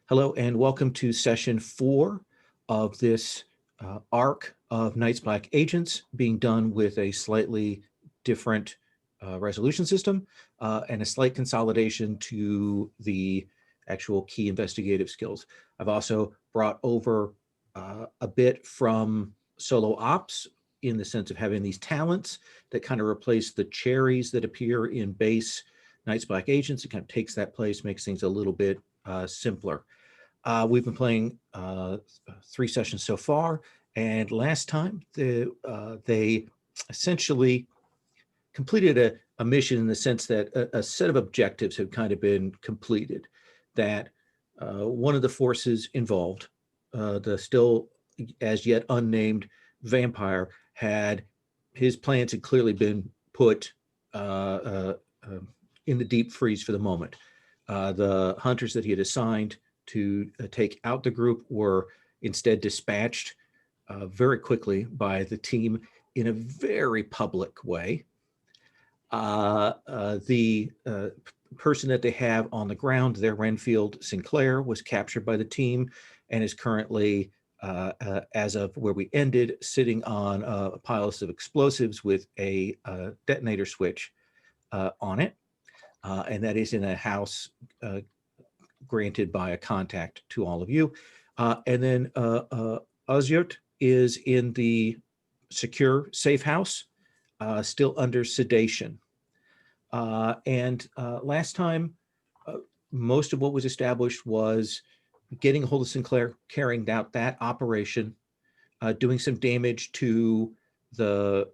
Hello and welcome to session 4 of this arc of Night's Black Agents being done with a slightly different resolution system and a slight consolidation to the actual key investigative skills. I've also brought over a bit from solo ops in the sense of having these talents that kind of replace the cherries that appear in base Night's Black Agents. It kind of takes that place, makes things a little bit simpler. We've been playing 3 sessions so far, and last time they essentially completed a mission in the sense that a set of objectives have kind of been completed. That one of the forces involved, the still as yet unnamed vampire, had his plans had clearly been put in the deep freeze for the moment. The hunters that he had assigned to take out the group were instead dispatched very quickly by the team in a very public way. The person that they have on the ground, their Renfield Sinclair, was captured by the team and is currently, as of where we ended, sitting on a pile of explosives with a detonator switch on it. And that is in a house granted by a contact to all of you. And then Azyut is in the secure safe house, still under sedation. Last time, most of what was established was getting a hold of Sinclair, carrying out that operation, doing some damage to the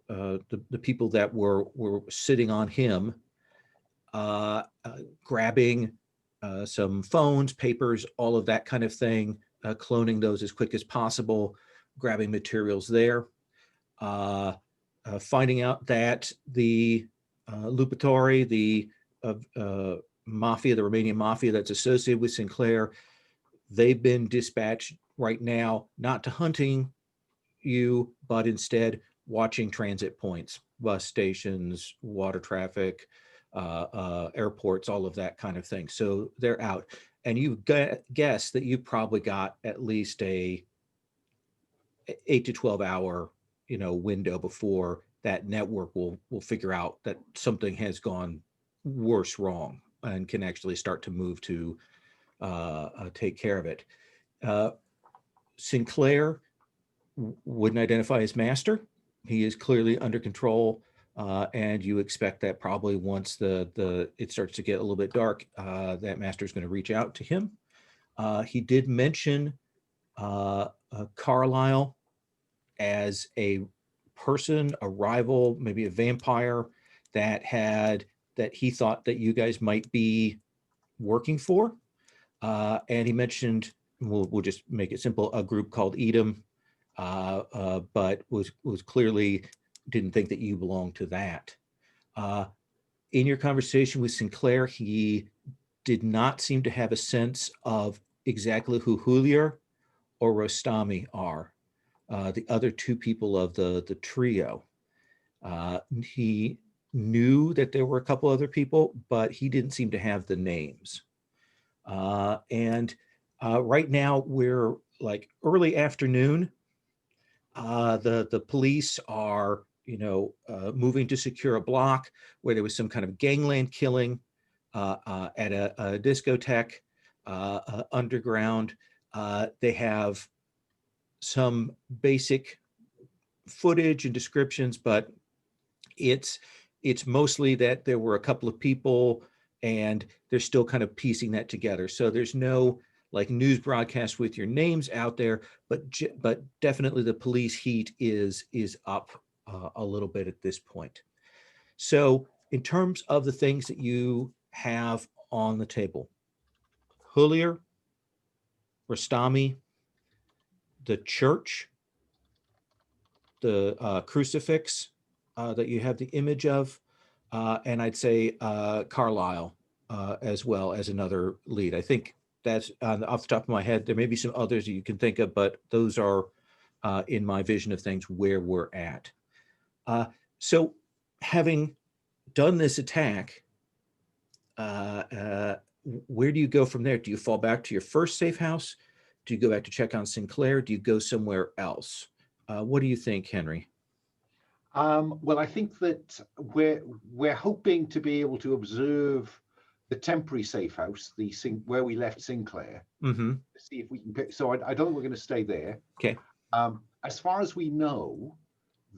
people that were sitting on him, grabbing some phones, papers, all of that kind of thing, cloning those as quick as possible, grabbing materials there, finding out that the Lupatori, the mafia, the Romanian mafia that's associated with Sinclair, they've been dispatched right now, not to hunting you, but instead watching transit points, bus stations, water traffic, airports, all of that kind of thing. So they're out. And you guess that you probably got at least a 8 to 12 hour, window before that network will figure out that something has gone worse wrong and can actually start to move to take care of it. Sinclair wouldn't identify his master. He is clearly under control. And you expect that probably once it starts to get a little bit dark, that master is going to reach out to him. He did mention Carlisle as a person, a rival, maybe a vampire that he thought that you guys might be working for. And he mentioned, we'll just make it simple, a group called Edom, but was clearly didn't think that you belonged to that. In your conversation with Sinclair, he did not seem to have a sense of exactly who Julia or Rostami are, the other 2 people of the trio. He knew that there were a couple other people, but he didn't seem to have the names. Right now we're like early afternoon. The police are moving to secure a block where there was some kind of gangland killing at a discotheque underground. They have some basic footage and descriptions, but it's mostly that there were a couple of people and they're still kind of piecing that together. So there's no like news broadcast with your names out there, but definitely the police heat is up a little bit at this point. So in terms of the things that you have on the table, Julia, Rostami, the church, the crucifix that you have the image of, and I'd say Carlisle as well as another lead. I think that's off the top of my head. There may be some others that you can think of, but those are in my vision of things where we're at. So having done this attack, where do you go from there? Do you fall back to your first safe house? Do you go back to check on Sinclair? Do you go somewhere else? What do you think, Henry? Well, I think that we're hoping to be able to observe the temporary safe house, where we left Sinclair, Mm-hmm. see if we can pick. So I don't think we're going to stay there. Okay. As far as we know,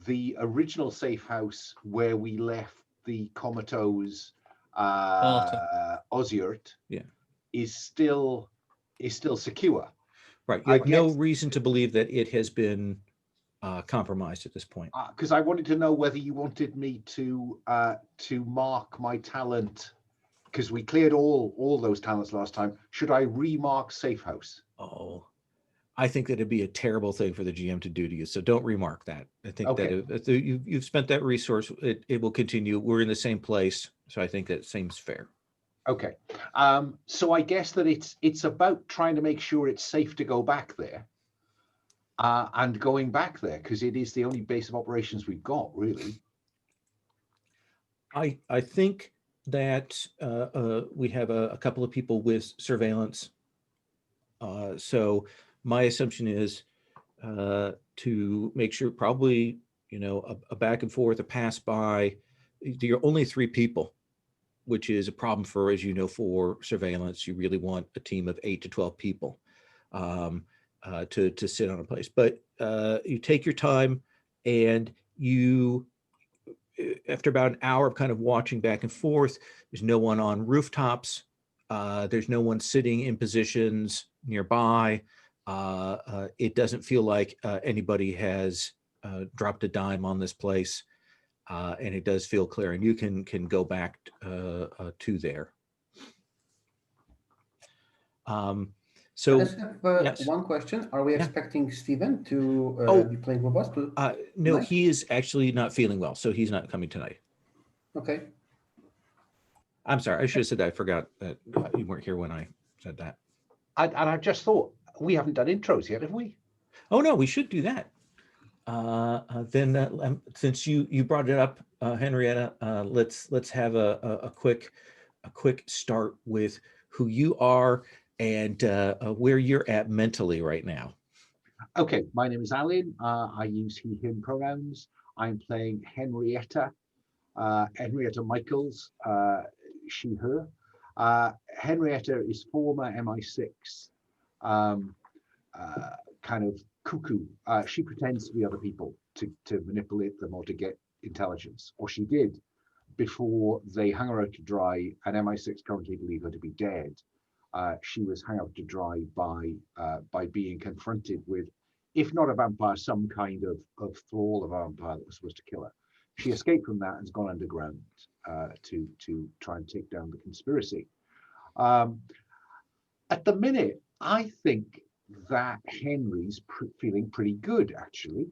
the original safe house where we left the comatose Osiert Yeah. is still secure. Right. You I have no guess reason to believe that it has been compromised at this point. because I wanted to know whether you wanted me to mark my talent, because we cleared all those talents last time. Should I remark safe house? Oh, I think that it'd be a terrible thing for the GM to do to you. So don't remark that. I think that Okay. if you've spent that resource, it will continue. We're in the same place. So I think that seems fair. Okay. So I guess that it's about trying to make sure it's safe to go back there. And going back there, because it is the only base of operations we've got, really. I think that we have a couple of people with surveillance. So my assumption is to make sure, probably, a back and forth, a pass by. You're only 3 people, which is a problem for, as you know, for surveillance. You really want a team of 8 to 12 people to sit on a place. But you take your time, and you, after about an hour of kind of watching back and forth, there's no one on rooftops. There's no one sitting in positions nearby. It doesn't feel like anybody has dropped a dime on this place, and it does feel clear. And you can go back to there. So I just have yes, one question. Are we yeah. expecting Steven to Oh, be playing with us no, tonight? he is actually not feeling well, so he's not coming tonight. Okay. I'm sorry, I should have said that. I forgot that you weren't here when I said that. And I just thought, we haven't done intros yet, have we? Oh no, we should do that. Then since you brought it up, Henrietta, let's have a quick start with who you are and where you're at mentally right now. Okay, my name is Alan. I use he, him pronouns. I'm playing Henrietta Michaels, she, her. Henrietta is former MI6 kind of cuckoo. She pretends to be other people to manipulate them or to get intelligence, or she did before they hung her out to dry, and MI6 currently believe her to be dead. She was hung out to dry by being confronted with, if not a vampire, some kind of thrall of a vampire that was supposed to kill her. She escaped from that and has gone underground to try and take down the conspiracy. At the minute, I think that Henry's feeling pretty good, actually.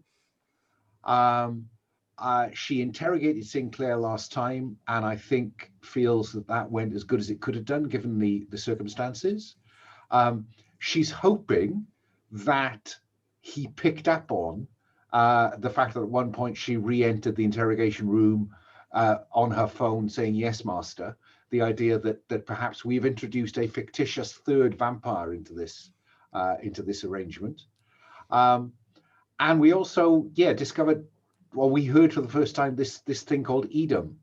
She interrogated Sinclair last time, and I think feels that went as good as it could have done given the circumstances. She's hoping that he picked up on the fact that at one point she re-entered the interrogation room on her phone saying, "Yes, master." The idea that perhaps we've introduced a fictitious third vampire into this arrangement. And we also, discovered, well, we heard for the first time this thing called Edom,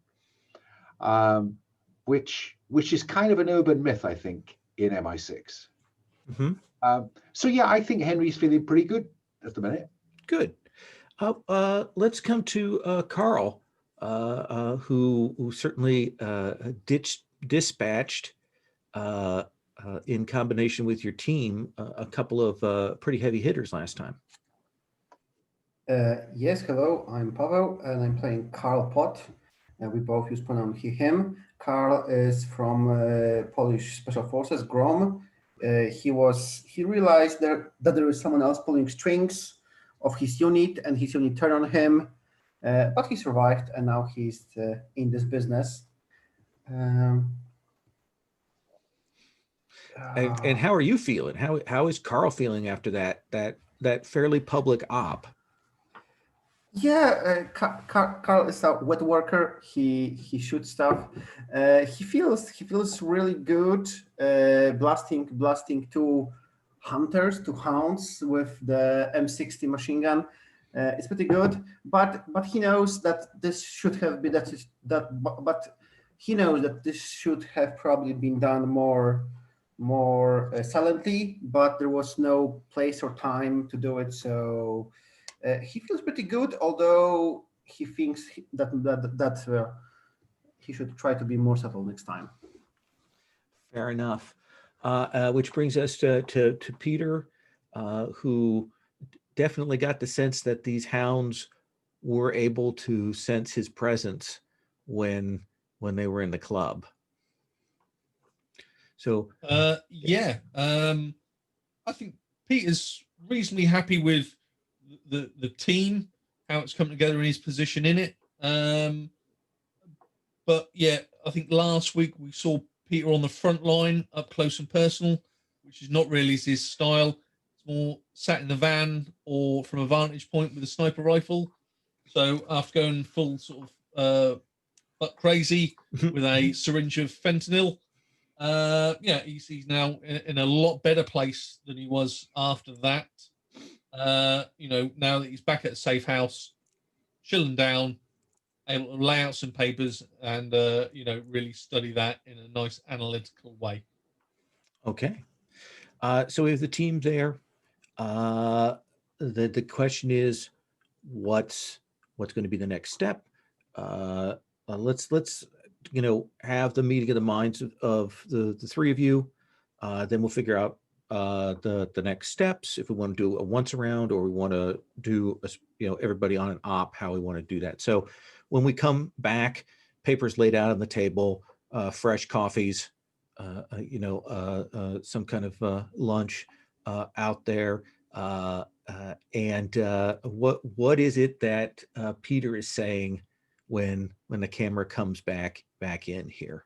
which is kind of an urban myth, I think, in MI6. Mm-hmm. So yeah, I think Henry's feeling pretty good at the minute. Good. Let's come to Carl, who certainly dispatched in combination with your team a couple of pretty heavy hitters last time. Yes, hello, I'm Pavel, and I'm playing Karl Pot. We both use pronoun he, him. Karl is from Polish Special Forces, GROM. He realized that there is someone else pulling strings of his unit, and his unit turned on him, but he survived, and now he's in this business. And how are you feeling? How is Carl feeling after that fairly public op? Yeah, Carl is a wet worker. He shoots stuff. He feels really good. Blasting two hunters, two hounds with the M60 machine gun. It's pretty good. But he knows that this should have been but he knows that this should have probably been done more silently. But there was no place or time to do it. So. He feels pretty good, although he thinks that he should try to be more subtle next time. Fair enough. Which brings us to Peter, who definitely got the sense that these hounds were able to sense his presence when they were in the club. So yeah, I think Peter's reasonably happy with the team, how it's come together in his position in it. But yeah, I think last week we saw Peter on the front line, up close and personal, which is not really his style. It's more sat in the van or from a vantage point with a sniper rifle. So after going full sort of butt crazy with a syringe of fentanyl, yeah, he's now in a lot better place than he was after that. Now that he's back at a safe house, chilling down, able to lay out some papers and, really study that in a nice analytical way. okay. So we have the team there. The question is, what's going to be the next step? Let's have the meeting of the minds of the three of you. Then we'll figure out the next steps, if we want to do a once around or we want to do everybody on an op, how we want to do that. So when we come back, papers laid out on the table, fresh coffees, some kind of lunch out there. And what is it that Peter is saying when the camera comes back in here?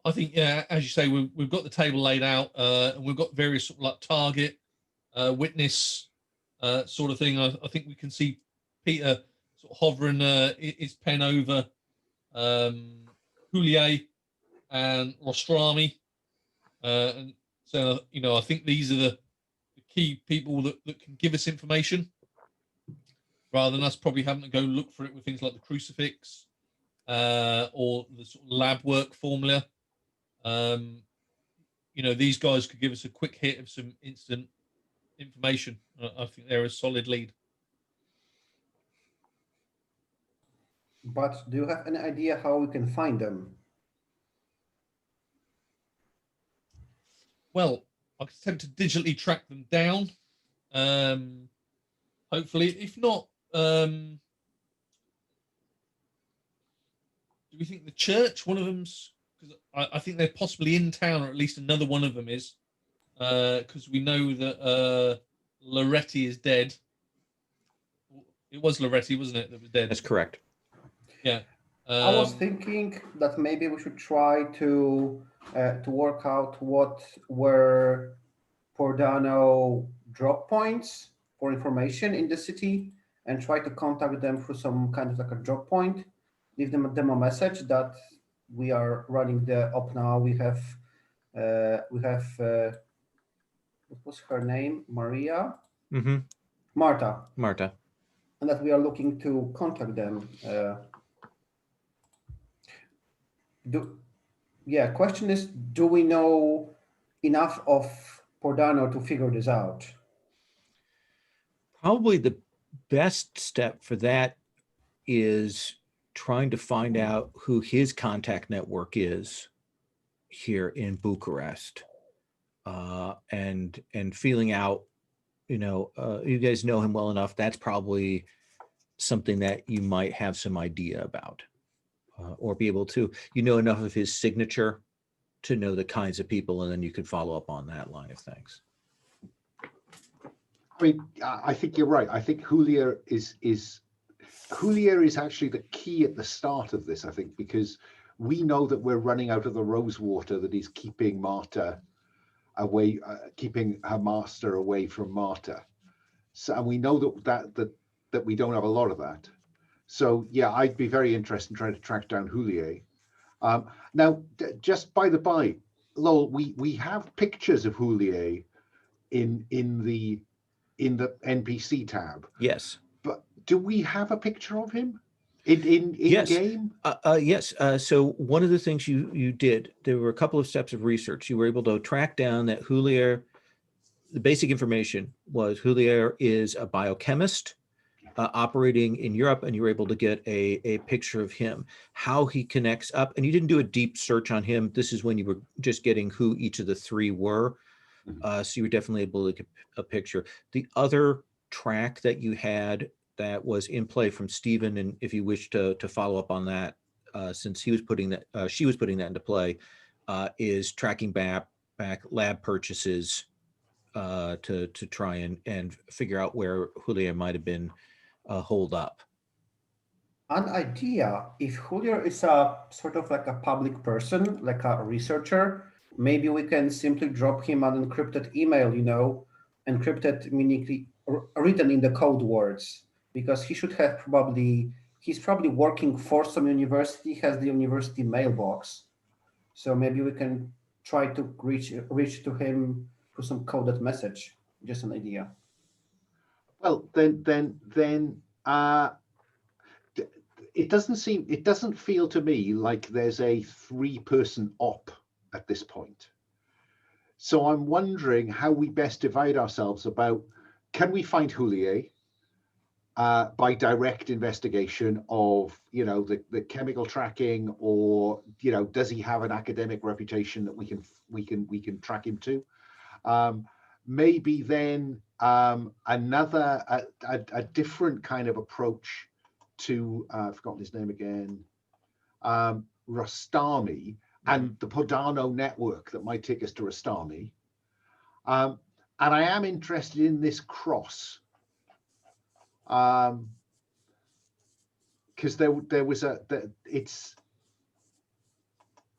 I think, yeah, as you say, we've got the table laid out, and we've got various sort of like target, witness, sort of thing. I think we can see Peter sort of hovering his pen over Houllier and Rostrami, and so I think these are the key people that can give us information, rather than us probably having to go look for it with things like the crucifix or the sort of lab work formula. These guys could give us a quick hit of some instant information. I think they're a solid lead. But do you have any idea how we can find them? Well, I could attempt to digitally track them down. Hopefully, if not, do we think the church? One of them's, because I think they're possibly in town, or at least another one of them is, because we know that Loretti is dead. It was Loretti, wasn't it, that was dead? That's correct. Yeah. I was thinking that maybe we should try to work out what were Pordano drop points for information in the city and try to contact them through some kind of like a drop point. Leave them a message that we are running the op now. We have what was her name? Maria? Mm-hmm. Marta. And that we are looking to contact them. Question is, do we know enough of Pordano to figure this out? Probably the best step for that is trying to find out who his contact network is here in Bucharest, and feeling out, you guys know him well enough. That's probably something that you might have some idea about, or be able to, enough of his signature to know the kinds of people, and then you could follow up on that line of things. I mean, I think you're right. I think Houllier is actually the key at the start of this, I think, because we know that we're running out of the rose water that is keeping Marta away, keeping her master away from Marta. So, and we know that that we don't have a lot of that. So yeah, I'd be very interested in trying to track down Houllier. Now, just by the by, Lowell, we have pictures of Houllier in the NPC tab. Yes. But do we have a picture of him in Yes. game? Yes. So one of the things you did, there were a couple of steps of research. You were able to track down that Houllier. The basic information was Houllier is a biochemist operating in Europe, and you were able to get a picture of him, how he connects up. And you didn't do a deep search on him. This is when you were just getting who each of the three were. So you were definitely able to get a picture. The other track that you had that was in play from Stephen, and if you wish to follow up on that, since he was putting that, she was putting that into play, is tracking back lab purchases to try and figure out where Houllier might have been holed up. An idea, if Houllier is a sort of like a public person, like a researcher, maybe we can simply drop him an encrypted email, encrypted meaning written in the code words, because he should have he's probably working for some university, has the university mailbox. So maybe we can try to reach to him through some coded message. Just an idea. Well, then it doesn't feel to me like there's a 3-person op at this point. So I'm wondering how we best divide ourselves about, can we find Houllier by direct investigation of, the chemical tracking, or, does he have an academic reputation that we can track him to? Maybe then another, a different kind of approach to, I've forgotten his name again, Rostami, and the Podano network that might take us to Rostami. And I am interested in this cross, because there was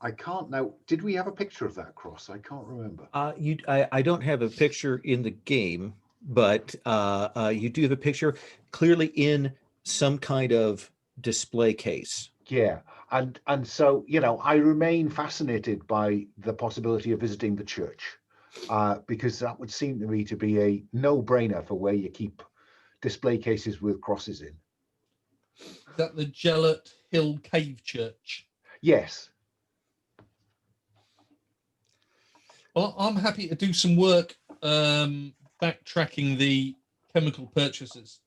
I can't now. Did we have a picture of that cross? I can't remember. I don't have a picture in the game, but you do have a picture clearly in some kind of display case. Yeah, and so I remain fascinated by the possibility of visiting the church, because that would seem to me to be a no-brainer for where you keep display cases with crosses in. Is that the Gelert Hill Cave Church? Yes. Well, I'm happy to do some work backtracking the chemical purchases.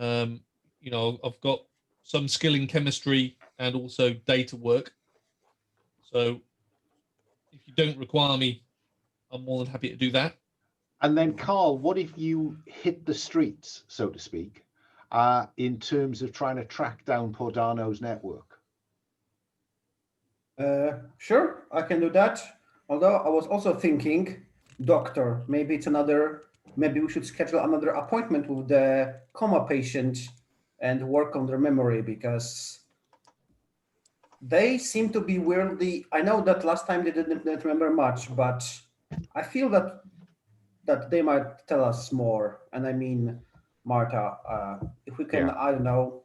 I've got some skill in chemistry and also data work. So if you don't require me, I'm more than happy to do that. And then, Carl, what if you hit the streets, so to speak, in terms of trying to track down Podano's network? Sure, I can do that. Although I was also thinking, doctor, maybe we should schedule another appointment with the coma patient and work on their memory, because they seem to be weirdly, I know that last time they didn't remember much, but I feel that they might tell us more. And I mean, Marta, if we can, I don't know,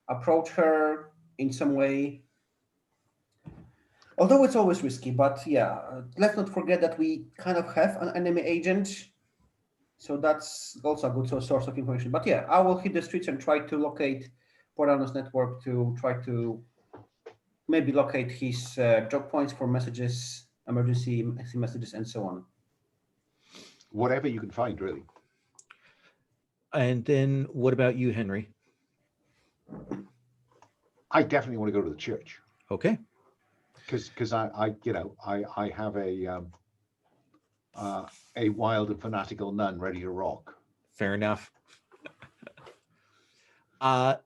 approach her in some way. Although it's always risky, but yeah, let's not forget that we kind of have an enemy agent. So that's also a good source of information. But yeah, I will hit the streets and try to locate Podano's network, to try to maybe locate his job points for messages, emergency messages, and so on. Whatever you can find, really. And then what about you, Henry? I definitely want to go to the church. Okay. Because I have a wild and fanatical nun ready to rock. Fair enough.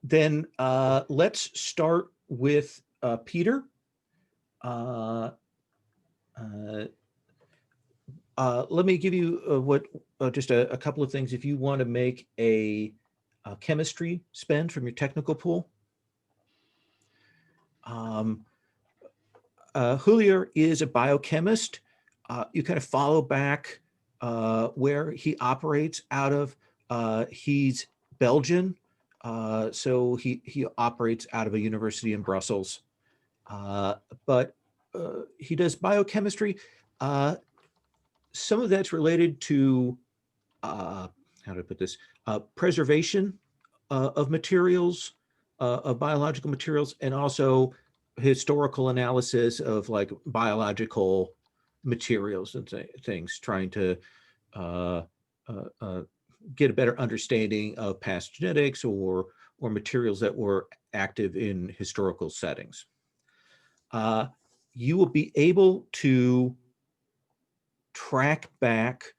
Then let's start with Peter. Let me give you just a couple of things. If you want to make a chemistry spend from your technical pool. Houllier is a biochemist. You kind of follow back where he operates out of. He's Belgian, so he operates out of a university in Brussels, but he does biochemistry. Some of that's related to how do I put this? Preservation of materials, of biological materials, and also historical analysis of like biological materials and things, trying to uh, get a better understanding of past genetics or materials that were active in historical settings. You will be able to track back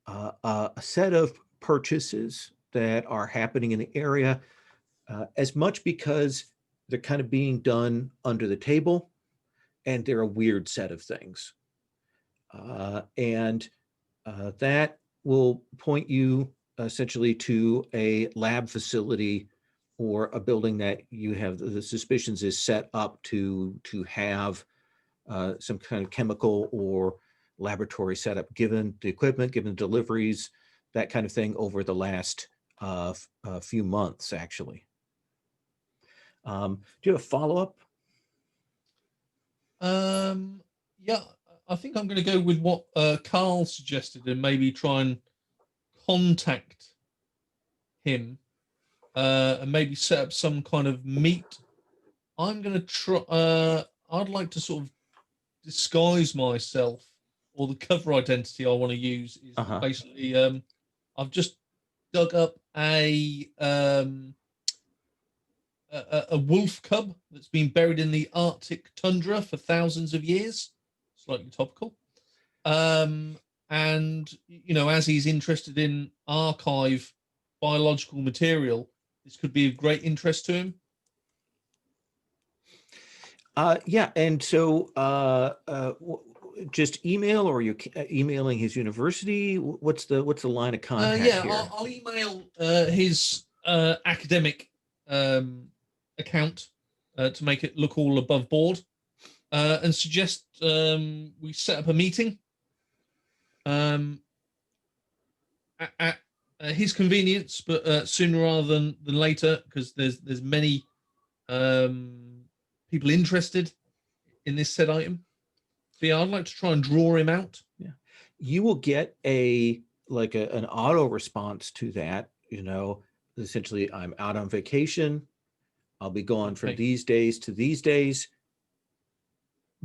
a set of purchases that are happening in the area, as much because they're kind of being done under the table and they're a weird set of things. And that will point you essentially to a lab facility or a building that you have the suspicions is set up to have some kind of chemical or laboratory setup, given the equipment, given the deliveries, that kind of thing over the last few months, actually. Do you have a follow-up? Yeah, I think I'm going to go with what Carl suggested and maybe try and contact him and maybe set up some kind of meet. I'm going to try. I'd like to sort of disguise myself, or the cover identity I want to use is basically I've just dug up a wolf cub that's been buried in the Arctic tundra for thousands of years. Slightly topical. And you know, as he's interested in archive biological material, this could be of great interest to him. Yeah, and so just email, or you're emailing his university? What's the line of contact Yeah, here? I'll email his academic account to make it look all above board, and suggest we set up a meeting at his convenience, but sooner rather than later, because there's many people interested in this said item. So yeah, I'd like to try and draw him out. Yeah, you will get an auto response to that. You know, essentially, I'm out on vacation. I'll be gone from these days to these days,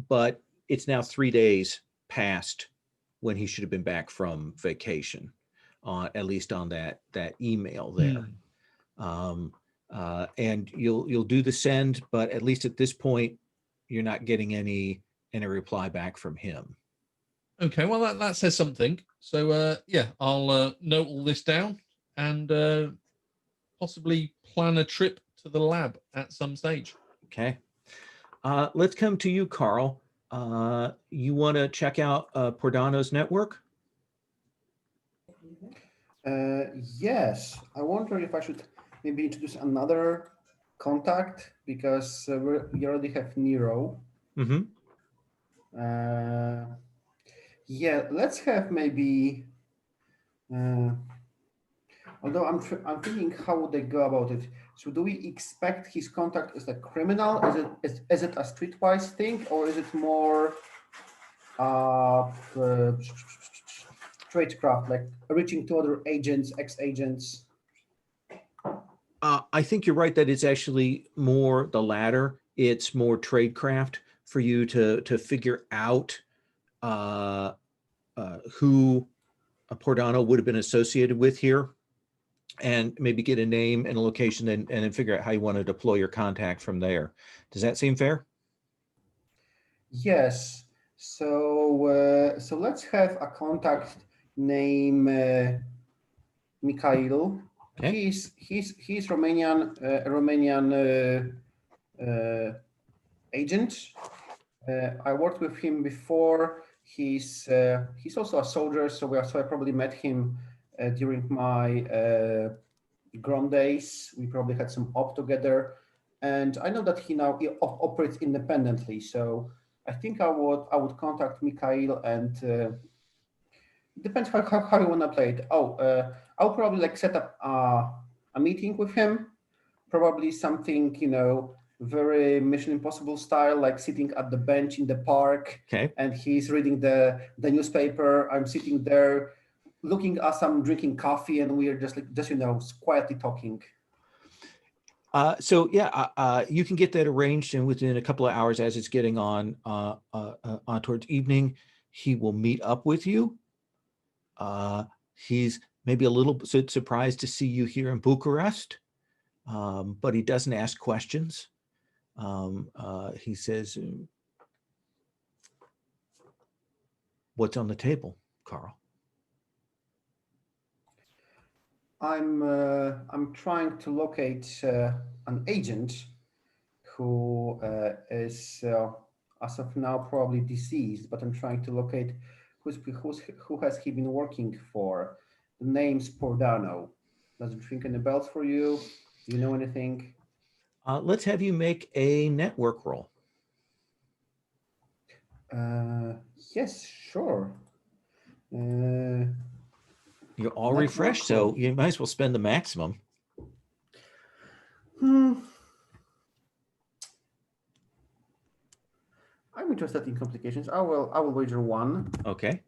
but it's now 3 days past when he should have been back from vacation, at least on that email there. And you'll do the send, but at least at this point, you're not getting any reply back from him. Okay, well that says something. So yeah, I'll note all this down and possibly plan a trip to the lab at some stage. Okay. Let's come to you, Carl. You want to check out Pordano's network? Yes. I wonder if I should maybe introduce another contact, because we already have Nero. Mm-hmm. Yeah, let's have maybe. Although I'm thinking, how would they go about it? So do we expect his contact as a criminal? Is it a streetwise thing, or is it more tradecraft, like reaching to other agents, ex-agents? I think you're right that it's actually more the latter. It's more tradecraft for you to figure out who Pordano would have been associated with here, and maybe get a name and a location, and then figure out how you want to deploy your contact from there. Does that seem fair? Yes. So so let's have a contact name Mikhail. Okay. He's Romanian agent. I worked with him before. He's also a soldier, so I probably met him during my Grom days. We probably had some op together, and I know that he now operates independently. So I think I would contact Mikhail, and depends how you want to play it. I'll probably like set up a meeting with him, probably something, very Mission Impossible style, like sitting at the bench in the park, Okay. and he's reading the newspaper. I'm sitting there looking as I'm drinking coffee, and we are just quietly talking. You can get that arranged, and within a couple of hours, as it's getting on towards evening, he will meet up with you. He's maybe a little bit surprised to see you here in Bucharest, but he doesn't ask questions. He says, "What's on the table, Carl?" I'm trying to locate an agent who is as of now probably deceased, but I'm trying to locate who has he been working for. The name's Pordano. Does it ring any bells for you? Do you know anything? Let's have you make a network roll. Yes, sure. You're all Network refreshed, so roll. you might as well spend the maximum. I'm interested in complications. I will wager 1. Okay.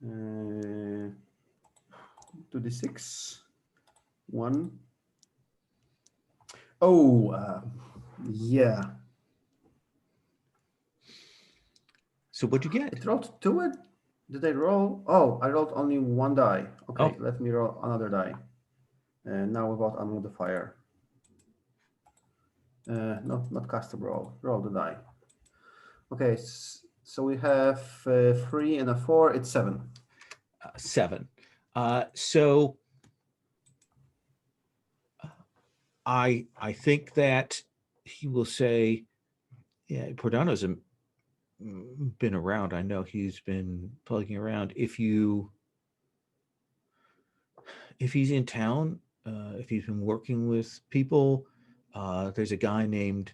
2d6. 1. Oh, yeah. So what'd you get? It rolled 2. Did I roll? Oh, I rolled only 1 die. Okay, Oh. let me roll another die. Now without a modifier. No, not custom roll. Roll the die. Okay, so we have 3 and a 4. It's 7. 7. So I think that he will say, yeah, Pordano's been around. I know he's been plugging around. If he's in town, if he's been working with people, there's a guy named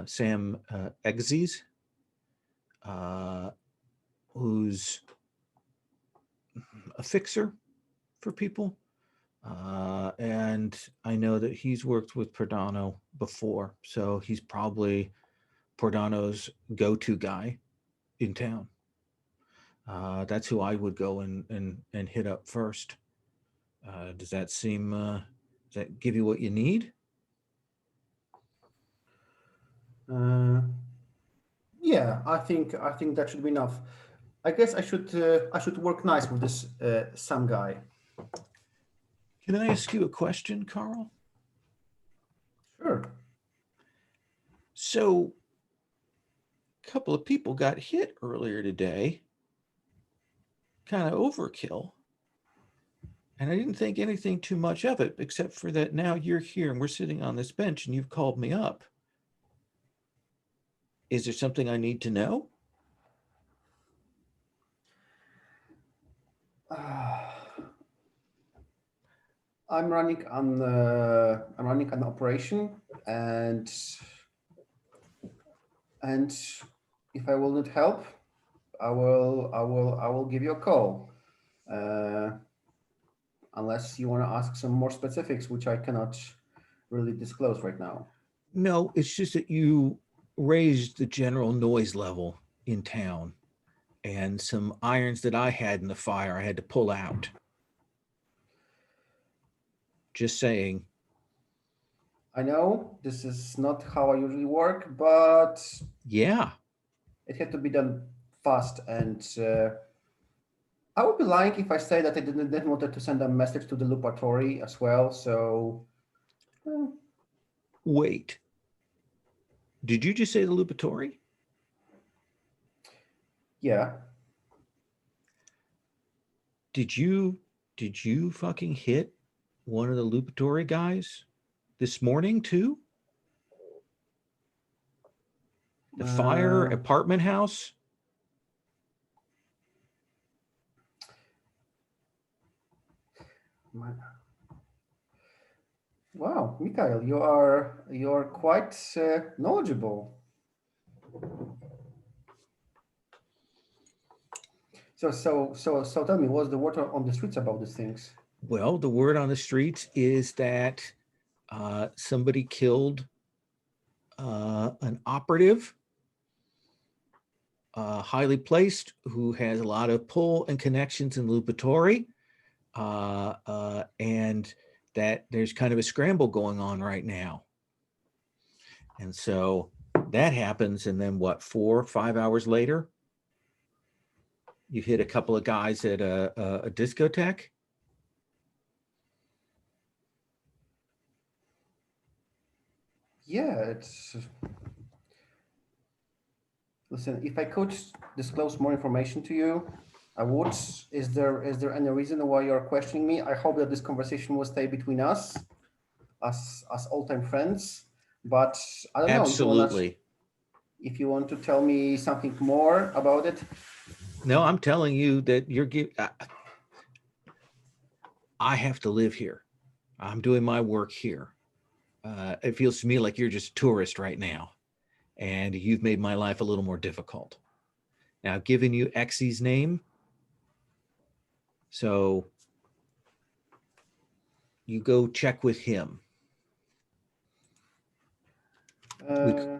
Sam Egzies, who's a fixer for people. And I know that he's worked with Pordano before, so he's probably Pordano's go-to guy in town. That's who I would go and hit up first. Does that seem? Does that give you what you need? Yeah, I think that should be enough. I guess I should work nice with this Sam guy. Can I ask you a question, Carl? Sure. So, a couple of people got hit earlier today. Kind of overkill. And I didn't think anything too much of it, except for that now you're here and we're sitting on this bench and you've called me up. Is there something I need to know? I'm running an operation, and if I will need help, I will give you a call. Unless you want to ask some more specifics, which I cannot really disclose right now. No, it's just that you raised the general noise level in town, and some irons that I had in the fire I had to pull out. Just saying. I know this is not how I usually work, but Yeah. it had to be done fast, and I would be lying if I say that I didn't wanted to send a message to the Lupatory as well. So, Wait. Did you just say the Lupatory? yeah. Did you fucking hit one of the Lupatory guys this morning too? The fire apartment house? Wow, Mikhail, you are quite knowledgeable. So tell me, what's the water on the streets about these things? Well, the word on the streets is that somebody killed an operative, highly placed, who has a lot of pull and connections in Lupatori, and that there's kind of a scramble going on right now. And so that happens, and then what, 4 or 5 hours later, you hit a couple of guys at a discotheque. Yeah, it's. Listen, if I could disclose more information to you, I would. Is there any reason why you're questioning me? I hope that this conversation will stay between us, as all-time friends. But I don't know. Absolutely. If you want to tell me something more about it. No, I'm telling you that I have to live here. I'm doing my work here. It feels to me like you're just a tourist right now, and you've made my life a little more difficult. Now, I've given you Exy's name, so you go check with him.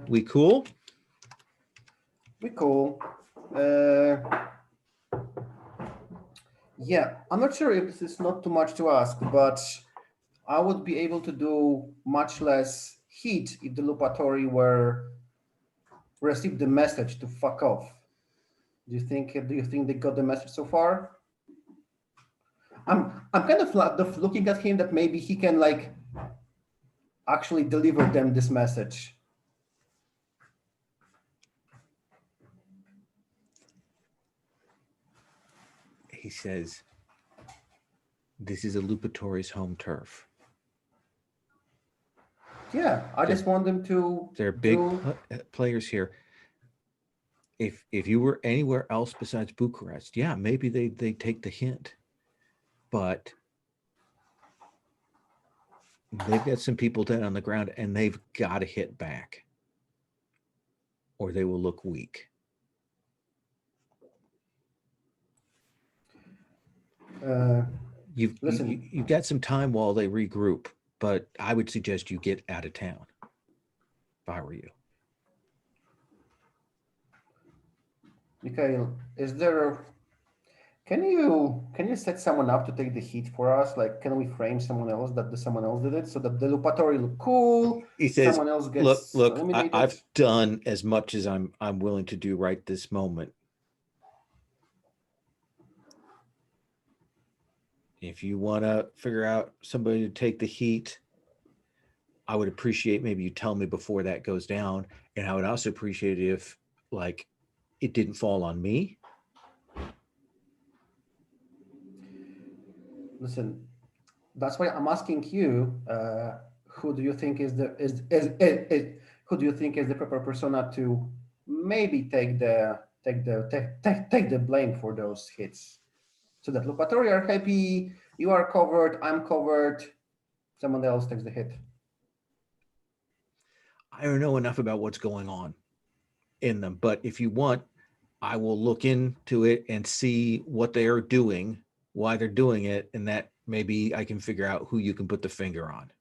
We cool? We cool. Yeah, I'm not sure if this is not too much to ask, but I would be able to do much less heat if the Lupatori were received the message to fuck off. Do you think they got the message so far? I'm kind of looking at him that maybe he can like actually deliver them this message. He says, this is a Lupatori's home turf. Yeah, I just want them to. They're big players here. If you were anywhere else besides Bucharest, yeah, maybe they take the hint. But they've got some people dead on the ground, and they've got to hit back, or they will look weak. You've got some time while they regroup, but I would suggest you get out of town if I were you. Mikhail, can you set someone up to take the heat for us? Like, can we frame someone else that someone else did it so that the Lupatori look cool? He says, someone else gets look, eliminated? I've done as much as I'm willing to do right this moment. If you want to figure out somebody to take the heat, I would appreciate maybe you tell me before that goes down. And I would also appreciate it if, like, it didn't fall on me. Listen, that's why I'm asking you. Who do you think is the proper persona to maybe take the blame for those hits? So that Lupatori are happy, you are covered, I'm covered, someone else takes the hit. I don't know enough about what's going on in them, but if you want, I will look into it and see what they are doing, why they're doing it, and that maybe I can figure out who you can put the finger on.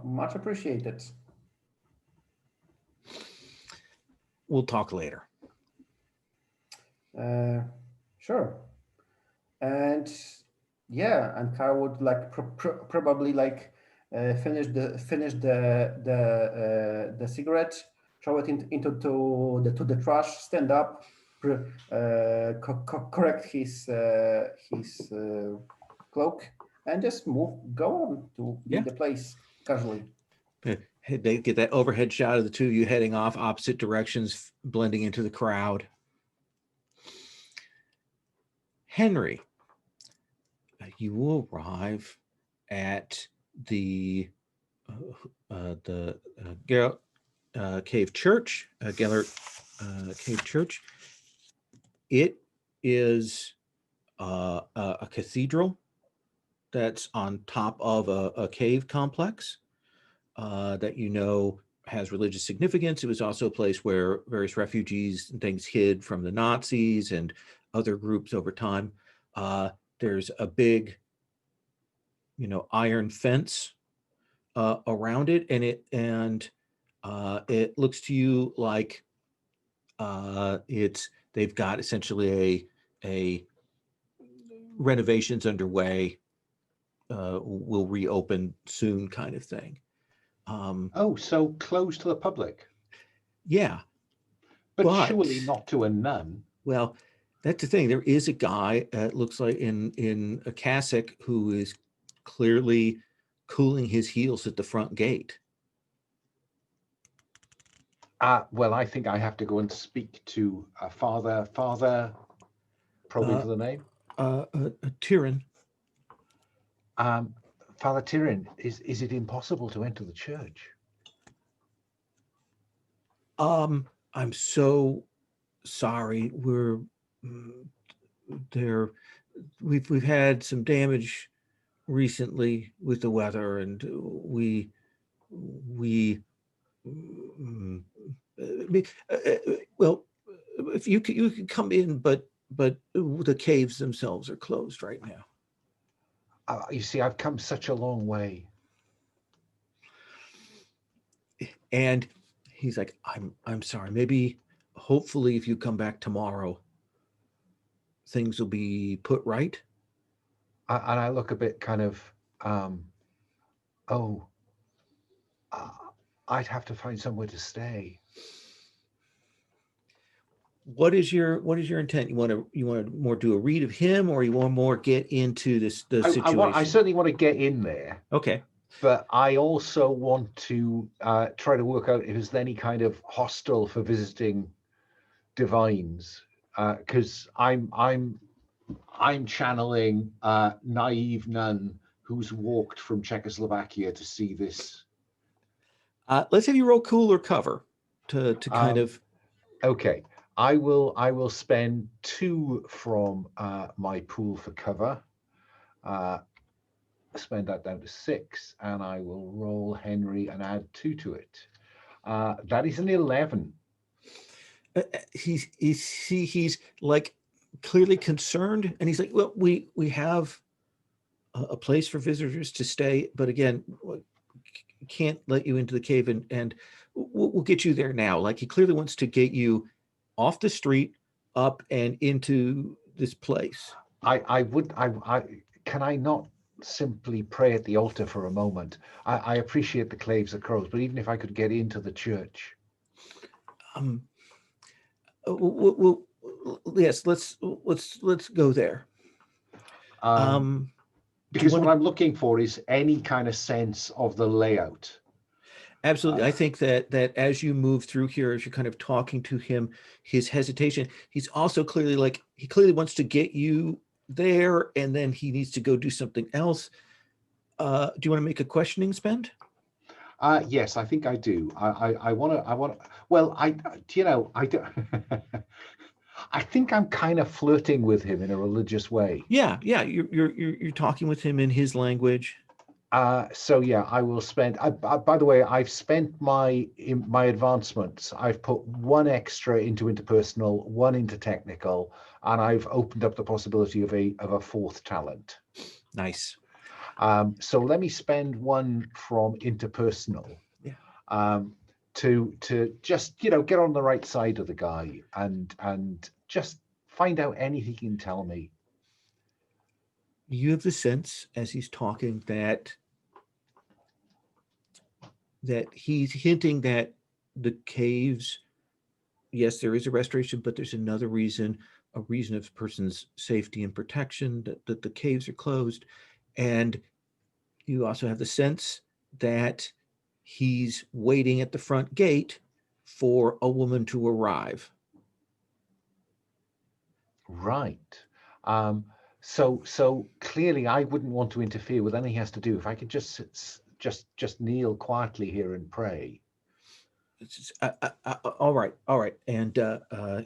Much appreciated. We'll talk later. Sure. And yeah, and Carl would like probably like finish the cigarette, throw it into the trash, stand up, correct his cloak, and just go on to leave the place casually. They get that overhead shot of the two of you heading off opposite directions, blending into the crowd. Henry, you will arrive at the Cave Church, Gellert Cave Church. It is a cathedral that's on top of a cave complex that has religious significance. It was also a place where various refugees and things hid from the Nazis and other groups over time. There's a big, iron fence around it, and it looks to you like they've got essentially a renovations underway, will reopen soon kind of thing. Oh, so closed to the public, Yeah, but but surely not to a nun. well, that's the thing. There is a guy, it looks like in a cassock, who is clearly cooling his heels at the front gate. Well, I think I have to go and speak to Father, probably for the name. Tyrion. Father Tyrion, is it impossible to enter the church? I'm so sorry. There, we've had some damage recently with the weather, and we well, if you could come in, but the caves themselves are closed right now. You see, I've come such a long way. And he's like, I'm sorry. Maybe, hopefully, if you come back tomorrow, things will be put right. And I look a bit kind of, I'd have to find somewhere to stay. What is your intent? You want to more do a read of him, or you want more get into the situation? I certainly want to get in there. Okay. But I also want to try to work out if there's any kind of hostel for visiting divines, because I'm channeling a naive nun who's walked from Czechoslovakia to see this. Let's have you roll cool or cover to kind of. Okay, I will spend 2 from my pool for cover. Spend that down to 6, and I will roll Henry and add 2 to it. That is an 11. He's like clearly concerned, and he's like, well, we have a place for visitors to stay, but again, can't let you into the cave, and we'll get you there now. Like, he clearly wants to get you off the street, up and into this place. I can I not simply pray at the altar for a moment? I appreciate the caves are closed, but even if I could get into the church. Yes, let's go there. Because what I'm looking for is any kind of sense of the layout. Absolutely. I think that as you move through here, as you're kind of talking to him, his hesitation, he's also clearly he clearly wants to get you there, and then he needs to go do something else. Do you want to make a questioning spend? Yes, I think I do. I want to, well, I don't, I think I'm kind of flirting with him in a religious way. Yeah. You're talking with him in his language. So yeah, I will spend. By the way, I've spent my advancements. I've put 1 extra into interpersonal, 1 into technical, and I've opened up the possibility of a 4th talent. Nice. So let me spend 1 from interpersonal. Yeah. To just get on the right side of the guy and just find out anything he can tell me. You have the sense, as he's talking, that he's hinting that the caves, yes, there is a restoration, but there's another reason, a reason of person's safety and protection, that the caves are closed. And you also have the sense that he's waiting at the front gate for a woman to arrive. Right. So clearly I wouldn't want to interfere with anything he has to do. If I could just kneel quietly here and pray. All right. And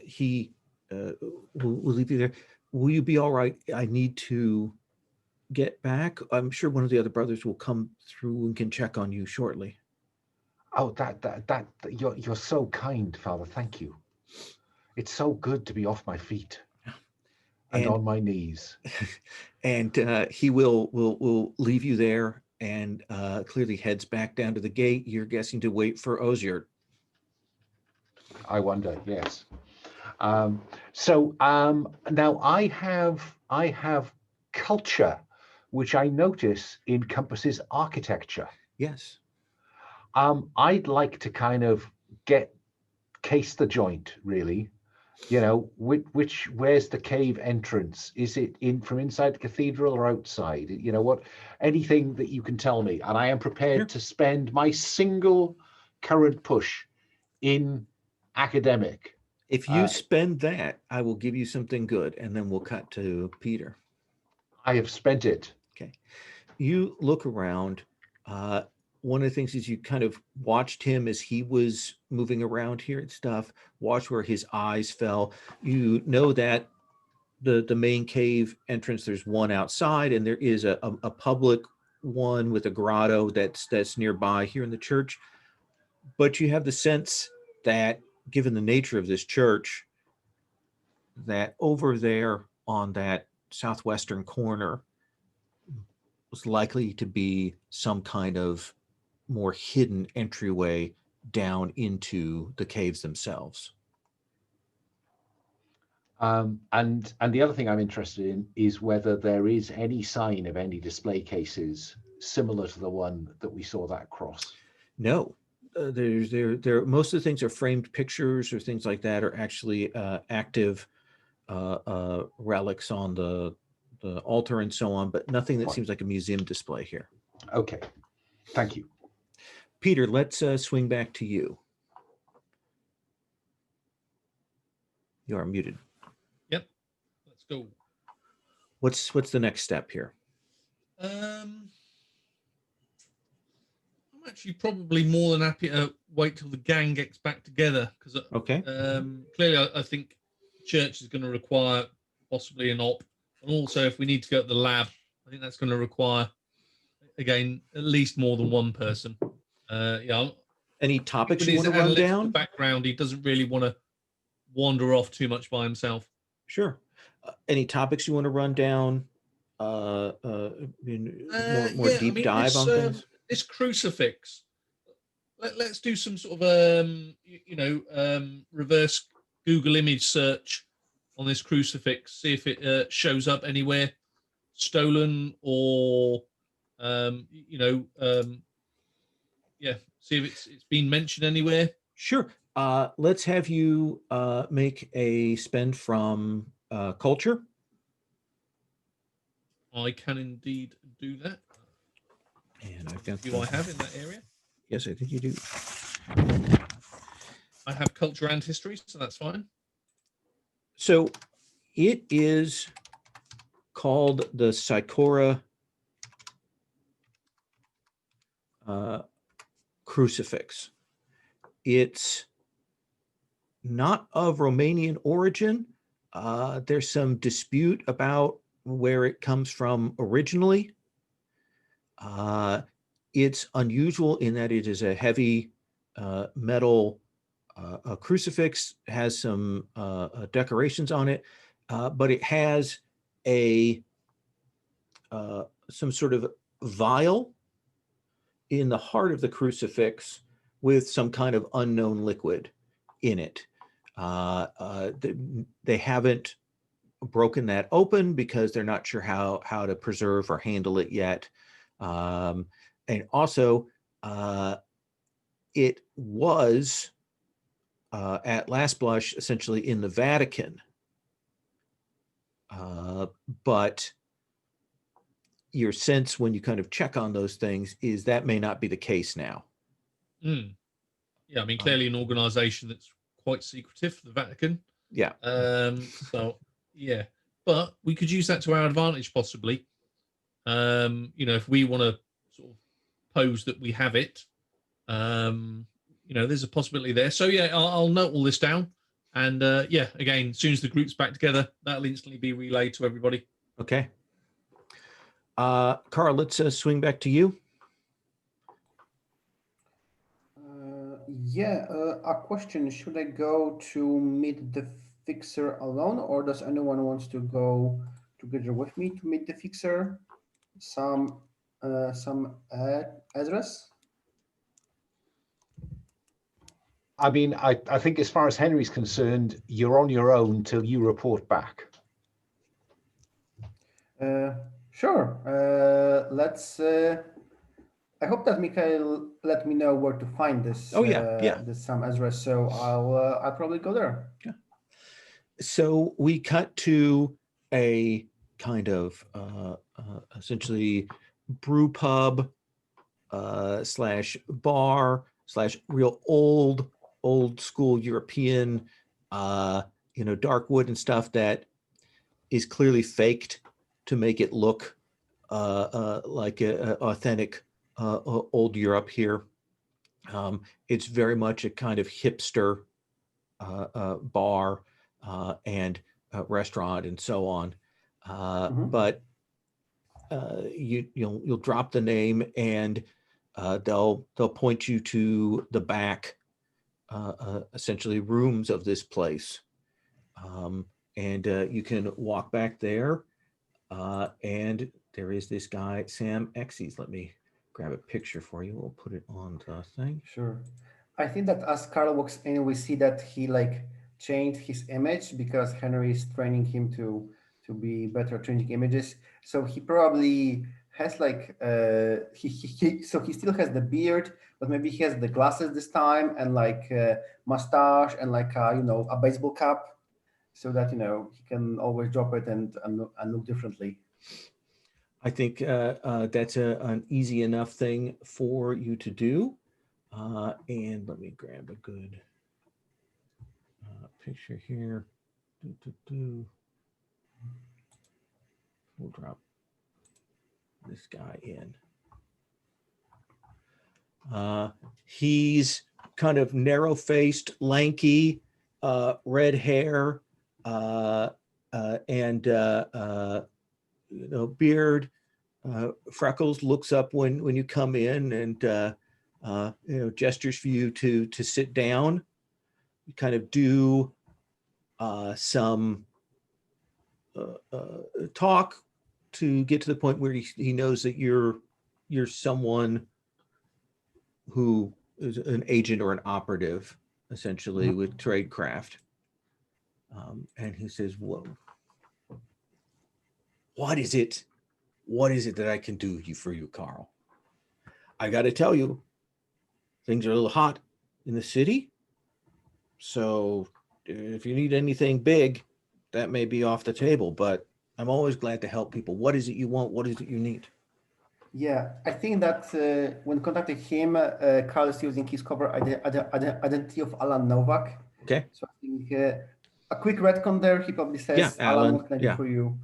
he will leave you there. Will you be all right? I need to get back. I'm sure one of the other brothers will come through and can check on you shortly. Oh, that you're so kind, Father. Thank you. It's so good to be off my feet. and on my knees. And he will leave you there and clearly heads back down to the gate. You're guessing to wait for Ozier. I wonder, yes. So now I have culture, which I notice encompasses architecture. Yes. I'd like to kind of case the joint, really. You know, where's the cave entrance? Is it in from inside the cathedral or outside? You know, what, anything that you can tell me, and I am prepared to spend my single current push in academic. If you spend that, I will give you something good, and then we'll cut to Peter. I have spent it. Okay. You look around. One of the things is you kind of watched him as he was moving around here and stuff. Watch where his eyes fell. You know that the main cave entrance, there's one outside, and there is a public one with a grotto that's nearby here in the church. But you have the sense that, given the nature of this church, that over there on that southwestern corner was likely to be some kind of more hidden entryway down into the caves themselves. And the other thing I'm interested in is whether there is any sign of any display cases similar to the one that we saw that cross. No, there. Most of the things are framed pictures or things like that, are actually active relics on the altar and so on, but nothing that seems like a museum display here. Okay, thank you. Peter, let's swing back to you. You are muted. Yep, let's go. What's the next step here? I'm actually probably more than happy to wait till the gang gets back together, because Okay. Clearly I think church is going to require possibly an op, and also if we need to go to the lab, I think that's going to require, again, at least more than one person. Yeah. Any topics with you his want to run analytical down? background, he doesn't really want to wander off too much by himself. Sure. Any topics you want to run down? More deep dive on things. This crucifix. Let's do some sort of reverse Google image search on this crucifix. See if it shows up anywhere stolen, or see if it's been mentioned anywhere. Sure. Let's have you make a spend from culture. I can indeed do that. And I've got. Do I have in that area? Yes, I think you do. I have culture and history, so that's fine. So it is called the Psychora crucifix. It's not of Romanian origin. There's some dispute about where it comes from originally. It's unusual in that it is a heavy metal crucifix, has some decorations on it, but it has some sort of vial in the heart of the crucifix with some kind of unknown liquid in it. They haven't broken that open because they're not sure how to preserve or handle it yet. And also, it was at last blush essentially in the Vatican, but your sense when you kind of check on those things is that may not be the case now. Yeah, I mean, clearly an organization that's quite secretive, the Vatican. Yeah. So yeah, but we could use that to our advantage possibly. If we want to sort of pose that we have it, there's a possibility there. So yeah, I'll note all this down, and again, as soon as the group's back together, that'll instantly be relayed to everybody. Okay. Carl, let's swing back to you. A question. Should I go to meet the fixer alone, or does anyone wants to go together with me to meet the fixer? Some address. I mean, I think as far as Henry's concerned, you're on your own till you report back. Sure. Let's. I hope that Mikhail let me know where to find this. Oh, yeah. This some address. So I'll probably go there. So we cut to a kind of essentially brew pub slash bar slash real old school European, dark wood and stuff that is clearly faked to make it look like a authentic old Europe here. It's very much a kind of hipster bar and restaurant and so on. But you'll drop the name and they'll point you to the back, essentially rooms of this place, and you can walk back there. And there is this guy, Sam Exes. Let me grab a picture for you. We'll put it on the thing. Sure. I think that as Carl walks in, we see that he changed his image because Henry is training him to be better changing images. So he probably has so he still has the beard, but maybe he has the glasses this time and mustache and a baseball cap, so that he can always drop it and look differently. I think that's an easy enough thing for you to do. And let me grab a good picture here. We'll drop this guy in. He's kind of narrow-faced, lanky, red hair, and beard, freckles. Looks up when you come in and gestures for you to sit down. You kind of do some talk to get to the point where he knows that you're someone who is an agent or an operative, essentially, with tradecraft. And he says, "Whoa, what is it that I can do for you, Carl? I got to tell you, things are a little hot in the city. So if you need anything big, that may be off the table, but I'm always glad to help people. What is it you want? What is it you need?" Yeah, I think that when contacting him, Carl is using his cover identity of Alan Novak. Okay. So I think a quick retcon there. He probably says, Yeah, Alan, what can I do yeah. for you?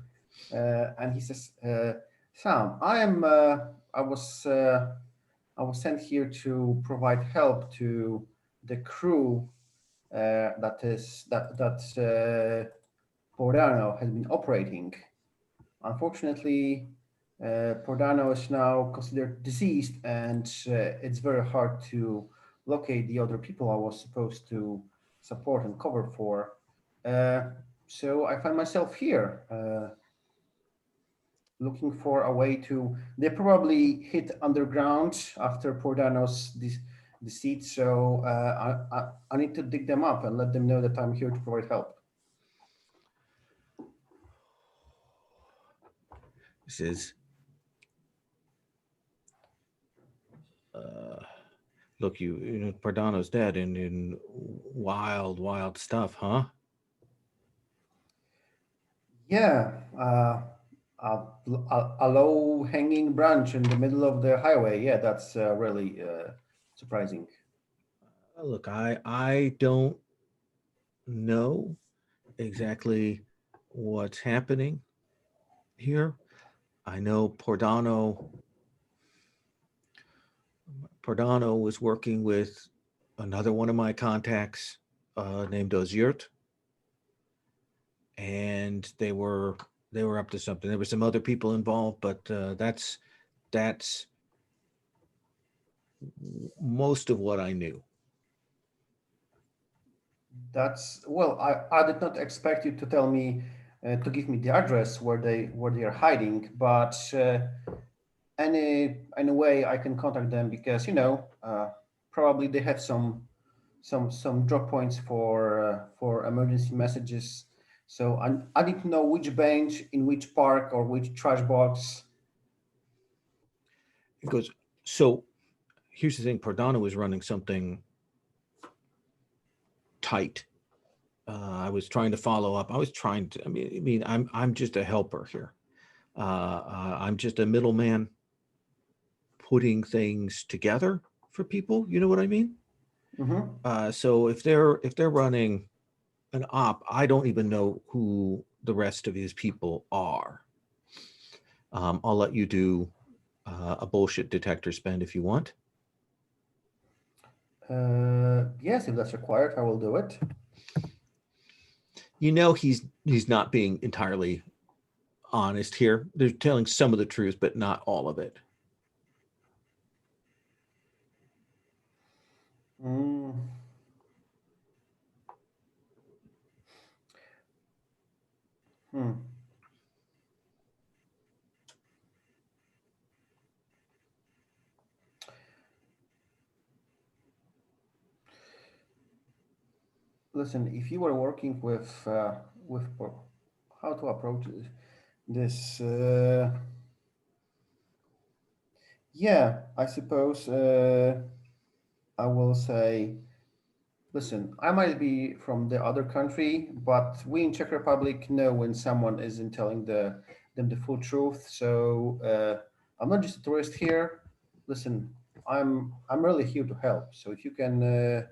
And he says, Sam, I was sent here to provide help to the crew that Pordano has been operating. Unfortunately, Pordano is now considered deceased, and it's very hard to locate the other people I was supposed to support and cover for. So I find myself here, looking for a way to. They probably hit underground after Pordano's deceit, so I need to dig them up and let them know that I'm here to provide help. He says, look, Pardano's dead in wild stuff, huh? Yeah, a low-hanging branch in the middle of the highway. Yeah, that's really surprising. Look, I don't know exactly what's happening here. I know Pordano was working with another one of my contacts named Oziert, and they were up to something. There were some other people involved, but that's most of what I knew. That's well. I did not expect you to tell me to give me the address where they are hiding, but any way I can contact them because probably they have some drop points for emergency messages. So I need to know which bench in which park or which trash box. It goes, so here's the thing, Cardano was running something tight. I was trying to follow up. I'm just a helper here. I'm just a middleman putting things together for people. You know what I mean? Mm-hmm. So if they're running an op, I don't even know who the rest of his people are. I'll let you do a bullshit detector spend if you want. Yes, if that's required, I will do it. You know he's not being entirely honest here. They're telling some of the truth, but not all of it. Mm. Hmm. Listen, if you were working with how to approach this, yeah, I suppose I will say, listen, I might be from the other country, but we in Czech Republic know when someone isn't telling them the full truth. So I'm not just a tourist here. Listen, I'm really here to help. So if you can.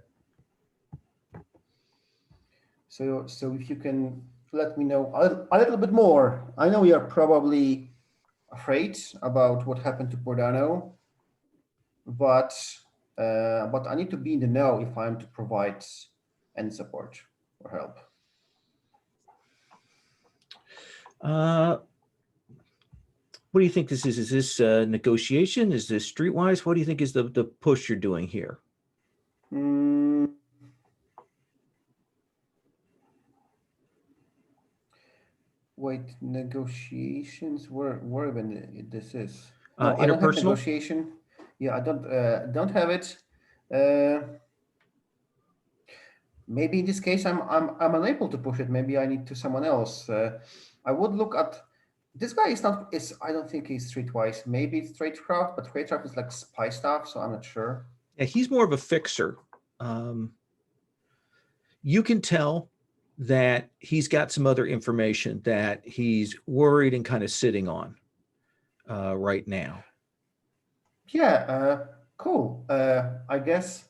So if you can let me know a little bit more. I know you are probably afraid about what happened to Cardano, but but I need to be in the know if I'm to provide any support or help. What do you think this is? Is this negotiation? Is this streetwise? What do you think is the push you're doing here? Hmm. Wait, negotiations? Where even this is? No, I don't have Interpersonal? negotiation. Yeah, I don't have it. Uh, Maybe in this case I'm unable to push it. Maybe I need to someone else. I would look at this guy is not is I don't think he's streetwise. Maybe it's tradecraft, but tradecraft is like spy stuff, so I'm not sure. Yeah, he's more of a fixer. You can tell that he's got some other information that he's worried and kind of sitting on right now. Yeah, cool. I guess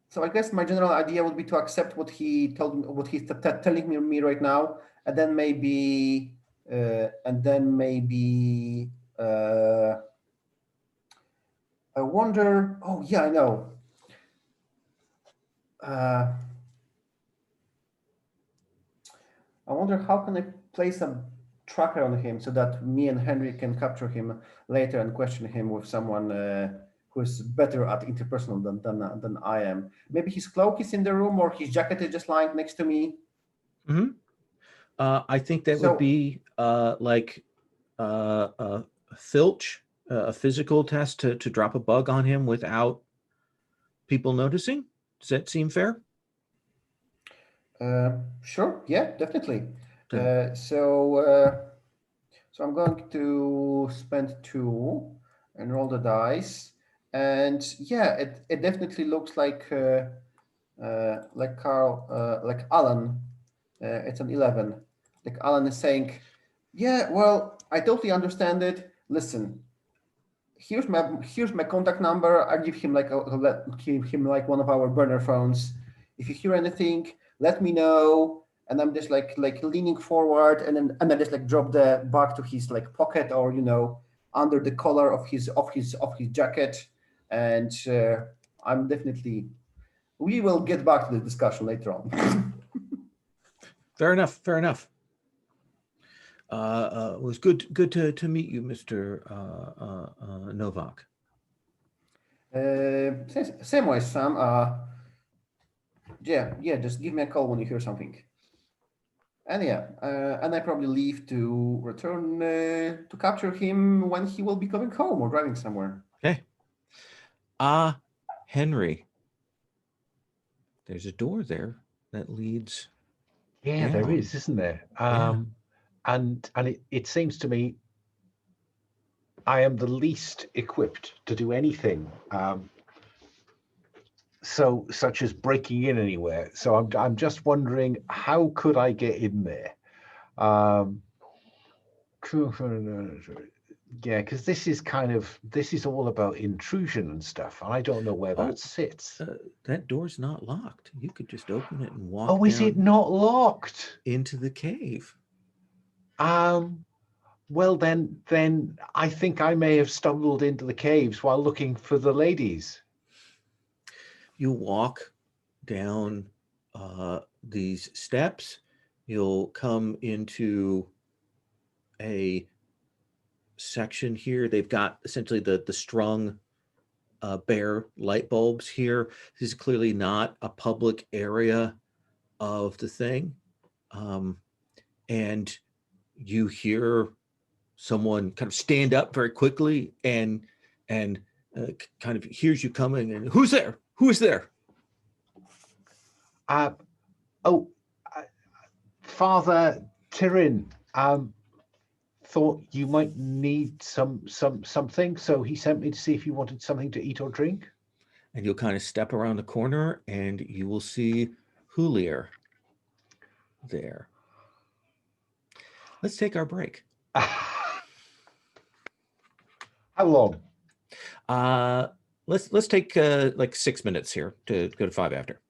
so. I guess my general idea would be to accept what he told me, what he's telling me right now, and then maybe, and then maybe. I wonder. Oh yeah, I know. Uh, I wonder how can I place a tracker on him so that me and Henry can capture him later and question him with someone who is better at interpersonal than I am. Maybe his cloak is in the room or his jacket is just lying next to me. Mm-hmm. I think that would So be like a filch, a physical test to drop a bug on him without people noticing. Does that seem fair? sure, yeah, definitely. Then So I'm going to spend 2 and roll the dice, and yeah, it definitely looks like Carl, like Alan. It's an 11. Like Alan is saying, yeah, well, I totally understand it. Listen, here's my contact number. I give him give him like one of our burner phones. If you hear anything, let me know. And I'm just like leaning forward, and then just like drop the bag to his like pocket or under the collar of his jacket. And I'm definitely. We will get back to the discussion later on. fair enough. Fair enough. It was good to meet you, Mr. Novak. Same way, Sam. Yeah. Just give me a call when you hear something. And yeah, and I probably leave to return to capture him when he will be coming home or driving somewhere. Okay. Henry, there's a door there that leads. Yeah, there down. is, isn't there? Yeah. And it seems to me I am the least equipped to do anything. Such as breaking in anywhere. So I'm just wondering, how could I get in there? Yeah, because this is all about intrusion and stuff, and I don't know where Oh, that sits. That door's not locked. You could just open it and walk Oh, is it down not locked? into the cave. Well then I think I may have stumbled into the caves while looking for the ladies. You walk down these steps. You'll come into a section here. They've got essentially the strung bare light bulbs here. This is clearly not a public area of the thing. And you hear someone kind of stand up very quickly and kind of hears you coming, and who's there? Who is there? Father Tyrin thought you might need something, so he sent me to see if you wanted something to eat or drink. And you'll kind of step around the corner and you will see Hulier there. Let's take our break. How long? Let's take like 6 minutes here to go to 5 after.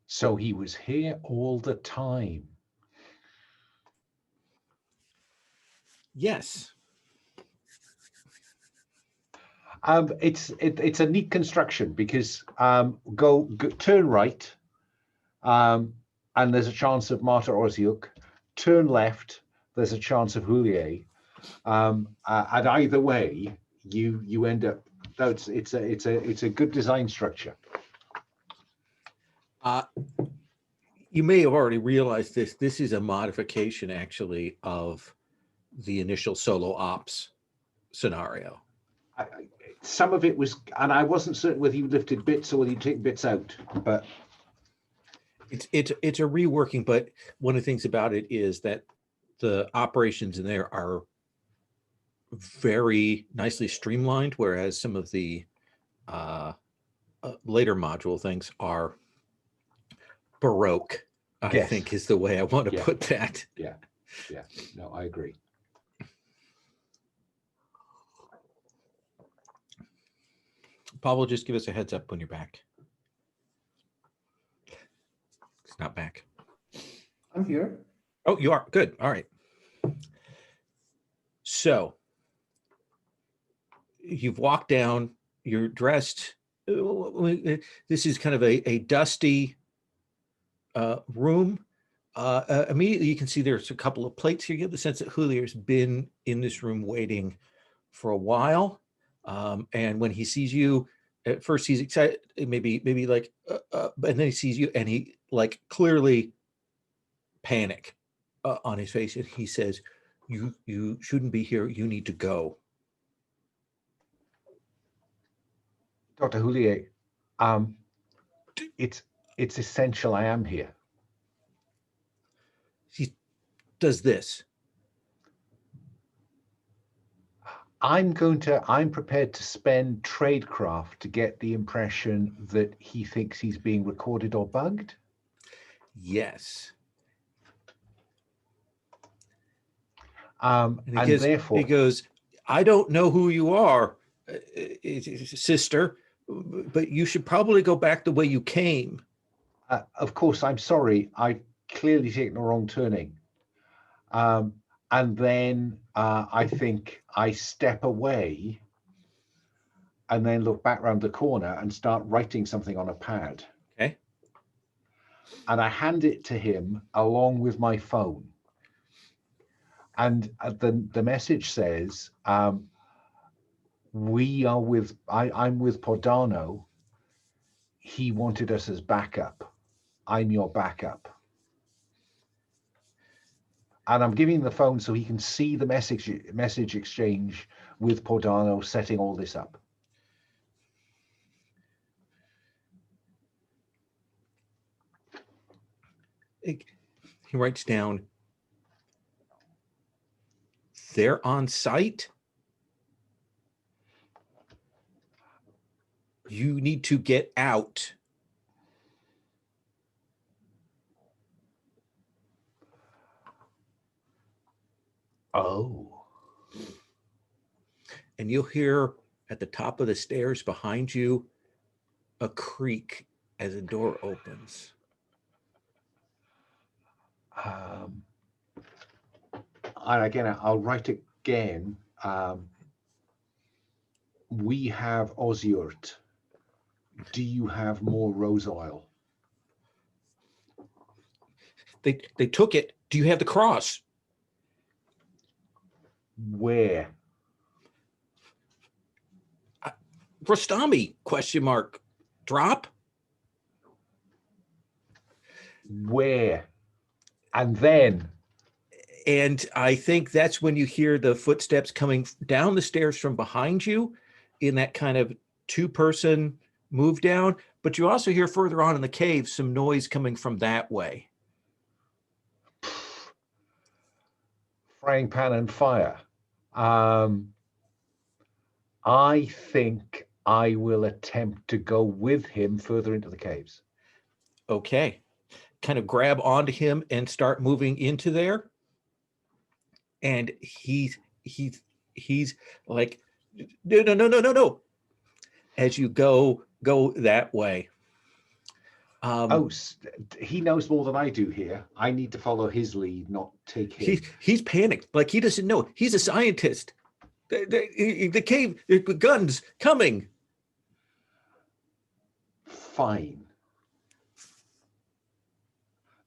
So he was here all the time. Yes. It's a neat construction because go turn right, and there's a chance of Marta Orsiuk. Turn left, there's a chance of Houllier. And either way, you end up. It's a good design structure. You may have already realized this. This is a modification, actually, of the initial solo ops scenario. Some of it was, and I wasn't certain whether you lifted bits or whether you take bits out, but It's a reworking, but one of the things about it is that the operations in there are very nicely streamlined, whereas some of the later module things are Baroque, I Yes. think is the way I want to Yeah. put that. yeah. No, I agree. Pablo, just give us a heads up when you're back. It's not back. I'm here. Oh, you are? Good. All right. So you've walked down, you're dressed. This is kind of a dusty room. Immediately you can see there's a couple of plates here. You get the sense that Julio's been in this room waiting for a while. And when he sees you, at first he's excited, maybe like, and then he sees you and he like clearly panic on his face. And he says, you shouldn't be here. You need to go. Dr. Houllier, it's essential I am here. He does this. I'm prepared to spend tradecraft to get the impression that he thinks he's being recorded or bugged. Yes. And therefore he goes, I don't know who you are, sister, but you should probably go back the way you came. Of course, I'm sorry. I clearly taken a wrong turning. And then I think I step away and then look back around the corner and start writing something on a pad. Okay. And I hand it to him along with my phone. And the message says, I'm with Podano. He wanted us as backup. I'm your backup. And I'm giving the phone so he can see the message exchange with Podano setting all this up. He writes down, they're on site. You need to get out. Oh. And you'll hear at the top of the stairs behind you a creak as a door opens. And again, I'll write again. We have Osiurt. Do you have more rose oil? They took it. Do you have the cross? Where? Rostami, ? Drop? Where? And then? And I think that's when you hear the footsteps coming down the stairs from behind you in that kind of two-person move down. But you also hear further on in the cave some noise coming from that way. Frying pan and fire. I think I will attempt to go with him further into the caves. Okay. Kind of grab onto him and start moving into there. And he's like, no. As you go that way. Oh, he knows more than I do here. I need to follow his lead, not take him. He's panicked, like he doesn't know. He's a scientist. The cave, the guns coming. Fine.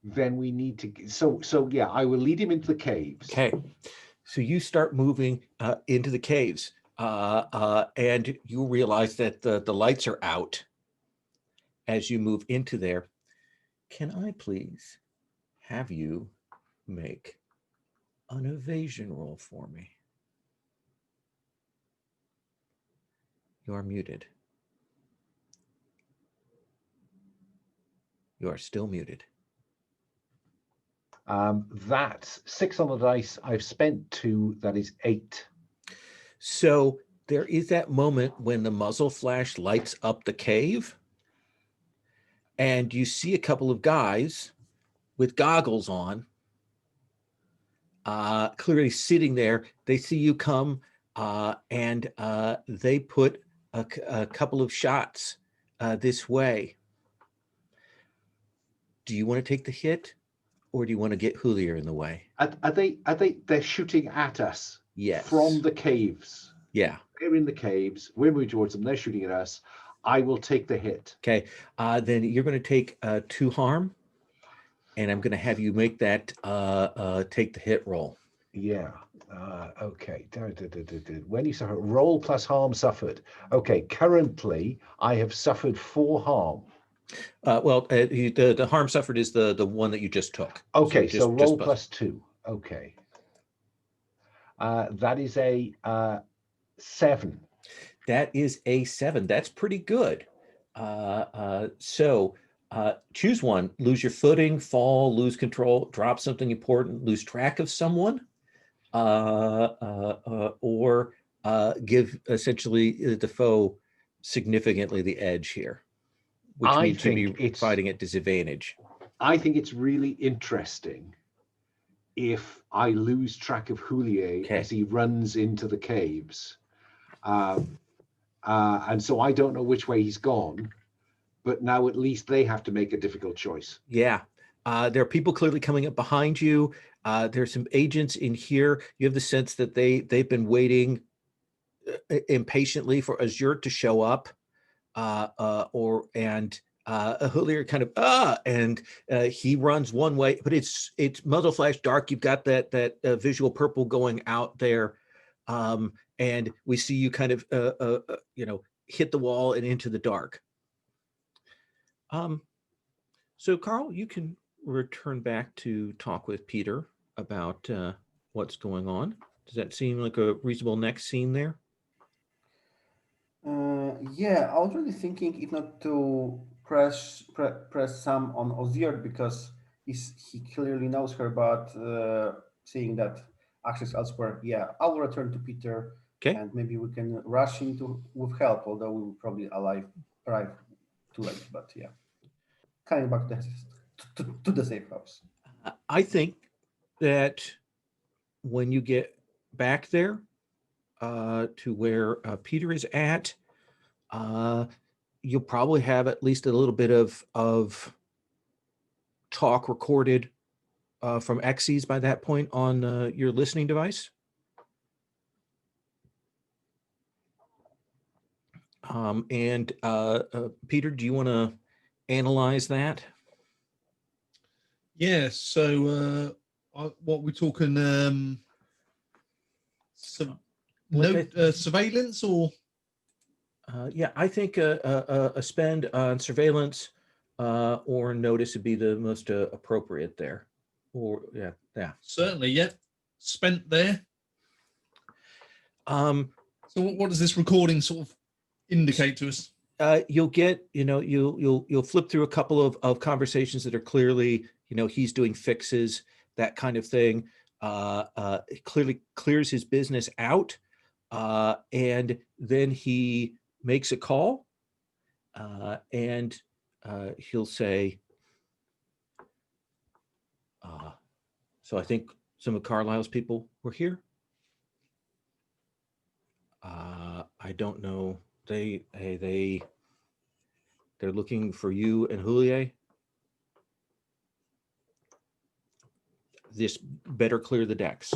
Then we need to. So yeah, I will lead him into the caves. Okay, so you start moving into the caves, and you realize that the lights are out as you move into there. Can I please have you make an evasion roll for me? You are muted. You are still muted. That's 6 on the dice. I've spent 2. That is 8. So there is that moment when the muzzle flash lights up the cave, and you see a couple of guys with goggles on, clearly sitting there. They see you come, and they put a couple of shots this way. Do you want to take the hit, or do you want to get Julia in the way? They're shooting at us? Yes. From the caves. Yeah. They're in the caves. We're moving towards them. They're shooting at us. I will take the hit. Okay. Then you're going to take 2 harm, and I'm going to have you make that take the hit roll. Yeah. Okay. When you suffer, roll plus harm suffered. Okay. Currently, I have suffered 4 harm. The harm suffered is the one that you just took. Okay. So roll plus 2. Okay. That is a 7. That is a 7. That's pretty good. So choose one: lose your footing, fall, lose control, drop something important, lose track of someone, or give essentially the foe significantly the edge here, which means you'd be fighting at disadvantage. I think it's really interesting if I lose track of Julia as he runs into the caves. And so I don't know which way he's gone, but now at least they have to make a difficult choice. Yeah. There are people clearly coming up behind you. There's some agents in here. You have the sense that they've been waiting impatiently for Azure to show up, Julia kind of and he runs one way, but it's muzzle flash dark. You've got that visual purple going out there, and we see you kind of hit the wall and into the dark. So Carl, you can return back to talk with Peter about what's going on. Does that seem like a reasonable next scene there? Yeah, I was really thinking if not to press Sam on Osier because he clearly knows her, but seeing that access elsewhere, yeah, I'll return to Peter. Okay. And maybe we can rush into with help, although we will probably arrive too late. But yeah, coming back to the safe house. I think that when you get back there to where Peter is at, you'll probably have at least a little bit of talk recorded from Xyz by that point on your listening device. Peter, do you want to analyze that? Yeah. So what we're talking, surveillance or? Yeah, I think a spend on surveillance or notice would be the most appropriate there. Or yeah. Certainly, yeah. Spent there. So what does this recording sort of indicate to us? You'll get, you'll flip through a couple of conversations that are clearly, he's doing fixes, that kind of thing. Clearly clears his business out, and then he makes a call, and he'll say, so I think some of Carlisle's people were here. I don't know. They're looking for you and Julia. this better clear the decks.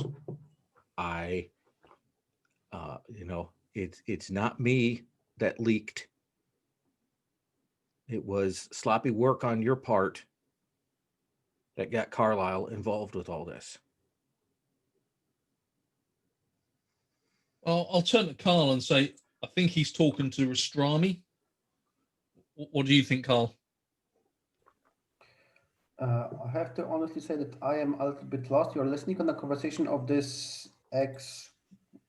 It's not me that leaked. It was sloppy work on your part that got Carlisle involved with all this. I'll turn to Carl and say, I think he's talking to Rastrami. What do you think, Carl? I have to honestly say that I am a little bit lost. You're listening on the conversation of this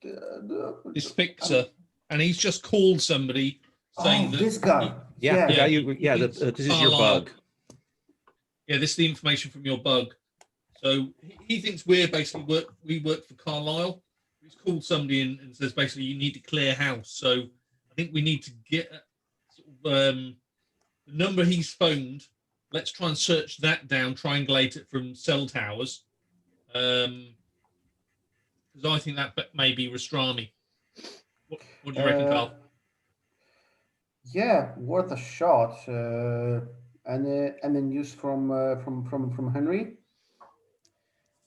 This fixer, and he's just called somebody saying that this guy. Yeah, this is your bug. Yeah, this is the information from your bug. So he thinks we work for Carlisle. He's called somebody and says basically you need to clear house. So I think we need to get the number he's phoned. Let's try and search that down, triangulate it from cell towers. Because I think that may be Rastrami. What do you reckon, Carl? Yeah, worth a shot. Any news from Henry?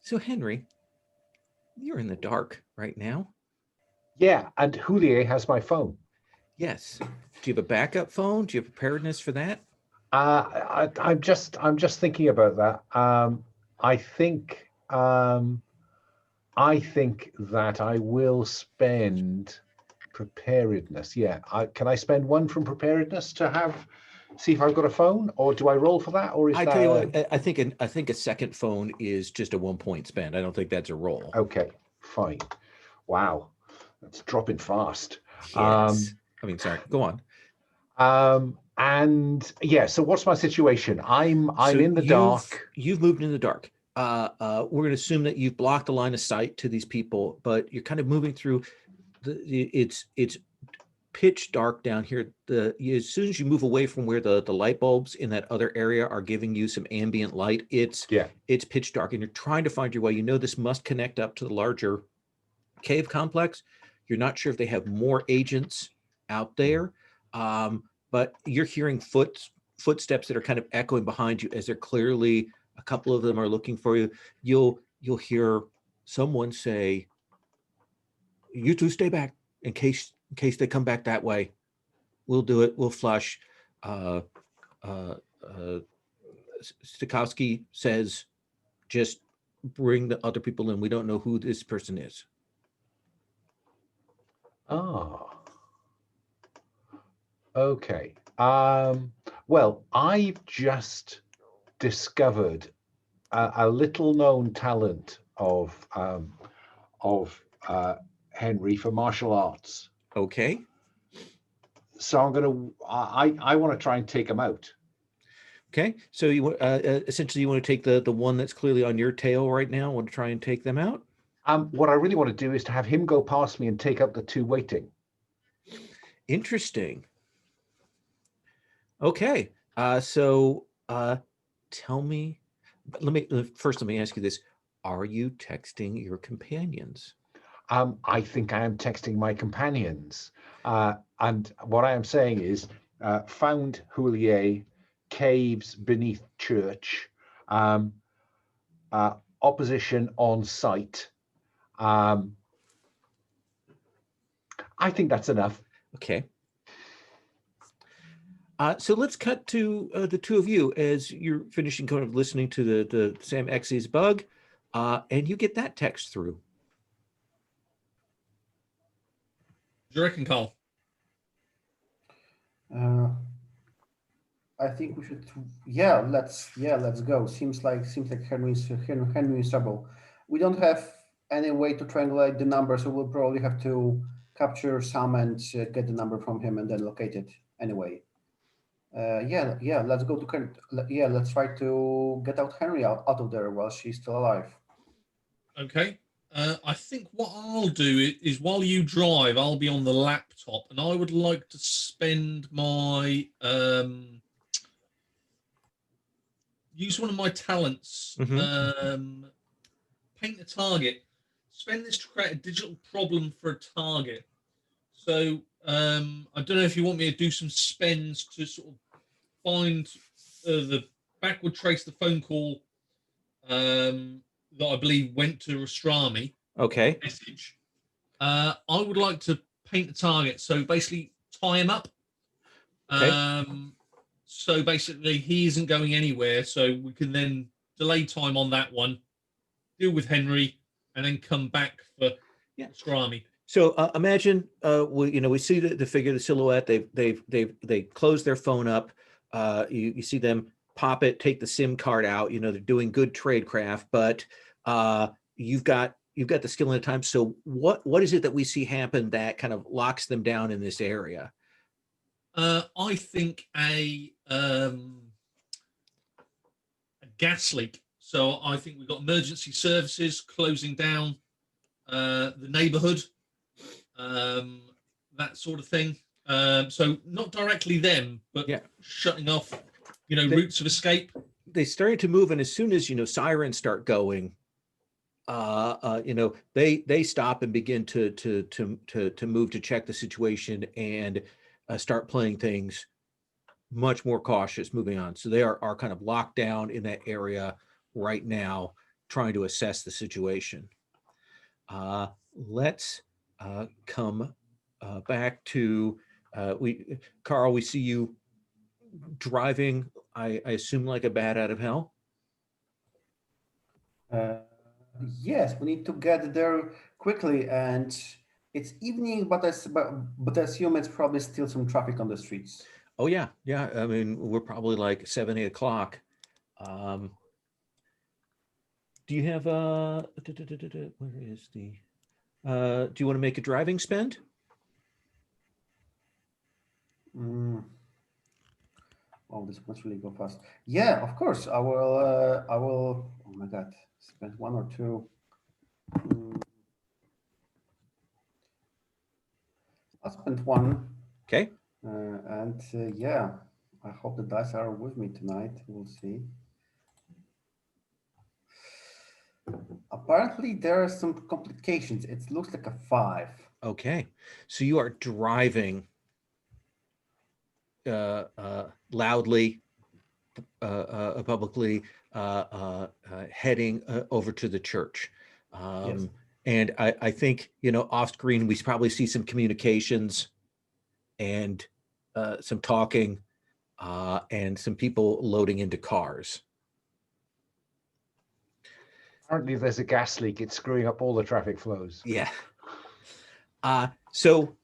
So Henry, you're in the dark right now. Yeah, and Juliet has my phone. Yes. Do you have a backup phone? Do you have preparedness for that? I'm just thinking about that. I think that I will spend preparedness. Yeah, can I spend one from preparedness to see if I've got a phone, or do I roll for that, or is that? Tell you what, I think a second phone is just a 1 point spend. I don't think that's a roll. Okay, fine. Wow, that's dropping fast. Yes. Sorry. Go on. And yeah, so what's my situation? I'm in the dark. You've moved in the dark. We're going to assume that you've blocked the line of sight to these people, but you're kind of moving through. It's pitch dark down here. As soon as you move away from where the light bulbs in that other area are giving you some ambient light, it's pitch dark, and you're trying to find your way. You know this must connect up to the larger cave complex. You're not sure if they have more agents out there, but you're hearing footsteps that are kind of echoing behind you as they're clearly, a couple of them are looking for you. You'll hear someone say, "You two stay back in case they come back that way. We'll do it. We'll flush." Stokowski says, "Just bring the other people in. We don't know who this person is." Oh. Okay. Well, I've just discovered a little known talent of Henry for martial arts. Okay. So I want to try and take him out. Okay. So you essentially you want to take the one that's clearly on your tail right now. Want to try and take them out? What I really want to do is to have him go past me and take out the two waiting. Interesting. Okay. So tell me, let me ask you this. Are you texting your companions? I think I am texting my companions. And what I am saying is, found Juliet, caves beneath church, opposition on site. I think that's enough. Okay. So let's cut to the two of you as you're finishing kind of listening to the Sam X's bug, and you get that text through. What do you reckon, Carl? I think we should. Yeah, let's go. Seems like Henry's trouble. We don't have any way to triangulate the number, so we'll probably have to capture Sam and get the number from him and then locate it anyway. Let's go to let's try to get out Henry out of there while she's still alive. Okay. I think what I'll do is while you drive, I'll be on the laptop, and I would like to spend my use one of my talents. Paint a target. Spend this to create a digital problem for a target. So I don't know if you want me to do some spends to sort of find the backward trace the phone call that I believe went to Rastrami Okay. message. I would like to paint the target. So basically tie him up. Okay. So basically he isn't going anywhere. So we can then delay time on that one, deal with Henry, and then come back for Rastrami. So imagine we see the figure, the silhouette. They close their phone up. You see them pop it, take the SIM card out. They're doing good tradecraft, but you've got the skill and the time. So what is it that we see happen that kind of locks them down in this area? I think a gas leak. So I think we've got emergency services closing down the neighborhood, that sort of thing. So not directly them, but shutting off, routes of escape. They started to move, and as soon as sirens start going, they stop and begin to move to check the situation and start playing things much more cautious moving on. So they are kind of locked down in that area right now, trying to assess the situation. Let's come back to Carl. We see you driving, I assume, like a bat out of hell. Yes, we need to get there quickly, and it's evening, but I assume it's probably still some traffic on the streets. Oh yeah. I mean, we're probably like 7, 8 o'clock. Do you have where is the? Do you want to make a driving spend? Oh, this must really go fast. Yeah, of course. I will. Oh my God, spend 1 or 2. I'll spend 1. Okay. Yeah, I hope the dice are with me tonight. We'll see. Apparently, there are some complications. It looks like a 5. Okay, so you are driving loudly, publicly, heading over to the church. Yes. And I think, off screen, we probably see some communications and some talking and some people loading into cars. Apparently there's a gas leak. It's screwing up all the traffic flows. Yeah. So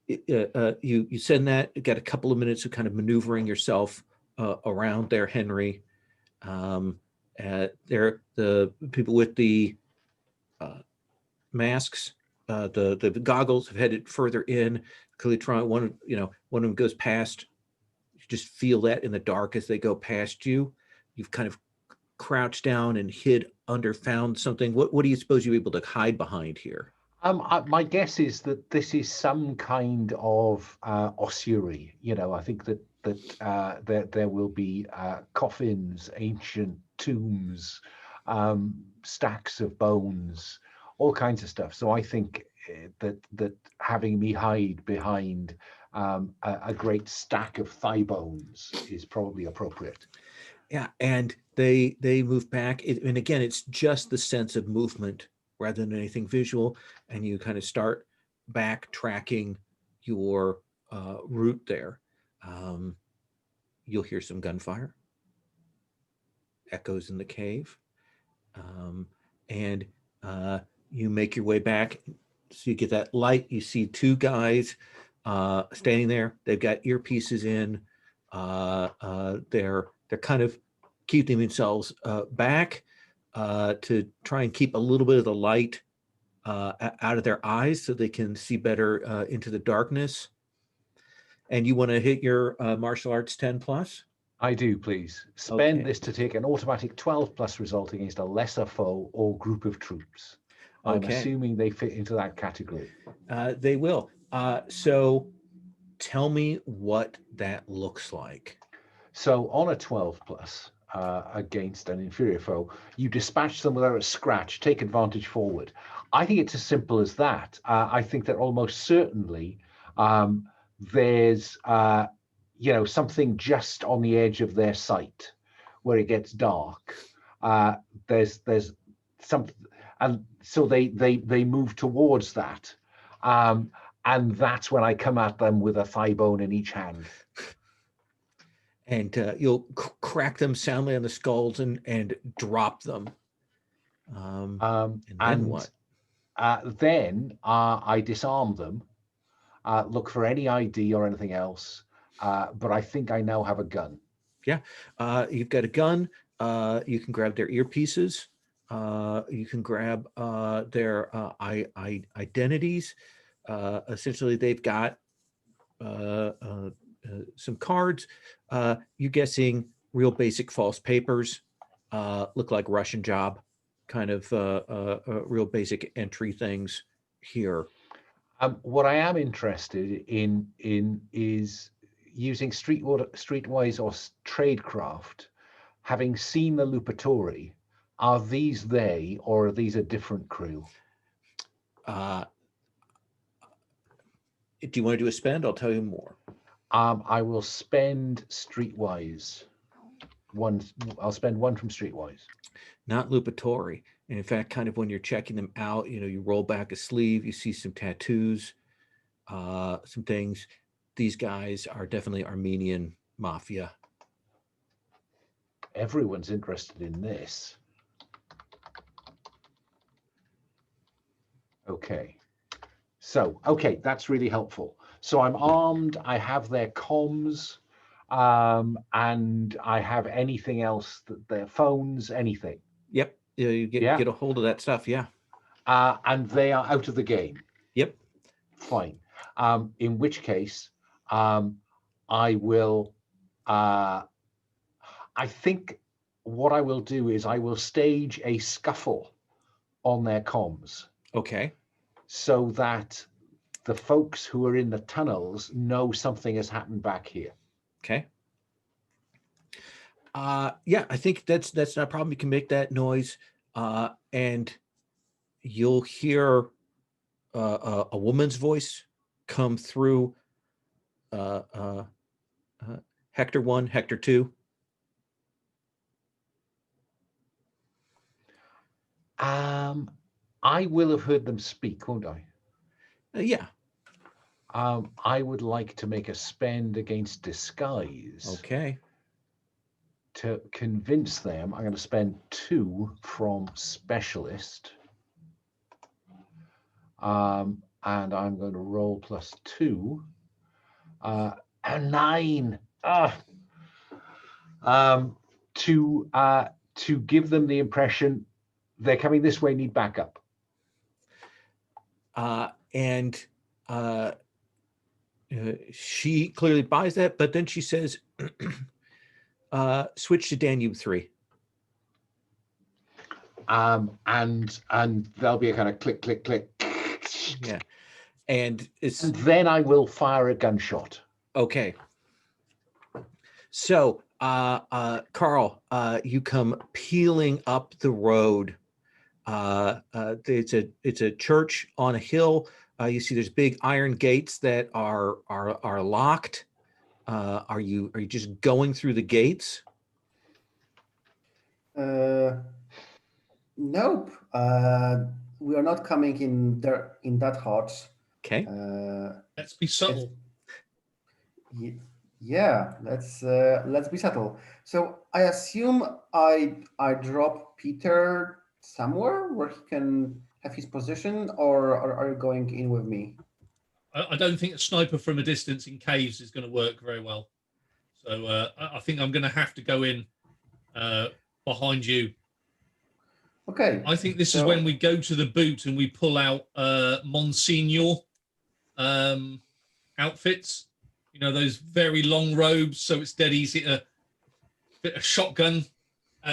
you send that, you got a couple of minutes of kind of maneuvering yourself around there, Henry. There, the people with the masks, the goggles have headed further in. Clearly trying, one of them goes past. You just feel that in the dark as they go past you. You've kind of crouched down and found something. What do you suppose you're able to hide behind here? My guess is that this is some kind of ossuary. I think that there will be coffins, ancient tombs, stacks of bones, all kinds of stuff. So I think that having me hide behind a great stack of thigh bones is probably appropriate. Yeah, and they move back, and again, it's just the sense of movement rather than anything visual, and you kind of start backtracking your route there. You'll hear some gunfire, echoes in the cave, and you make your way back. So you get that light. You see 2 guys standing there. They've got earpieces in. They're kind of keeping themselves back to try and keep a little bit of the light out of their eyes so they can see better into the darkness. And you want to hit your martial arts 10 plus? I do, please. Spend Okay. this to take an automatic 12 plus result against a lesser foe or group of troops. I'm assuming they fit into that category. They will. So tell me what that looks like. So on a 12 plus against an inferior foe, you dispatch them without a scratch, take advantage forward. I think it's as simple as that. I think that almost certainly there's something just on the edge of their sight where it gets dark. There's some, and so they move towards that, and that's when I come at them with a thigh bone in each hand. And you'll crack them soundly on the skulls and drop them. And then what? Then I disarm them, look for any ID or anything else, but I think I now have a gun. Yeah, you've got a gun. You can grab their earpieces. You can grab their identities. Essentially, they've got some cards. You're guessing real basic false papers. Look like Russian job, kind of real basic entry things here. What I am interested in is using streetwise or tradecraft. Having seen the Lupatori, are these they, or are these a different crew? Do you want to do a spend? I'll tell you more. I will spend streetwise. I'll spend one from streetwise. Not Lupatori. And in fact, kind of when you're checking them out, you roll back a sleeve, you see some tattoos, some things. These guys are definitely Armenian mafia. Everyone's interested in this. Okay. So, okay, that's really helpful. So I'm armed, I have their comms, and I have anything else, their phones, anything. Yep. You get a hold of that stuff, yeah. And they are out of the game. Yep. Fine. In which case, I will, I think what I will do is I will stage a scuffle on their comms. Okay. So that the folks who are in the tunnels know something has happened back here. Okay. Yeah, I think that's not a problem. You can make that noise, and you'll hear a woman's voice come through. Hector 1, Hector 2. I will have heard them speak, won't I? Yeah. I would like to make a spend against disguise. Okay. To convince them, I'm going to spend 2 from specialist. And I'm going to roll +2. A 9. To give them the impression they're coming this way, need backup. And she clearly buys that, but then she says, switch to Danube 3. And there'll be a kind of click, click, click. Yeah. And then I will fire a gunshot. Okay. So, Carl, you come peeling up the road. It's a church on a hill. You see there's big iron gates that are locked. Are you just going through the gates? Nope. We are not coming in there in that hot. Okay. Let's be subtle. Yeah, let's be subtle. So I assume I drop Peter somewhere where he can have his position, or are you going in with me? I don't think a sniper from a distance in caves is going to work very well. So I think I'm going to have to go in behind you. Okay. I think this is when we go to the boot and we pull out Monsignor outfits. You know, those very long robes, so it's dead easy to fit a shotgun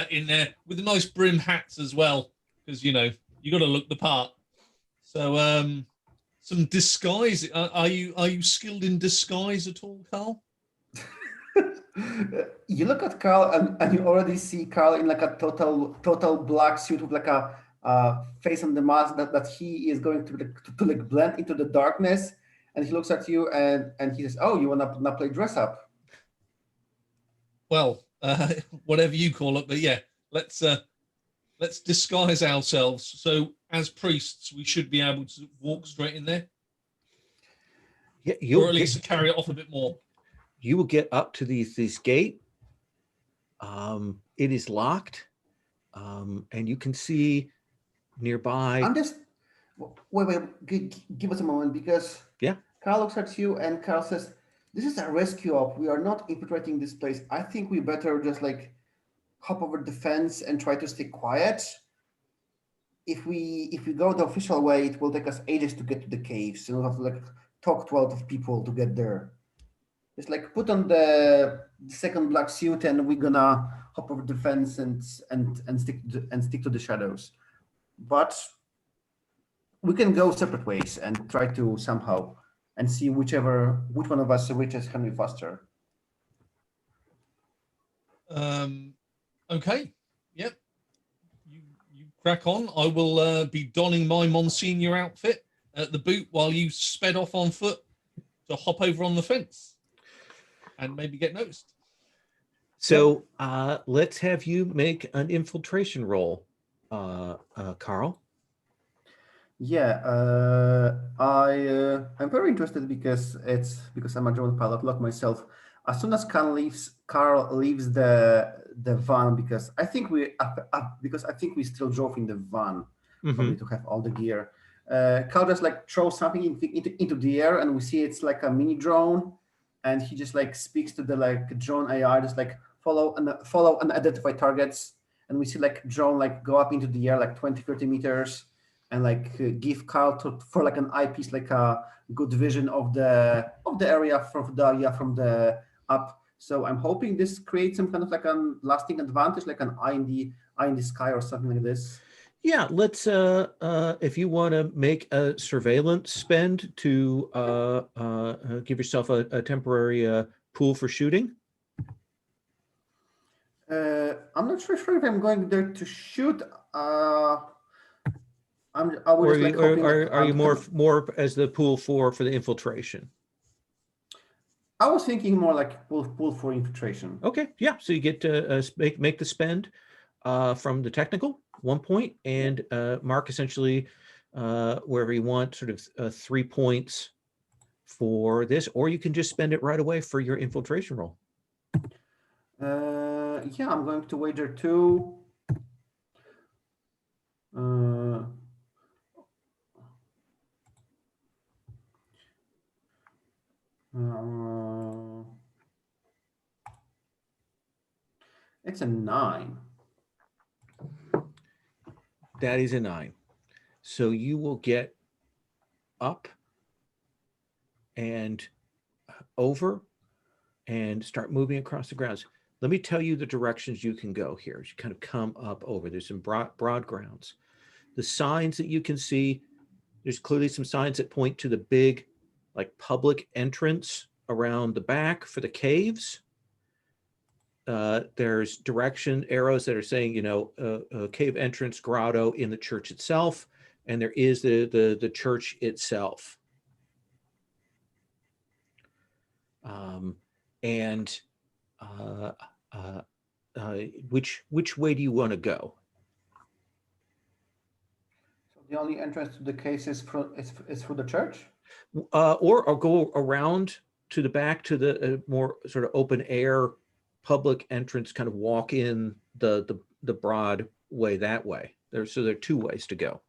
in there with the nice brim hats as well, because, you know, you got to look the part. So some disguise. Are you skilled in disguise at all, Carl? You look at Carl and you already see Carl in like a total black suit with like a face on the mask that he is going to like blend into the darkness. And he looks at you and he says, "Oh, you want to play dress up?" Well, whatever you call it, but yeah, let's let's disguise ourselves. So as priests, we should be able to walk straight in there, Yeah, or at least carry it off a bit more. you will get up to this gate. It is locked, and you can see nearby. I'm just wait. Give us a moment, because Yeah. Carl looks at you and Carl says, "This is a rescue op. We are not infiltrating this place. I think we better just like hop over the fence and try to stay quiet. If we go the official way, it will take us ages to get to the caves, and we'll have to like talk to a lot of people to get there. Just like put on the second black suit, and we're gonna hop over the fence and stick to the shadows. But we can go separate ways and try to somehow and see which one of us reaches Henry faster." Okay. Yep. You crack on. I will be donning my Monsignor outfit at the boot while you sped off on foot to hop over on the fence and maybe get noticed. So let's have you make an infiltration roll, Carl. Yeah, I'm very interested because I'm a drone pilot like myself. As soon as Carl leaves the van, because I think we still drove in the van, probably to have all the gear. Carl just like throws something into the air, and we see it's like a mini drone, and he just like speaks to the like drone AI, just like follow and identify targets, and we see like drone like go up into the air like 20-30 meters. And like give Carl for like an eyepiece, like a good vision of the area from the up. So I'm hoping this creates some kind of like a lasting advantage, like an eye in the sky or something like this. Yeah, let's if you want to make a surveillance spend to give yourself a temporary pool for shooting. I'm not sure if I'm going there to shoot. Or are you more as the pool for the infiltration? I was thinking more like pool for infiltration. Okay, yeah. So you get to make the spend from the technical 1 point, and mark essentially wherever you want, sort of 3 points for this, or you can just spend it right away for your infiltration roll. Yeah, I'm going to wager 2. It's a 9. That is a 9. So you will get up and over and start moving across the grounds. Let me tell you the directions you can go here as you kind of come up over. There's some broad grounds. The signs that you can see, there's clearly some signs that point to the big like public entrance around the back for the caves. There's direction arrows that are saying, cave entrance grotto in the church itself. And there is the church itself. Which way do you want to go? So the only entrance to the case is through the church? Or go around to the back to the more sort of open air public entrance, kind of walk in the broad way that way. There are 2 ways to go.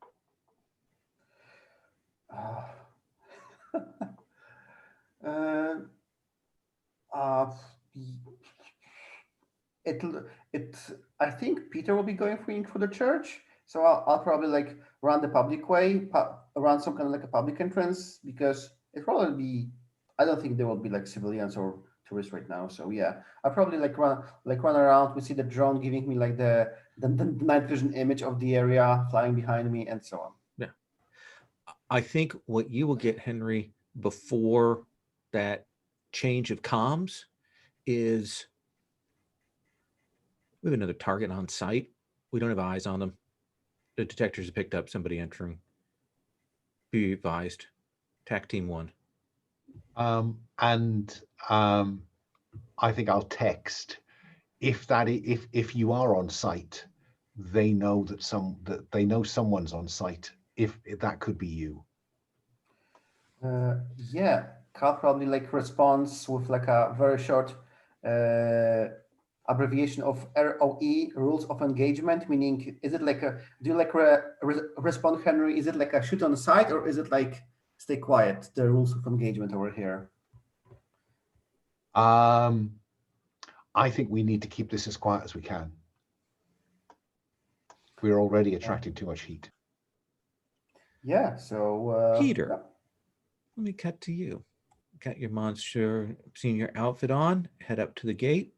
I think Peter will be going for the church, so I'll probably like run the public way, around some kind of like a public entrance, because it probably be. I don't think there will be like civilians or tourists right now. So yeah, I'll probably like run around. We see the drone giving me like the night vision image of the area flying behind me and so on. Yeah, I think what you will get, Henry, before that change of comms is we have another target on site. We don't have eyes on them. The detectors have picked up somebody entering. Be advised. TAC team 1. I think I'll text if you are on site, they know that they know someone's on site. If that could be you. Yeah, Carl probably like responds with like a very short abbreviation of ROE, rules of engagement, meaning is it like a, do you like respond, Henry? Is it like a shoot on sight, or is it like stay quiet, the rules of engagement over here? I think we need to keep this as quiet as we can. We're already attracting too much heat. Yeah, so Peter, yeah. let me cut to you. Got your monster senior outfit on, head up to the gate.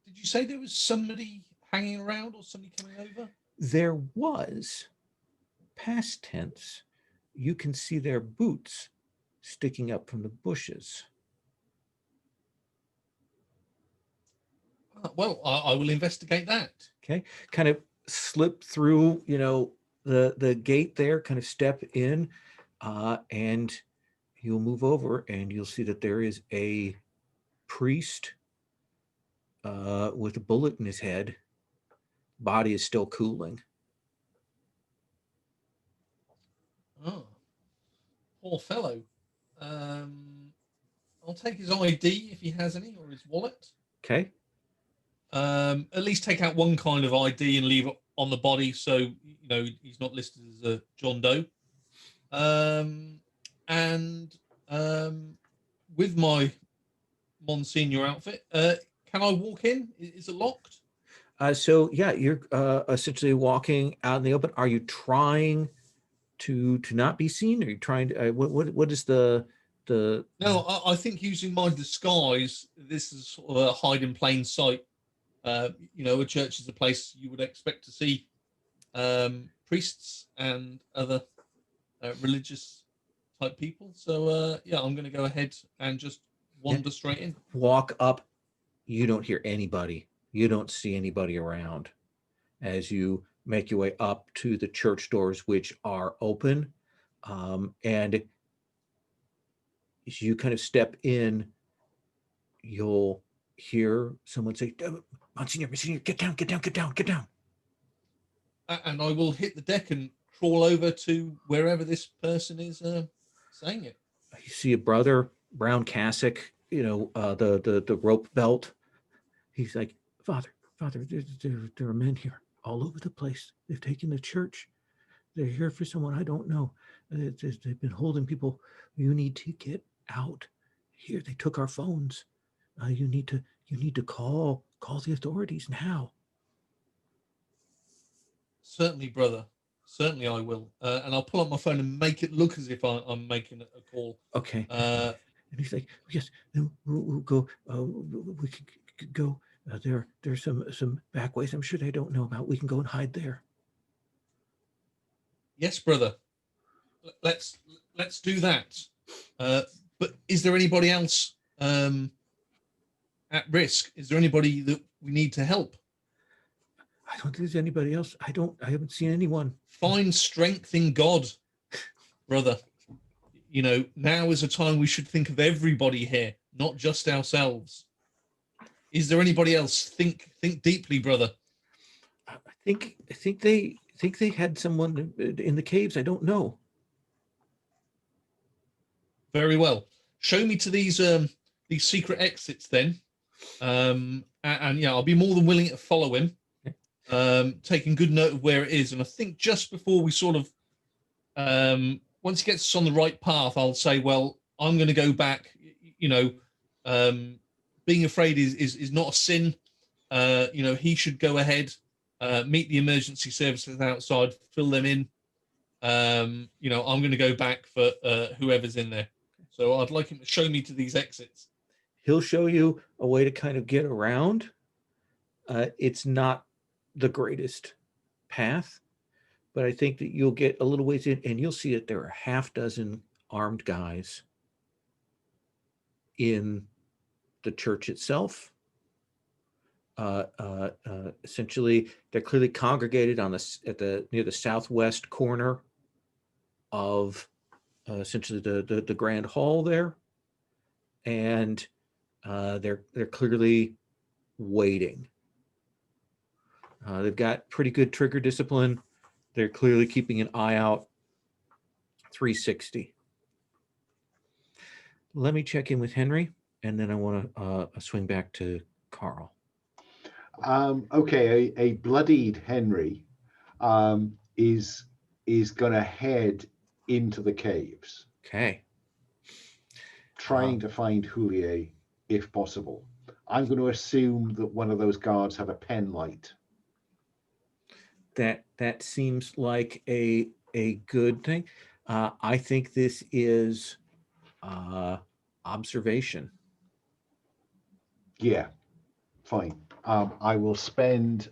Did you say there was somebody hanging around or somebody coming over? There was, past tense, you can see their boots sticking up from the bushes. Well, I will investigate that. Okay, kind of slip through, the gate there, kind of step in, and you'll move over and you'll see that there is a priest with a bullet in his head. Body is still cooling. Oh, poor fellow. I'll take his ID if he has any, or his wallet. Okay. At least take out one kind of ID and leave it on the body, so he's not listed as a John Doe. And with my Monsignor outfit, can I walk in? Is it locked? So yeah, you're essentially walking out in the open. Are you trying to not be seen? Are you trying to? What is the? No, I think using my disguise, this is sort of a hide in plain sight. A church is a place you would expect to see priests and other religious type people. So yeah, I'm going to go ahead and just wander straight in. Walk up. You don't hear anybody. You don't see anybody around. As you make your way up to the church doors, which are open, and as you kind of step in, you'll hear someone say, Monsignor, get down, get down, get down, get down. And I will hit the deck and crawl over to wherever this person is saying it. You see a brother, brown cassock, the rope belt. He's like, Father, there are men here all over the place. They've taken the church. They're here for someone I don't know. They've been holding people. You need to get out. Here, they took our phones. You need to call the authorities now. Certainly, brother. Certainly, I will. And I'll pull up my phone and make it look as if I'm making a call. Okay. And he's like, yes, we'll go. We can go. There's some back ways I'm sure they don't know about. We can go and hide there. Yes, brother. Let's do that. But is there anybody else at risk? Is there anybody that we need to help? I don't think there's anybody else. I haven't seen anyone. Find strength in God, brother. Now is a time we should think of everybody here, not just ourselves. Is there anybody else? Think deeply, brother. I think they had someone in the caves. I don't know. Very well. Show me to these secret exits then. And yeah, I'll be more than willing to follow him. Taking good note of where it is. And I think just before we sort of once he gets us on the right path, I'll say, well, I'm going to go back. Being afraid is not a sin. He should go ahead, meet the emergency services outside, fill them in. I'm going to go back for whoever's in there. So I'd like him to show me to these exits. He'll show you a way to kind of get around. It's not the greatest path, but I think that you'll get a little ways in and you'll see that there are half dozen armed guys in the church itself. Essentially, they're clearly congregated near the southwest corner of essentially the grand hall there, and they're clearly waiting. They've got pretty good trigger discipline. They're clearly keeping an eye out. 360. Let me check in with Henry, and then I want to swing back to Carl. Okay, a bloodied Henry is going to head into the caves, Okay. trying to find Juliet if possible. I'm going to assume that one of those guards have a pen light. That seems like a good thing. I think this is observation. Yeah, fine. I will spend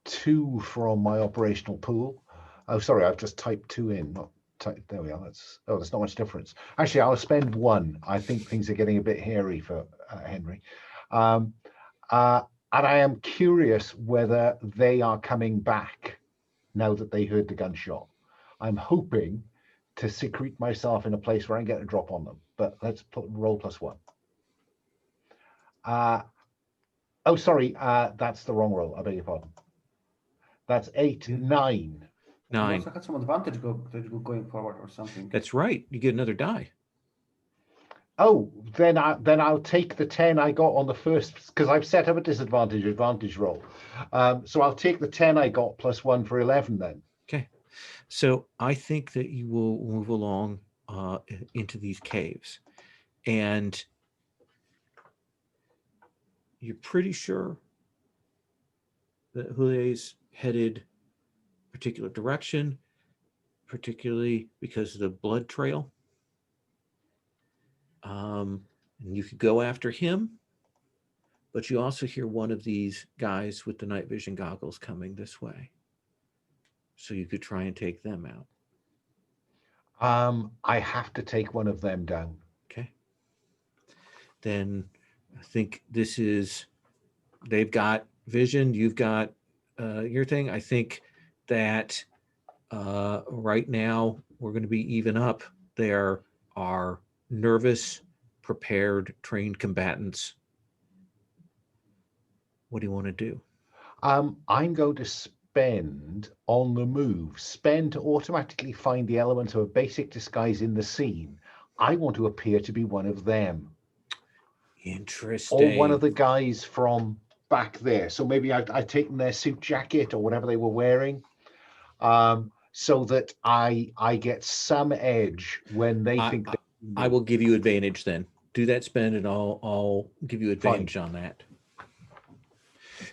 2 from my operational pool. Oh, sorry, I've just typed 2 in. There we are. There's not much difference. Actually, I'll spend 1. I think things are getting a bit hairy for Henry. And I am curious whether they are coming back now that they heard the gunshot. I'm hoping to secrete myself in a place where I get a drop on them. But let's roll +1. Oh, sorry, that's the wrong roll. I beg your pardon. That's 8, 9. You 9. also had some advantage going forward or something. That's right. You get another die. Oh, then I'll take the 10 I got on the first, because I've set up a advantage roll. So I'll take the 10 I got +1 for 11 then. Okay. So I think that you will move along into these caves, and you're pretty sure that Juliet's headed a particular direction, particularly because of the blood trail. And you could go after him, but you also hear one of these guys with the night vision goggles coming this way. So you could try and take them out. I have to take one of them down. Okay. Then I think they've got vision, you've got your thing. I think that right now we're going to be even up. There are nervous, prepared, trained combatants. What do you want to do? I'm going to spend on the move. Spend to automatically find the element of a basic disguise in the scene. I want to appear to be one of them. Interesting. Or one of the guys from back there. So maybe I've taken their suit jacket or whatever they were wearing, so that I get some edge when they think that I will give you advantage then. Do that spend and I'll give you advantage on that.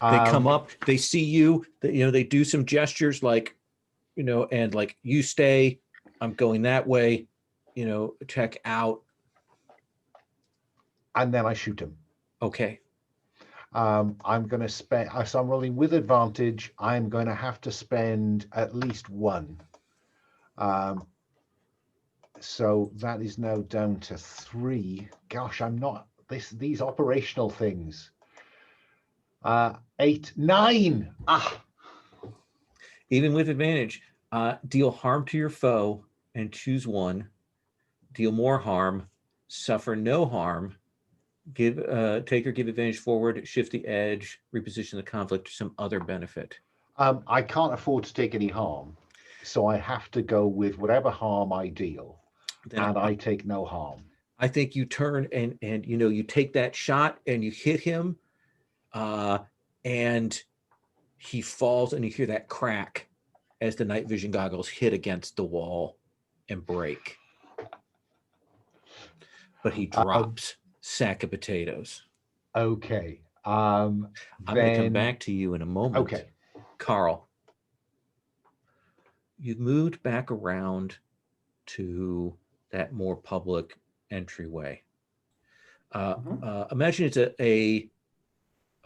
They come up, they see you, they do some gestures like, and like, you stay, I'm going that way, check out. And then I shoot him. Okay. I'm going to spend, so I'm rolling with advantage. I'm going to have to spend at least 1. So that is now down to 3. Gosh, I'm not, these operational things. 8, 9. Even with advantage, deal harm to your foe and choose 1. Deal more harm, suffer no harm, take or give advantage forward, shift the edge, reposition the conflict, or some other benefit. I can't afford to take any harm, so I have to go with whatever harm I deal, and I take no harm. I think you turn and you take that shot and you hit him, and he falls, and you hear that crack as the night vision goggles hit against the wall and break. But he drops sack of potatoes. Okay. I'm going to come back to you in a moment. Okay. Carl, you've moved back around to that more public entryway. Imagine it's a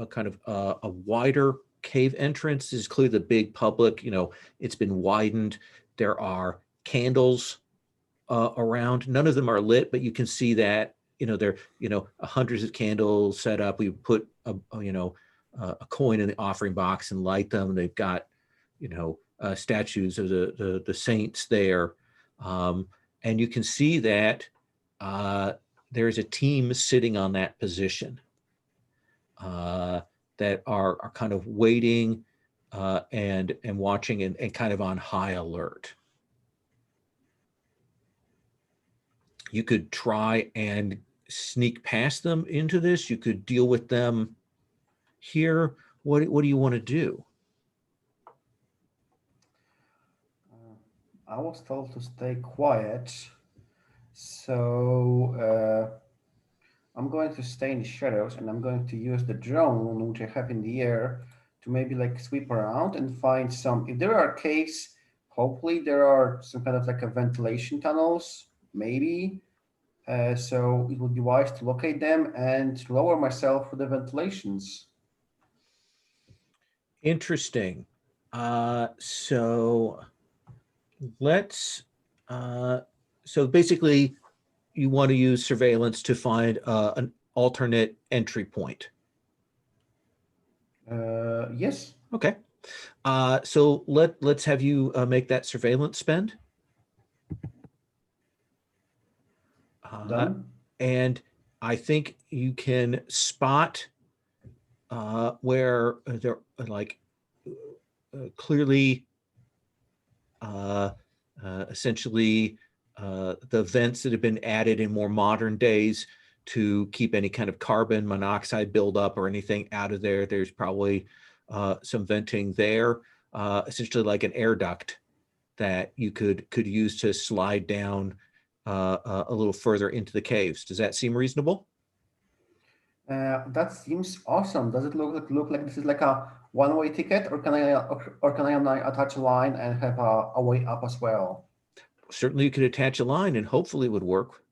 kind of a wider cave entrance. This is clearly the big public, it's been widened. There are candles around. None of them are lit, but you can see that, there, hundreds of candles set up. We put a coin in the offering box and light them. They've got, statues of the saints there. And you can see that there's a team sitting on that position that are kind of waiting and watching and kind of on high alert. You could try and sneak past them into this. You could deal with them here. What do you want to do? I was told to stay quiet, so I'm going to stay in the shadows, and I'm going to use the drone which I have in the air to maybe like sweep around and find some. If there are caves, hopefully there are some kind of like a ventilation tunnels, maybe. So it would be wise to locate them and lower myself for the ventilations. Interesting. So let's. So basically, you want to use surveillance to find an alternate entry point. Yes. Okay. So let's have you make that surveillance spend. Done. And I think you can spot where they're like clearly essentially the vents that have been added in more modern days to keep any kind of carbon monoxide buildup or anything out of there. There's probably some venting there, essentially like an air duct that you could use to slide down a little further into the caves. Does that seem reasonable? That seems awesome. Does it look like this is like a one-way ticket, or can I attach a line and have a way up as well? Certainly you could attach a line and hopefully it would work.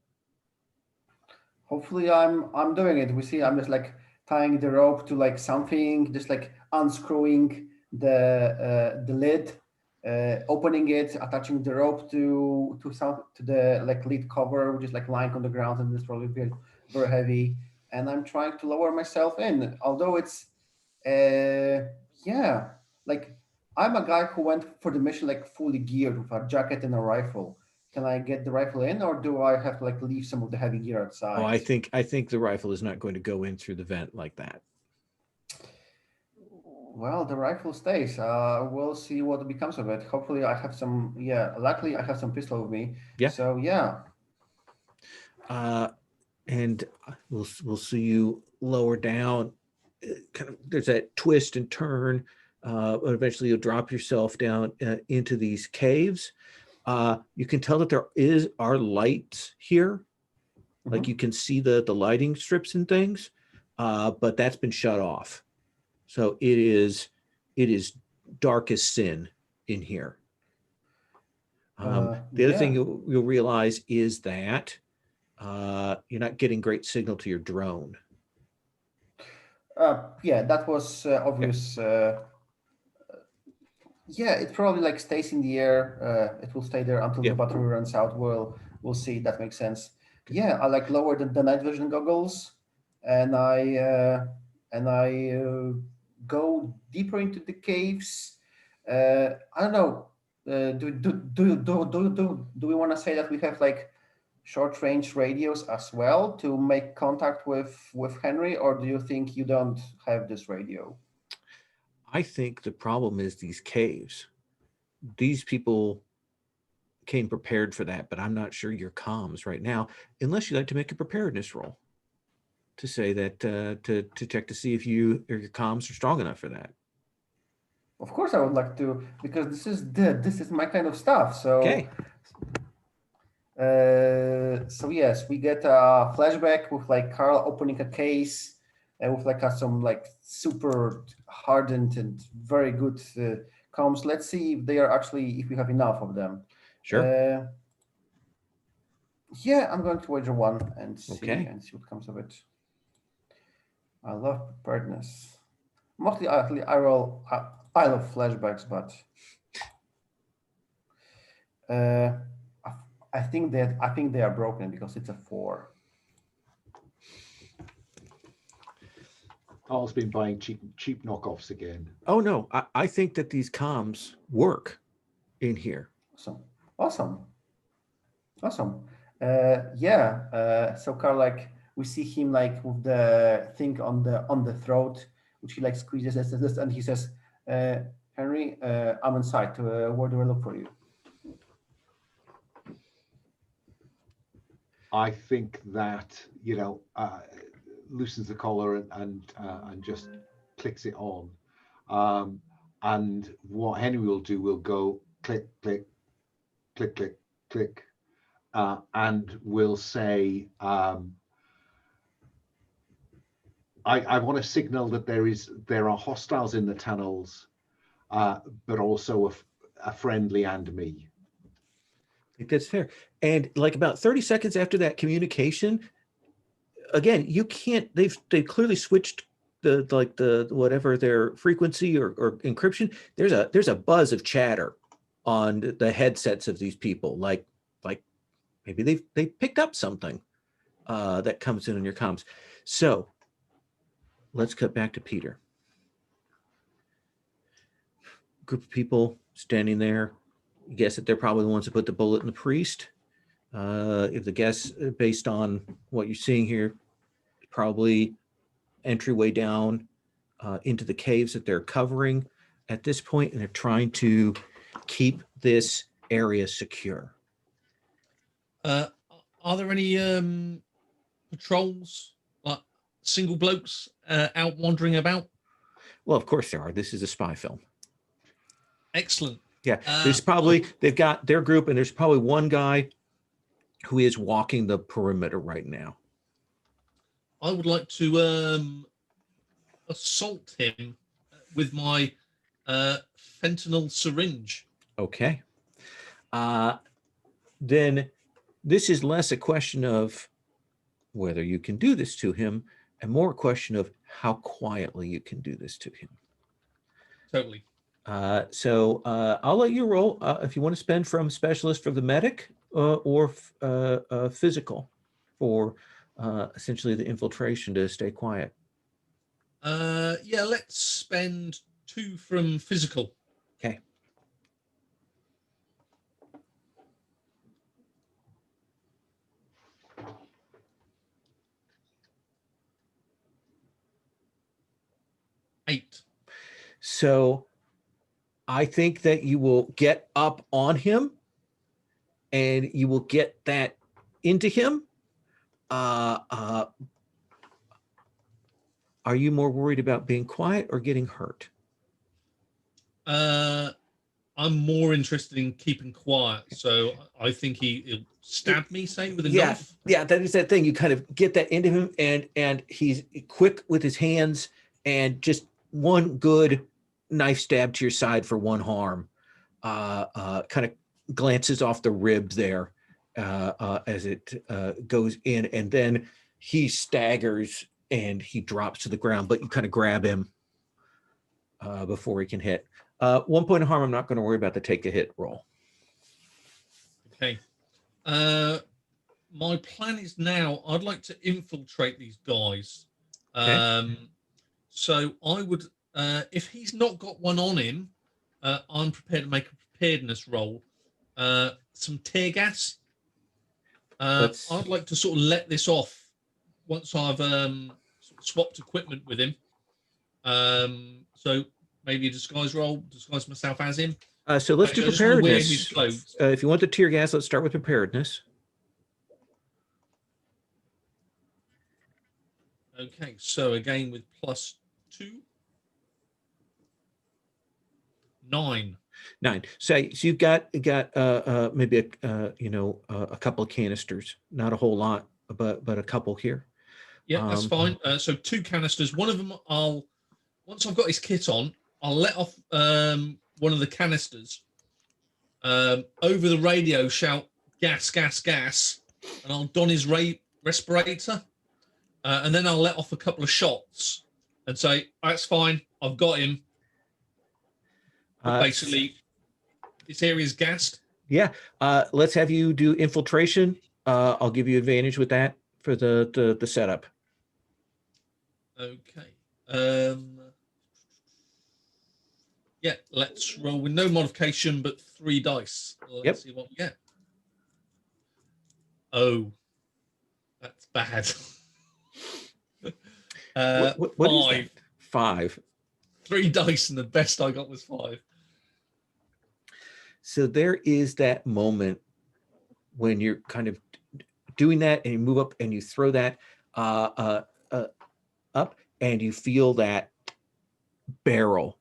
Hopefully I'm doing it. We see I'm just like tying the rope to like something, just like unscrewing the lid, opening it, attaching the rope to the like lid cover, which is like lying on the ground and it's probably very, very heavy. And I'm trying to lower myself in, although it's yeah, like I'm a guy who went for the mission like fully geared with a jacket and a rifle. Can I get the rifle in, or do I have to like leave some of the heavy gear outside? Oh, I think the rifle is not going to go in through the vent like that. Well, the rifle stays. We'll see what becomes of it. Hopefully, I have some. Yeah, luckily I have some pistol with me. Yeah. So yeah. And we'll see you lower down. Kind of there's that twist and turn. But eventually you'll drop yourself down into these caves. You can tell that there are lights here. Like you can see the lighting strips and things, but that's been shut off. So it is dark as sin in here. The other thing you'll realize is that you're not getting great signal to your drone. Yeah, that was obvious. Yeah, it probably like stays in the air. It will stay there until the battery runs out. We'll see. That makes sense. Yeah, I like lowered the night vision goggles, and I go deeper into the caves. I don't know. Do we want to say that we have like short range radios as well to make contact with Henry, or do you think you don't have this radio? I think the problem is these caves. These people came prepared for that, but I'm not sure your comms right now, unless you'd like to make a preparedness roll to say that to check to see if you or your comms are strong enough for that. Of course, I would like to, because this is my kind of stuff. So, okay. So yes, we get a flashback with like Carl opening a case and with like some like super hardened and very good comms. Let's see if they are actually, if we have enough of them. Sure. Yeah, I'm going to wager one and see what comes of it. I love preparedness. Mostly, actually, I love flashbacks, but I think they are broken because it's a 4. Carl's been buying cheap knockoffs again. Oh no, I think that these comms work in here. Awesome. Yeah. So Carl, like we see him like with the thing on the throat, which he like squeezes this, and he says, Henry, I'm on site. Where do I look for you? I think that, loosens the collar and just clicks it on. And what Henry will do will go click, click, click, click, click, and will say, I want to signal that there are hostiles in the tunnels, but also a friendly and me. I think that's fair. And like about 30 seconds after that communication, again, you can't, they've clearly switched the whatever their frequency or encryption. There's a buzz of chatter on the headsets of these people. Like maybe they picked up something that comes in on your comms. So let's cut back to Peter. Group of people standing there. You guess that they're probably the ones who put the bullet in the priest. If the guess, based on what you're seeing here, probably entryway down into the caves that they're covering at this point, and they're trying to keep this area secure. Are there any patrols, like single blokes out wandering about? Well, of course there are. This is a spy film. Excellent. Yeah, there's probably, they've got their group, and there's probably one guy who is walking the perimeter right now. I would like to assault him with my fentanyl syringe. Okay. Then this is less a question of whether you can do this to him and more a question of how quietly you can do this to him. Totally. So I'll let you roll if you want to spend from specialist for the medic or physical for essentially the infiltration to stay quiet. Yeah, let's spend 2 from physical. Okay. Eight. So I think that you will get up on him and you will get that into him. Are you more worried about being quiet or getting hurt? I'm more interested in keeping quiet, so I think he'll stab me, say, with a knife. Yeah, that is that thing. You kind of get that into him, and he's quick with his hands, and just one good knife stab to your side for one harm. Kind of glances off the rib there as it goes in, and then he staggers and he drops to the ground, but you kind of grab him before he can hit. 1 point of harm. I'm not going to worry about the take a hit roll. Okay. My plan is now I'd like to infiltrate these guys. Okay. So I would, if he's not got one on him, I'm prepared to make a preparedness roll. Some tear gas. I'd like to sort of let this off once I've swapped equipment with him. So maybe a disguise roll, disguise myself as him. So let's do I just wanna wear preparedness. his clothes. If you want the tear gas, let's start with preparedness. Okay, so again with +2. 9. 9. So you've got maybe a couple of canisters, not a whole lot, but a couple here. Yeah, that's fine. So 2 canisters. One of them once I've got his kit on, I'll let off one of the canisters. Over the radio, shout gas, gas, gas, and I'll don his respirator, and then I'll let off a couple of shots and say, "That's fine, I've got him." But basically, this area's gassed. Yeah. Let's have you do infiltration. I'll give you advantage with that for the setup. Okay. Yeah, let's roll with no modification, but 3 dice. Let's see what we get. Oh, that's bad. What 5. Is that? 5. 3 dice, and the best I got was 5. So there is that moment when you're kind of doing that and you move up and you throw that up and you feel that barrel.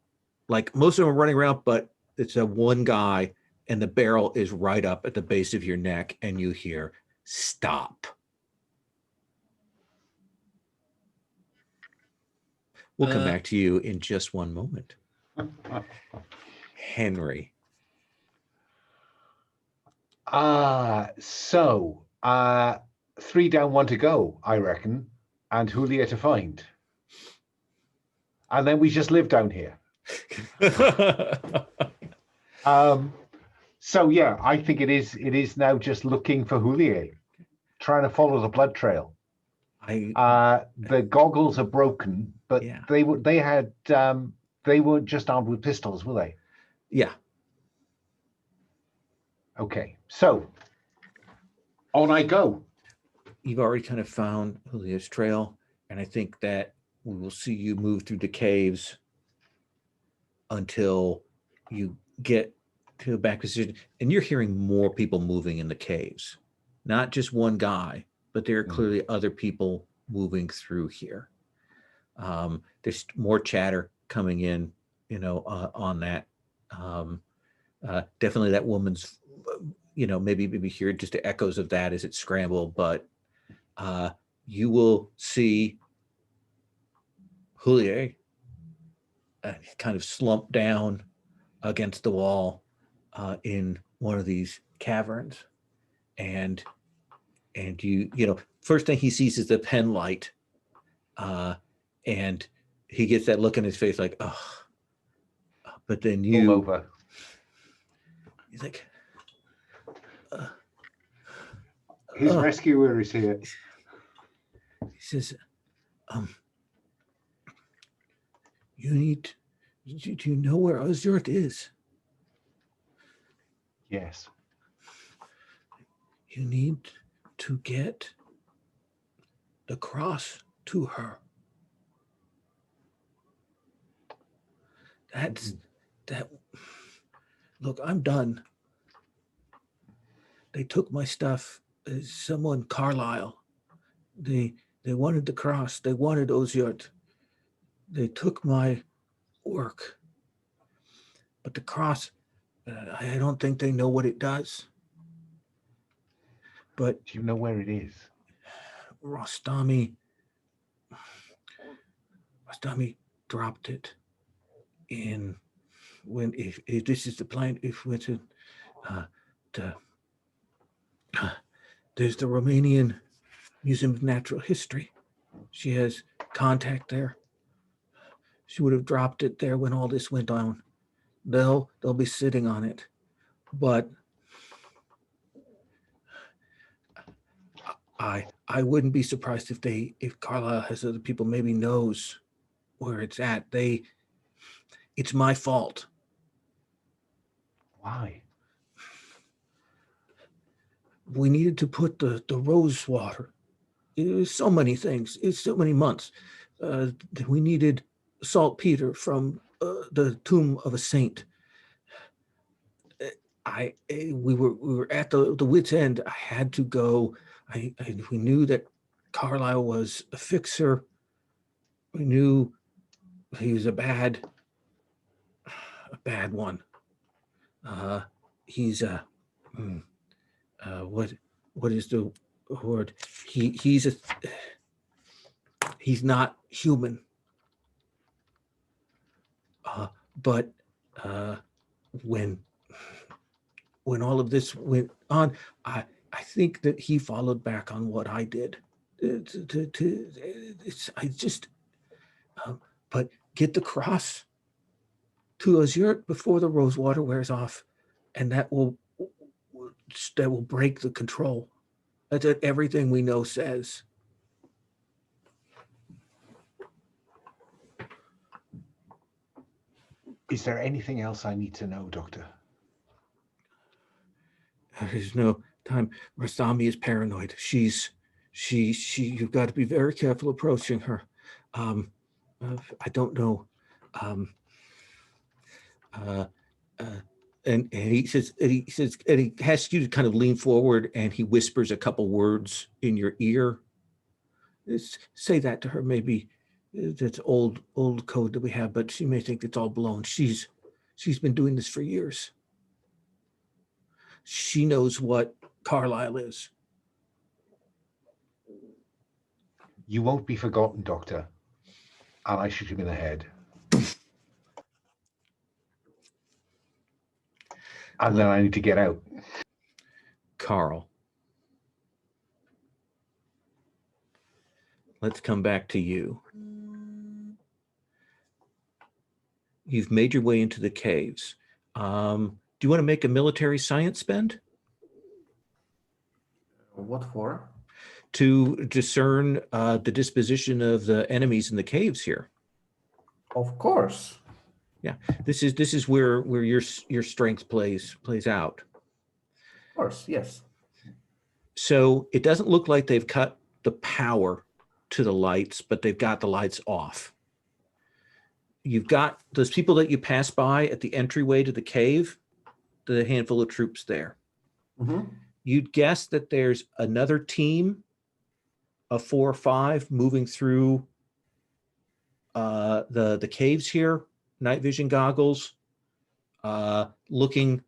Like most of them are running around, but it's a one guy and the barrel is right up at the base of your neck and you hear, stop. We'll come back to you in just one moment. Henry. So 3 down, 1 to go, I reckon, and Julia to find. And then we just live down here. So yeah, I think it is now just looking for Julia, trying to follow the blood trail. The goggles are broken, but Yeah. they weren't just armed with pistols, were they? Yeah. Okay, so on I go. You've already kind of found Julia's trail, and I think that we will see you move through the caves until you get to a back position, and you're hearing more people moving in the caves, not just one guy, but there are clearly other people moving through here. There's more chatter coming in, on that. Definitely that woman's, maybe hear just the echoes of that as it scrambled, but you will see Julia kind of slump down against the wall in one of these caverns, and first thing he sees is the pen light, and he gets that look in his face like, oh, but then All over. He's like, his rescuer is here. He says, do you know where Ozurt is? Yes. You need to get the cross to her. Look, I'm done. They took my stuff. Someone, Carlisle. They wanted the cross. They wanted Ozurt. They took my work. But the cross, I don't think they know what it does. But do you know where it is? Rostami dropped it in when if this is the plan, if we're to there's the Romanian Museum of Natural History. She has contact there. She would have dropped it there when all this went on. They'll be sitting on it. But I wouldn't be surprised if Carlisle has other people, maybe knows where it's at. It's my fault. Why? We needed to put the rose water. It was so many things. It's so many months. We needed saltpeter from the tomb of a saint. We were at the wit's end. I had to go. We knew that Carlisle was a fixer. We knew he was a bad one. He's what is the word? He's not human. But when all of this went on, I think that he followed back on what I did. But get the cross to Ozurt before the rose water wears off, and that will break the control. That's what everything we know says. Is there anything else I need to know, Doctor? There's no time. Rastami is paranoid. You've got to be very careful approaching her. I don't know. and he has you to kind of lean forward, and he whispers a couple words in your ear. Say that to her, maybe. That's old code that we have, but she may think it's all blown. She's been doing this for years. She knows what Carlisle is. You won't be forgotten, Doctor. And I shoot him in the head. And then I need to get out. Carl, let's come back to you. You've made your way into the caves. Do you want to make a military science spend? What for? To discern the disposition of the enemies in the caves here. Of course. Yeah, this is where your strength plays out. Of course, yes. So it doesn't look like they've cut the power to the lights, but they've got the lights off. You've got those people that you pass by at the entryway to the cave, the handful of troops there. Mm-hmm. You'd guess that there's another team of 4 or 5 moving through the caves here, night vision goggles, probably looking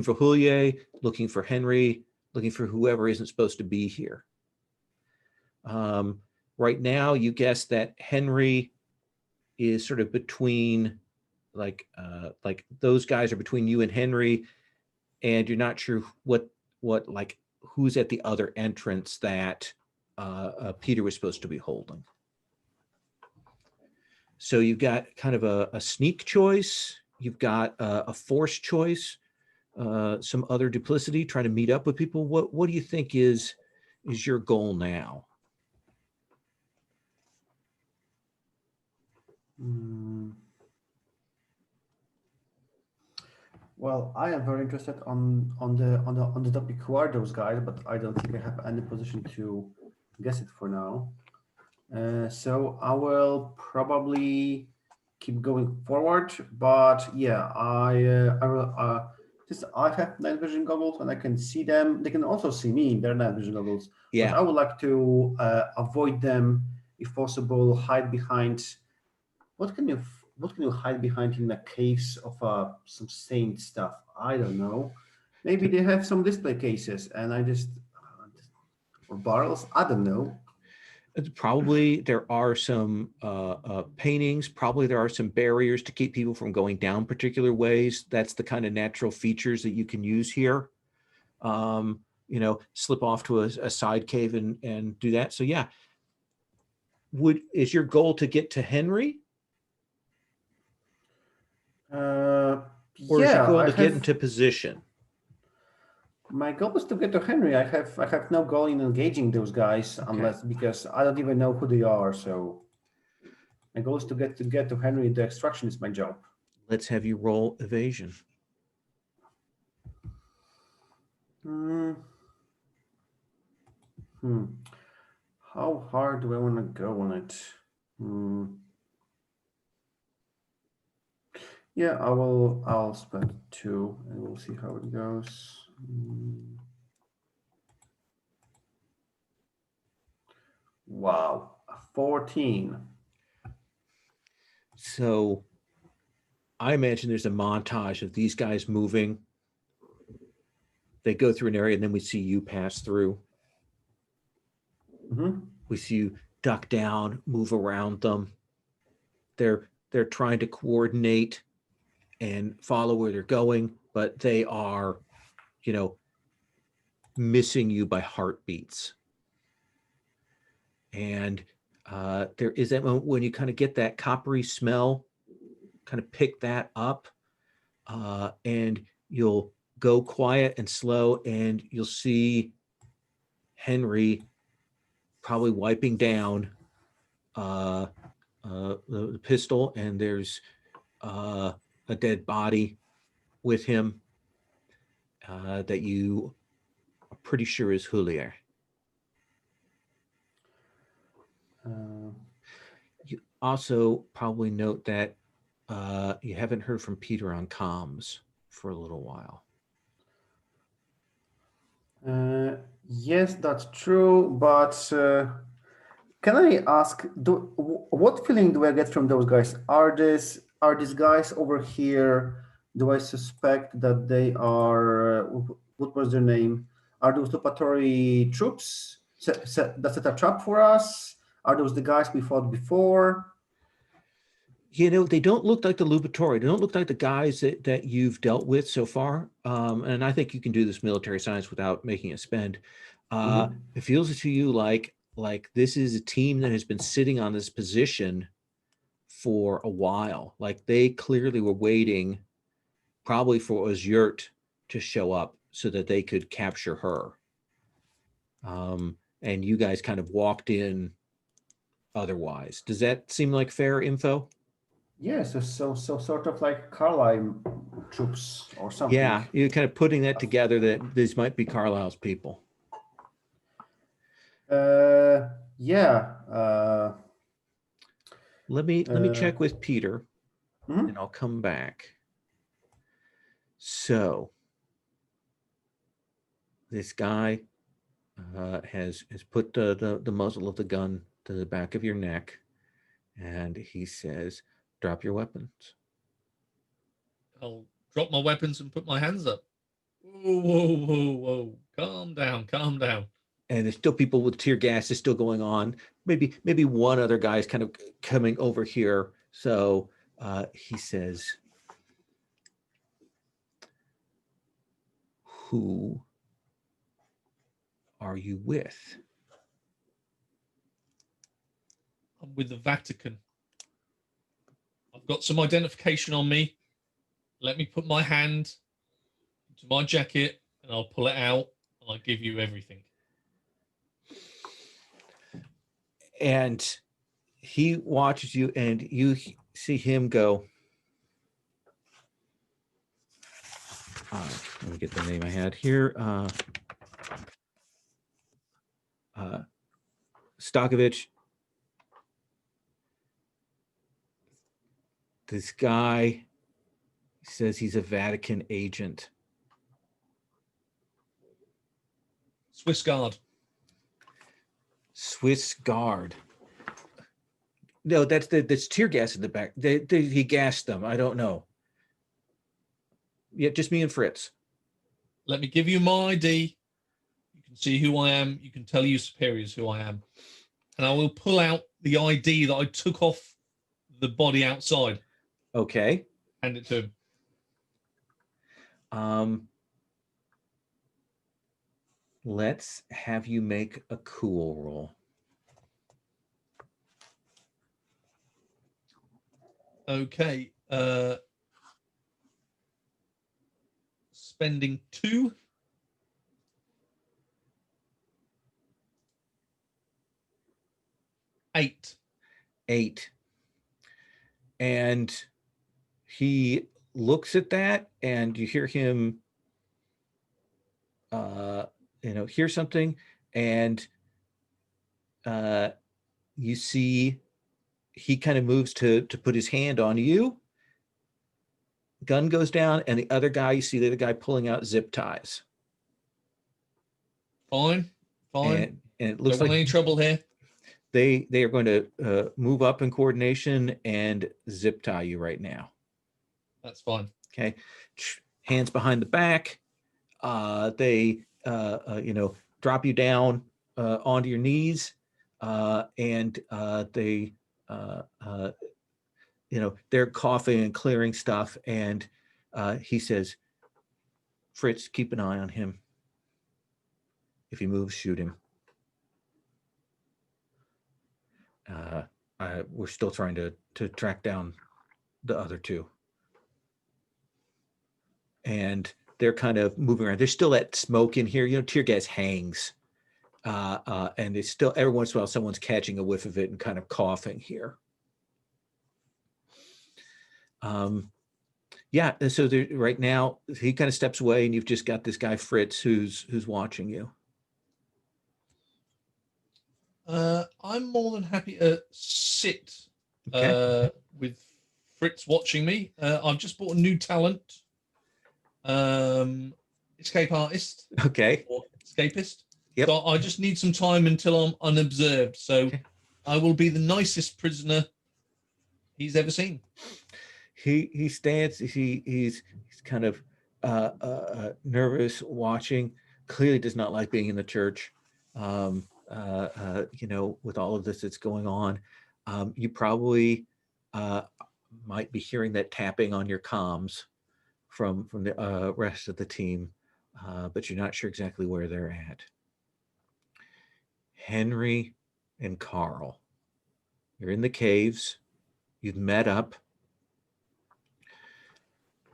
for Julier, looking for Henry, looking for whoever isn't supposed to be here. Right now, you guess that Henry is sort of between, like those guys are between you and Henry, and you're not sure what like who's at the other entrance that Peter was supposed to be holding. So you've got kind of a sneak choice, you've got a force choice, some other duplicity, trying to meet up with people. What do you think is your goal now? Well, I am very interested on the topic who are those guys, but I don't think I have any position to guess it for now. So I will probably keep going forward, but yeah, I will. I have night vision goggles and I can see them. They can also see me in their night vision goggles. Yeah. But I would like to avoid them if possible. Hide behind. What can you hide behind in the caves of some saint stuff? I don't know. Maybe they have some display cases, and I just or barrels. I don't know. Probably there are some paintings. Probably there are some barriers to keep people from going down particular ways. That's the kind of natural features that you can use here. Slip off to a side cave and do that. So yeah, is your goal to get to Henry? Or is your goal to get into position? My goal is to get to Henry. I have no goal in engaging those guys because I don't even know who they are. So my goal is to get to Henry. The extraction is my job. Let's have you roll evasion. How hard do I want to go on it? Yeah, I'll spend 2 and we'll see how it goes. Wow, 14. So I imagine there's a montage of these guys moving. They go through an area and then we see you pass through. Mm-hmm. We see you duck down, move around them. They're trying to coordinate and follow where they're going, but they are, missing you by heartbeats. And there is that moment when you kind of get that coppery smell, kind of pick that up, and you'll go quiet and slow, and you'll see Henry probably wiping down the pistol, and there's a dead body with him that you are pretty sure is Julier. You also probably note that you haven't heard from Peter on comms. for a little while. Yes, that's true. But can I ask, what feeling do I get from those guys? Are these guys over here? Do I suspect that they are? What was their name? Are those Lupatory troops that set a trap for us? Are those the guys we fought before? They don't look like the Lubatori. They don't look like the guys that you've dealt with so far. And I think you can do this military science without making it spend. It feels to you like this is a team that has been sitting on this position for a while. Like they clearly were waiting probably for Ozyurt to show up so that they could capture her. And you guys kind of walked in otherwise. Does that seem like fair info? Yes, so sort of like Carlisle troops or something. Yeah, you're kind of putting that together that these might be Carlisle's people. Yeah. Let me check with Peter, and I'll come back. So this guy has put the muzzle of the gun to the back of your neck, and he says, "Drop your weapons." I'll drop my weapons and put my hands up. Whoa. Calm down. And there's still people with tear gas is still going on. Maybe one other guy is kind of coming over here. So he says, "Who are you with?" I'm with the Vatican. I've got some identification on me. Let me put my hand into my jacket and I'll pull it out and I'll give you everything. And he watches you, and you see him go, let me get the name I had here. Stokovich. This guy says he's a Vatican agent. Swiss Guard. Swiss Guard. No, that's tear gas in the back. He gassed them. I don't know. Yeah, just me and Fritz. Let me give you my ID. You can see who I am. You can tell your superiors who I am. And I will pull out the ID that I took off the body outside. Okay. Hand it to him. Let's have you make a cool roll. Okay. Spending 2. Eight. And he looks at that, and you hear him hear something, and you see he kind of moves to put his hand on you. Gun goes down, and the other guy, you see the other guy pulling out zip ties. Fine. And it looks Don't want like any trouble here. they are going to move up in coordination and zip tie you right now. That's fine. Okay. Hands behind the back. They drop you down onto your knees, and they they're coughing and clearing stuff, and he says, "Fritz, keep an eye on him. If he moves, shoot him." We're still trying to track down the other two, and they're kind of moving around. There's still that smoke in here. Tear gas hangs, and it's still every once in a while someone's catching a whiff of it and kind of coughing here. Yeah, and so right now he kind of steps away, and you've just got this guy Fritz who's watching you. I'm more than happy to sit Okay. with Fritz watching me. I've just bought a new talent, escape artist Okay. or escapist. Yep. So I just need some time until I'm unobserved. So Okay. I will be the nicest prisoner he's ever seen. He stands. He's kind of nervous, watching. Clearly, does not like being in the church. With all of this that's going on, you probably might be hearing that tapping on your comms from the rest of the team, but you're not sure exactly where they're at. Henry and Carl, you're in the caves. You've met up.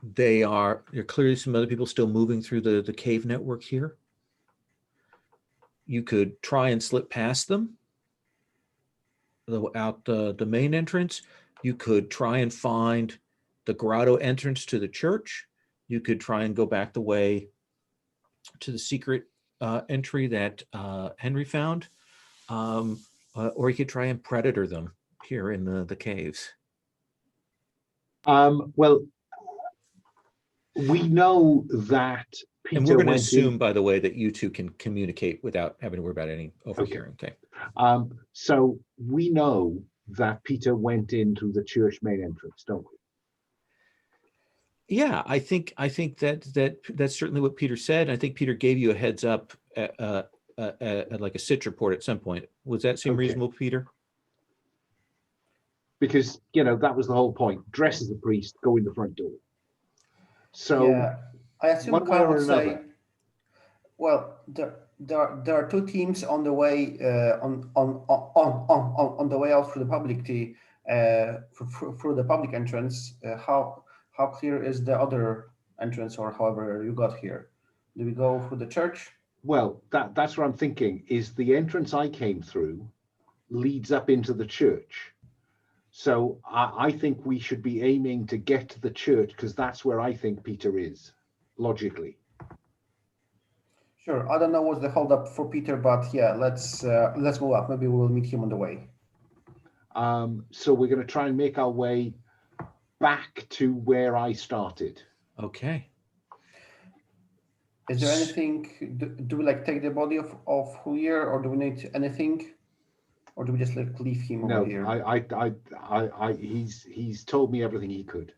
There are clearly some other people still moving through the cave network here. You could try and slip past them out the main entrance. You could try and find the grotto entrance to the church. You could try and go back the way to the secret entry that Henry found. Or you could try and predator them here in the caves. Well, we know that Peter And we're going to went assume, in. by the way, that you two can communicate without having to worry about any overhearing. Okay. So we know that Peter went in through the church main entrance, don't we? Yeah, I think that's certainly what Peter said. I think Peter gave you a heads up at like a SITch report at some point. Does that seem reasonable, Peter? Because that was the whole point. Dress as a priest, go in the front door. So yeah, I assume one way Carl or would say, another. well, there are two teams on the way on the way out through the public through the public entrance. How clear is the other entrance, or however you got here? Do we go through the church? Well, that's what I'm thinking. Is the entrance I came through leads up into the church. So I think we should be aiming to get to the church, because that's where I think Peter is, logically. Sure. I don't know what's the holdup for Peter, but yeah, let's move up. Maybe we'll meet him on the way. So we're going to try and make our way back to where I started. Okay. Is there anything? Do we take the body of Julier, or do we need anything, or do we just leave him over here? No, he's told me everything he could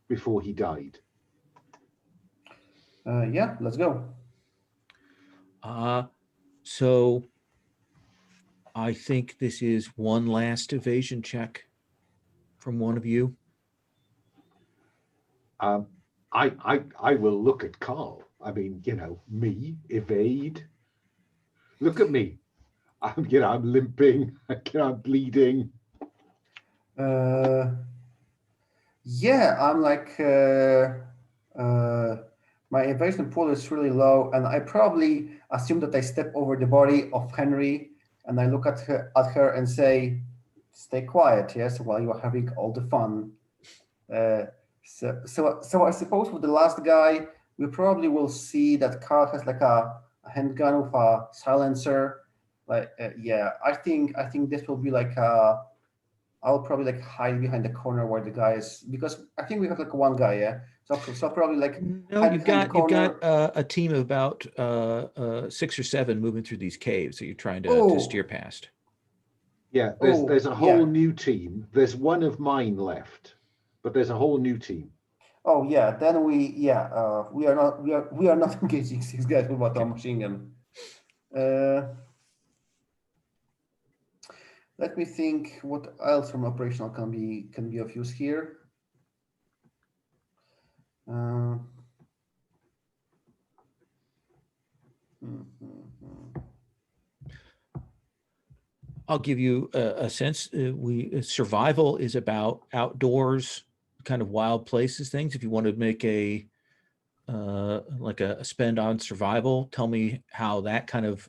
before he died. Yeah, let's go. So I think this is one last evasion check from one of you. I will look at Carl. I mean, me evade. Look at me. I'm limping. I'm bleeding. Yeah, I'm my evasion pool is really low, and I probably assume that I step over the body of Henry, and I look at her and say, "Stay quiet, yes, while you are having all the fun." So I suppose with the last guy, we probably will see that Carl has a handgun with a silencer. Yeah, I think this will be I'll probably hide behind the corner where the guy is, because I think we have one guy, yeah. So probably No, hide you've behind got the corner. a team of about 6 or 7 moving through these caves that you're trying to steer past. Yeah, there's a whole new team. There's one of mine left, but there's a whole new team. Oh yeah, then we are not engaging 6 guys with a machine gun. Let me think what else from operational can be of use here. I'll give you a sense. Survival is about outdoors, kind of wild places, things. If you want to make a spend on survival, tell me how that kind of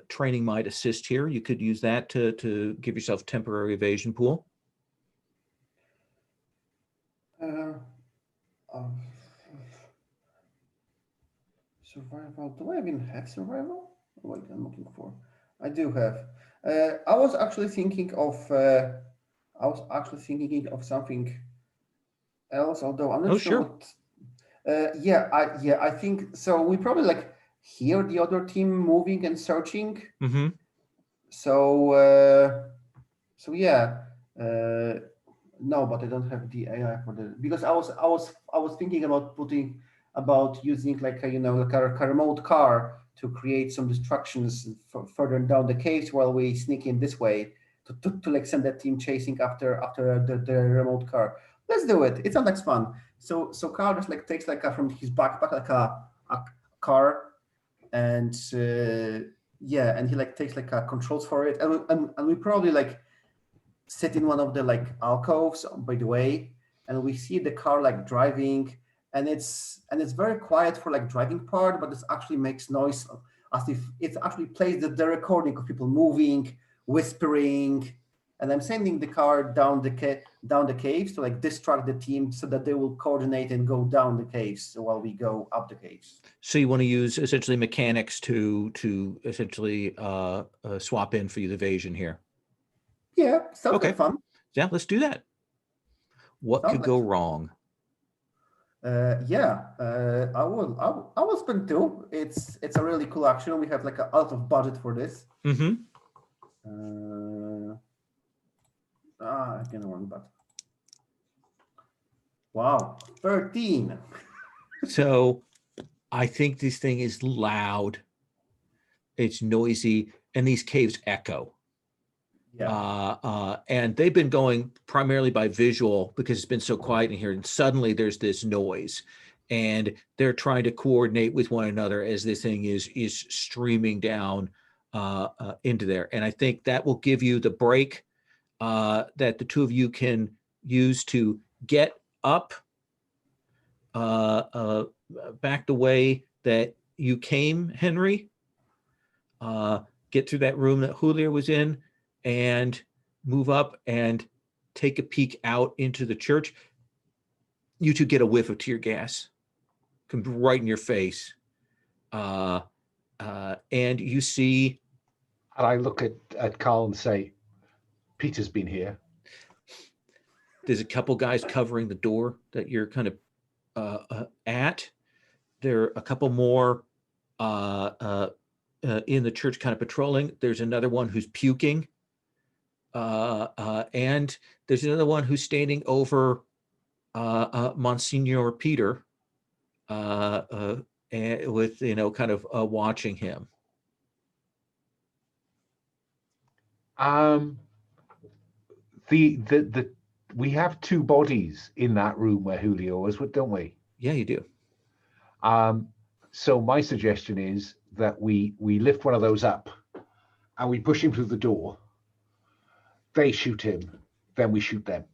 training might assist here. You could use that to give yourself temporary evasion pool. Survival. Do I even have survival? Wait, I'm looking for. I do have. I was actually thinking of. Something else, although I'm not sure what. I think so. We probably like hear the other team moving and searching. Mm-hmm. So yeah. No, but I don't have the AI for the because I was thinking about using like a like a remote car to create some distractions further down the caves while we sneak in this way to like send that team chasing after the remote car. Let's do it. It sounds like fun. So Carl just like takes like from his backpack like a car and yeah, and he like takes like controls for it and we probably like sit in one of the like alcoves by the way, and we see the car like driving, and it's very quiet for like driving part, but it actually makes noise as if it actually plays the recording of people moving, whispering, and I'm sending the car down the caves to like distract the team so that they will coordinate and go down the caves while we go up the caves. So you want to use essentially mechanics to essentially swap in for the evasion here. Yeah, sounds Okay. like fun. Yeah, let's do that. What Sounds could like go fun. wrong? I will spend two. It's a really cool action. We have like a lot of budget for this. Mm-hmm. Again one, but wow, 13. So I think this thing is loud. It's noisy, and these caves echo. Yeah. And they've been going primarily by visual because it's been so quiet in here. And suddenly there's this noise, and they're trying to coordinate with one another as this thing is streaming down into there. And I think that will give you the break that the two of you can use to get up back the way that you came, Henry. Get through that room that Julio was in, and move up and take a peek out into the church. You two get a whiff of tear gas, come right in your face, and you see. And I look at Carl and say, Peter's been here. There's a couple guys covering the door that you're kind of at. There are a couple more in the church kind of patrolling. There's another one who's puking. And there's another one who's standing over Monsignor Peter and with, kind of watching him. We have two bodies in that room where Julio was, don't we? Yeah, you do. So my suggestion is that we lift one of those up and we push him through the door. They shoot him, then we shoot them.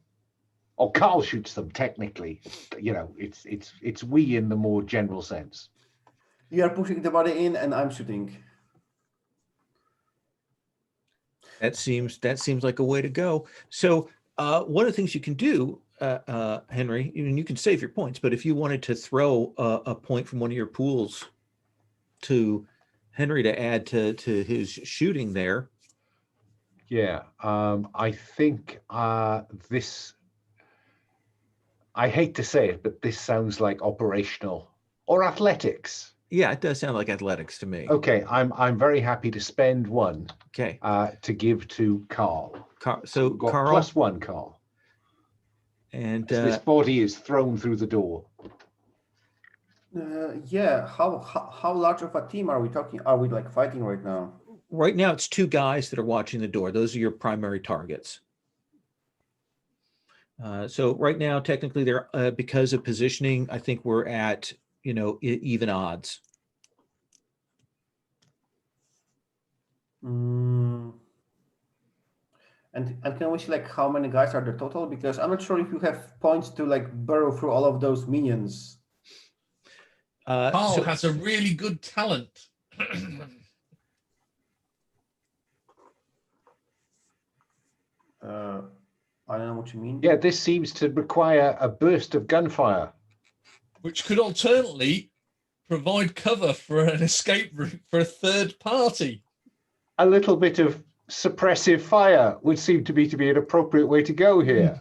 Or Carl shoots them, technically. It's we in the more general sense. You are pushing the body in, and I'm shooting. That seems like a way to go. So one of the things you can do, Henry, and you can save your points, but if you wanted to throw a point from one of your pools to Henry to add to his shooting there. Yeah, I think this, I hate to say it, but this sounds like operational or athletics. Yeah, it does sound like athletics to me. Okay, I'm very happy to spend one. Okay. To give to Carl. So we've got Carl, +1, Carl. And this body is thrown through the door. Yeah. How large of a team are we talking? Are we like fighting right now? Right now, it's two guys that are watching the door. Those are your primary targets. So right now, technically, they're because of positioning. I think we're at even odds. And can we see like how many guys are there total? Because I'm not sure if you have points to like burrow through all of those minions. Carl has a really good talent. I don't know what you mean. Yeah, this seems to require a burst of gunfire. Which could alternately provide cover for an escape route for a third party. A little bit of suppressive fire would seem to be an appropriate way to go here.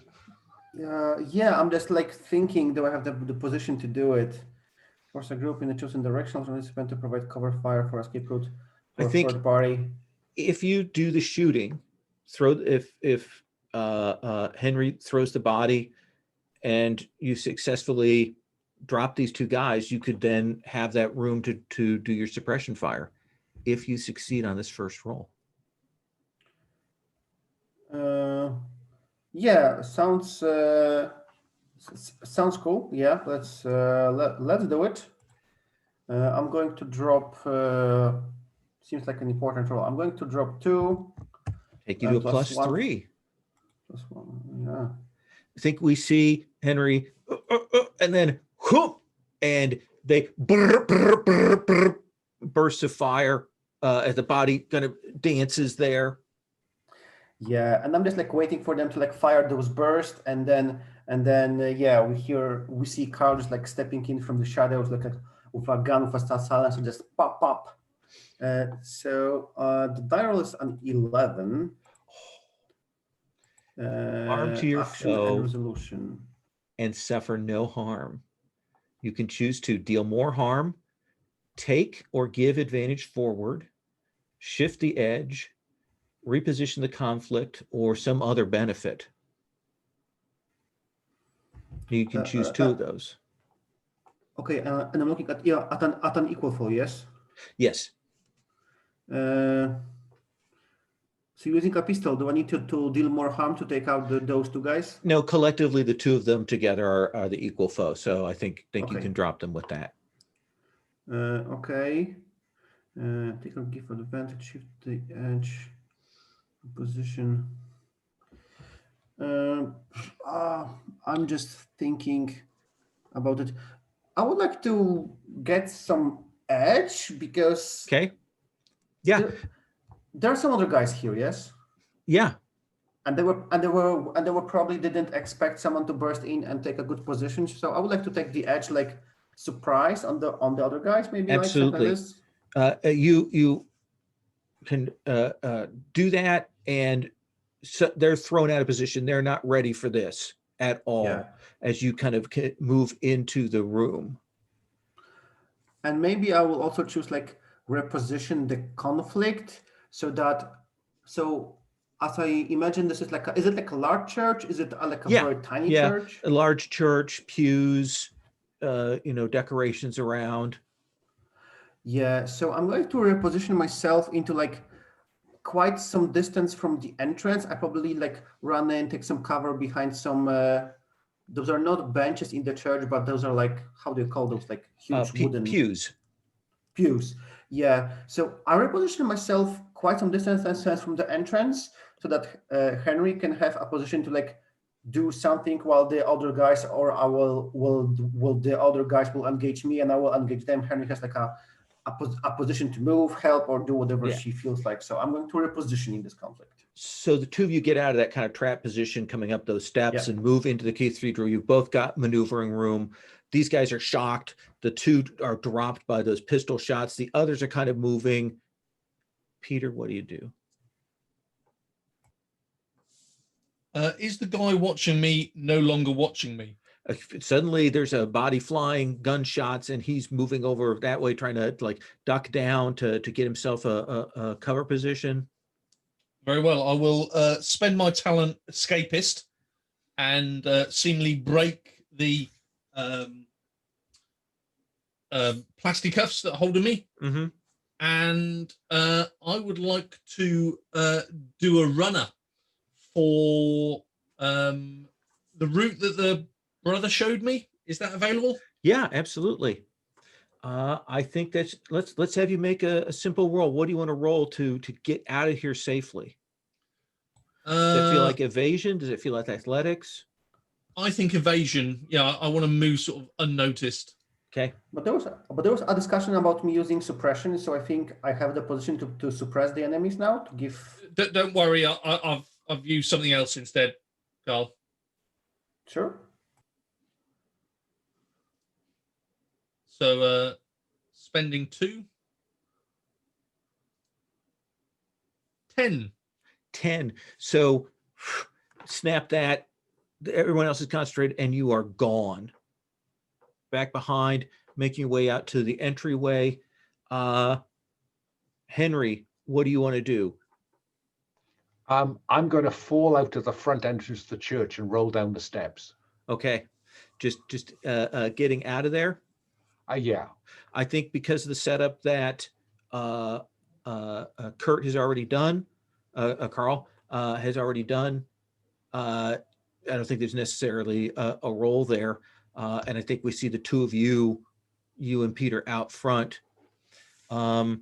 Yeah, I'm just like thinking, do I have the position to do it? Force a group in the chosen direction of the participant to provide cover fire for escape route I for think- third party. If you do the shooting, if Henry throws the body and you successfully drop these two guys, you could then have that room to do your suppression fire if you succeed on this first roll. Yeah, sounds sounds cool. Yeah, let's do it. I'm going to drop. Seems like an important roll. I'm going to drop 2. Take you to a plus one. +3. +1. Yeah. I think we see Henry, and then whoop, and they bursts of fire as the body kind of dances there. Yeah, and I'm just like waiting for them to like fire those bursts, and then yeah, we see Carl just like stepping in from the shadows, like with a gun with a start silence, and just pop. So the die roll is an 11. Harm to your Action foe. and resolution. And suffer no harm. You can choose to deal more harm, take or give advantage forward, shift the edge, reposition the conflict, or some other benefit. You can choose 2 of those. Okay, and I'm looking at at an equal foe, yes. Yes. So using a pistol, do I need to deal more harm to take out those 2 guys? No, collectively, the 2 of them together are the equal foe. So I think you Okay. can drop them with that. Okay. Take or give advantage, shift the edge, position. I'm just thinking about it. I would like to get some edge because Okay. Yeah. There are some other guys here, yes? Yeah. And they were probably didn't expect someone to burst in and take a good position. So I would like to take the edge, like surprise on the other guys, maybe. Absolutely. Like something like this. You can do that, and so they're thrown out of position. They're not ready for this at all. Yeah. As you kind of move into the room. And maybe I will also choose like reposition the conflict so as I imagine this is like is it like a large church? Is it like a very tiny church? A large church, pews, decorations around. Yeah, so I'm going to reposition myself into like quite some distance from the entrance. I probably like run in, take some cover behind some those are not benches in the church, but those are like, how do you call those? Like huge wooden pews. Pews. Yeah. So I reposition myself quite some distance from the entrance so that Henry can have a position to like do something while the other guys, or I will the other guys will engage me and I will engage them. Henry has like a position to move, help, or do whatever she feels like. So I'm going to reposition in this conflict. So the 2 of you get out of that kind of trap position, coming up those steps and move into the cathedral. You've both got maneuvering room. These guys are shocked. The 2 are dropped by those pistol shots. The others are kind of moving. Peter, what do you do? Is the guy watching me no longer watching me? Suddenly there's a body flying, gunshots, and he's moving over that way, trying to like duck down to get himself a cover position. Very well. I will spend my talent escapist and seemingly break the plastic cuffs that are holding me. Mm-hmm. And I would like to do a runner for the route that the brother showed me. Is that available? Yeah, absolutely. I think that's let's have you make a simple roll. What do you want to roll to get out of here safely? Does it feel like evasion? Does it feel like athletics? I think evasion. Yeah, I want to move sort of unnoticed. Okay. But there was a discussion about me using suppression, so I think I have the position to suppress the enemies now to give. Don't worry, I've used something else instead, Carl. Sure. So spending 2. 10. So snap that. Everyone else is concentrated, and you are gone. Back behind, making your way out to the entryway. Henry, what do you want to do? I'm going to fall out of the front entrance of the church and roll down the steps. Okay, just getting out of there. Yeah. I think because of the setup that Kurt has already done, Carl has already done. I don't think there's necessarily a role there, and I think we see the two of you and Peter out front. Carl,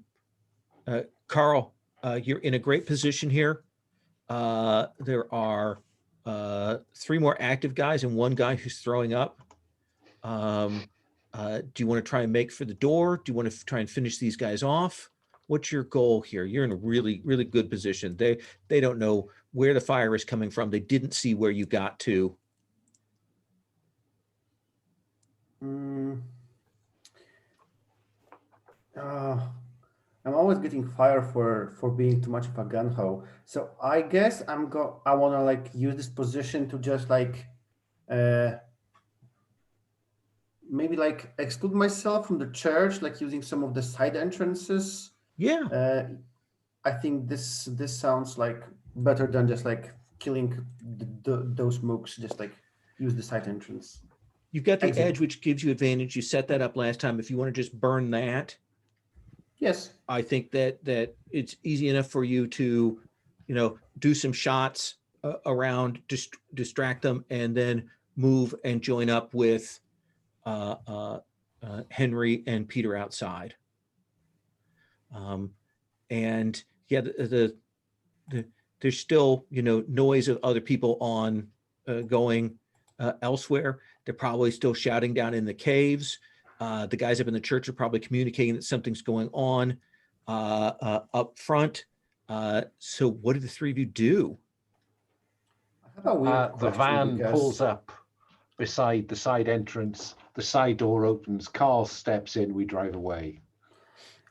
you're in a great position here. There are 3 more active guys and 1 guy who's throwing up. Do you want to try and make for the door? Do you want to try and finish these guys off? What's your goal here? You're in a really, really good position. They don't know where the fire is coming from. They didn't see where you got to. I'm always getting fired for being too much of a gung-ho. So I guess I want to like use this position to just like maybe like exclude myself from the church, like using some of the side entrances. Yeah. I think this sounds like better than just like killing those mooks. Just like use the side entrance. You've got the Exit. edge, which gives you advantage. You set that up last time. If you want to just burn that, Yes. I think that it's easy enough for you to, do some shots around, distract them, and then move and join up with Henry and Peter outside. And yeah, there's still noise of other people on going elsewhere. They're probably still shouting down in the caves. The guys up in the church are probably communicating that something's going on up front. So what do the 3 of you do? I have a weird The question van because- pulls up beside the side entrance. The side door opens. Carl steps in. We drive away.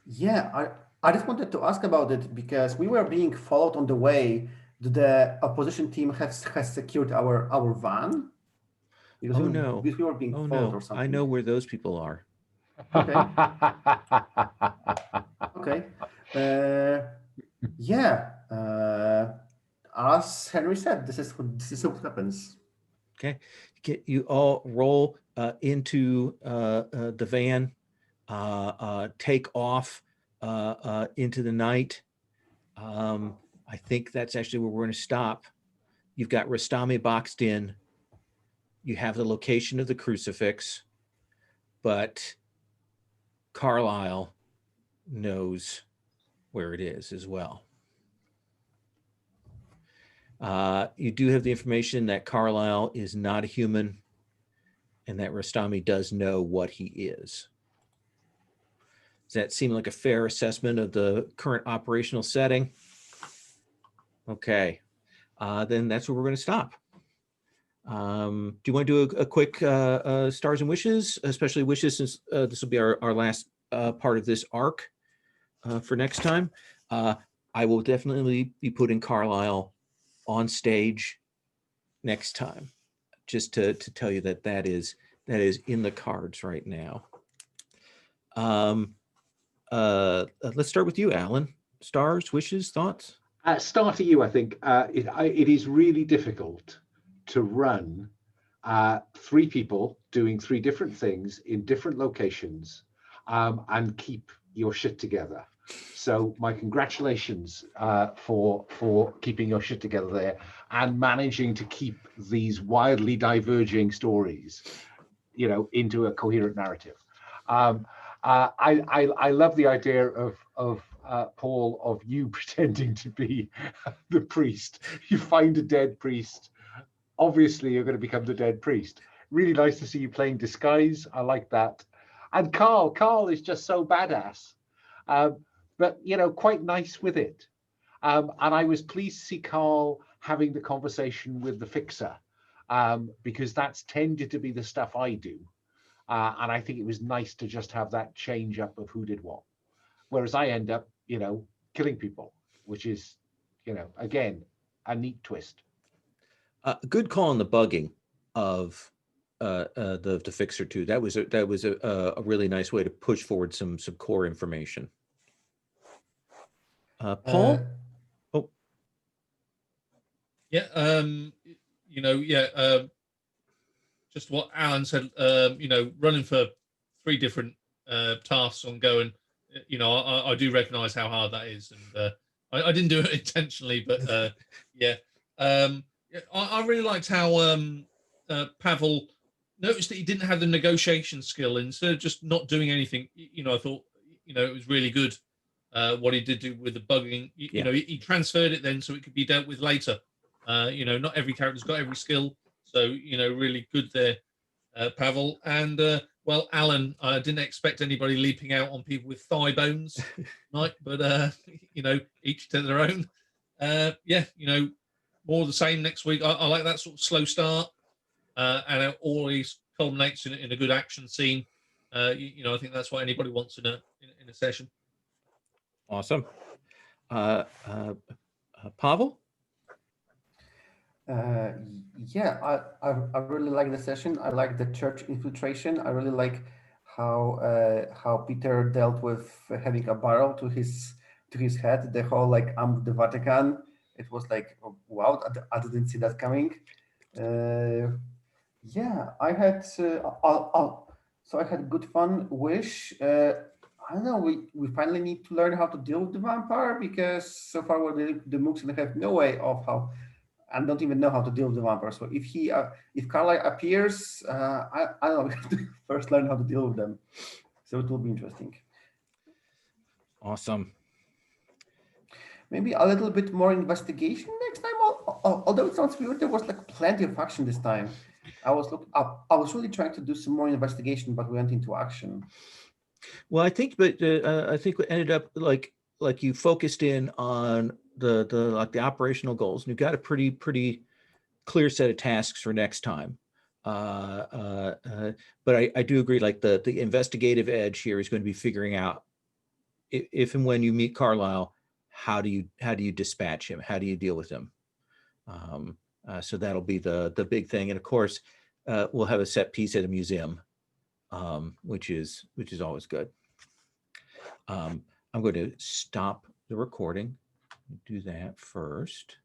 Yeah, I just wanted to ask about it because we were being followed on the way. The opposition team has secured our van. Because Oh, we, no. because we were being Oh followed no, or something. I know where those people are. Okay. Okay. Yeah. As Henry said, this is what happens. Okay, you all roll into the van, take off into the night. I think that's actually where we're going to stop. You've got Rastami boxed in. You have the location of the crucifix, but Carlisle knows where it is as well. You do have the information that Carlisle is not a human and that Rastami does know what he is. Does that seem like a fair assessment of the current operational setting? Okay, then that's where we're going to stop. Do you want to do a quick stars and wishes, especially wishes, since this will be our last part of this arc for next time? I will definitely be putting Carlisle on stage next time, just to tell you that is in the cards right now. Let's start with you, Alan. Stars, wishes, thoughts? Start at you, I think. It is really difficult to run 3 people doing 3 different things in different locations and keep your shit together. So my congratulations for keeping your shit together there and managing to keep these wildly diverging stories, into a coherent narrative. I love the idea of Paul, of you pretending to be the priest. You find a dead priest. Obviously, you're going to become the dead priest. Really nice to see you playing disguise. I like that. And Carl is just so badass, but quite nice with it. And I was pleased to see Carl having the conversation with the fixer, because that's tended to be the stuff I do. And I think it was nice to just have that change up of who did what. Whereas I end up, killing people, which is, again, a neat twist. Good call on the bugging of the fixer too. That was a really nice way to push forward some core information. Paul. Yeah, just what Alan said. Running for 3 different tasks ongoing. I do recognise how hard that is, and I didn't do it intentionally, but yeah. I really liked how Pavel noticed that he didn't have the negotiation skill. Instead of just not doing anything, I thought, it was really good what he did do with the bugging. He transferred it then so it could be dealt with later. Not every character's got every skill, so really good there, Pavel. And Alan, I didn't expect anybody leaping out on people with thigh bones, right? But each to their own. More of the same next week. I like that sort of slow start, and it always culminates in a good action scene. I think that's what anybody wants in a session. Awesome. Pavel? Yeah, I really like the session. I like the church infiltration. I really like how Peter dealt with having a barrel to his head. The whole like I'm the Vatican. It was like, oh, wow, I didn't see that coming. Yeah, I had so I had good fun. Wish I don't know. We finally need to learn how to deal with the vampire, because so far the mooks have no way of how, and don't even know how to deal with the vampire. So if Carlisle appears, I don't know. We have to first learn how to deal with them. So it will be interesting. Awesome. Maybe a little bit more investigation next time. Although it sounds weird, there was like plenty of action this time. I was really trying to do some more investigation, but we went into action. Well, I think we ended up like you focused in on the operational goals, and you've got a pretty clear set of tasks for next time. But I do agree, like the investigative edge here is going to be figuring out if and when you meet Carlisle, how do you dispatch him? How do you deal with him? So that'll be the big thing. And of course, we'll have a set piece at a museum, which is always good. I'm going to stop the recording. Do that first.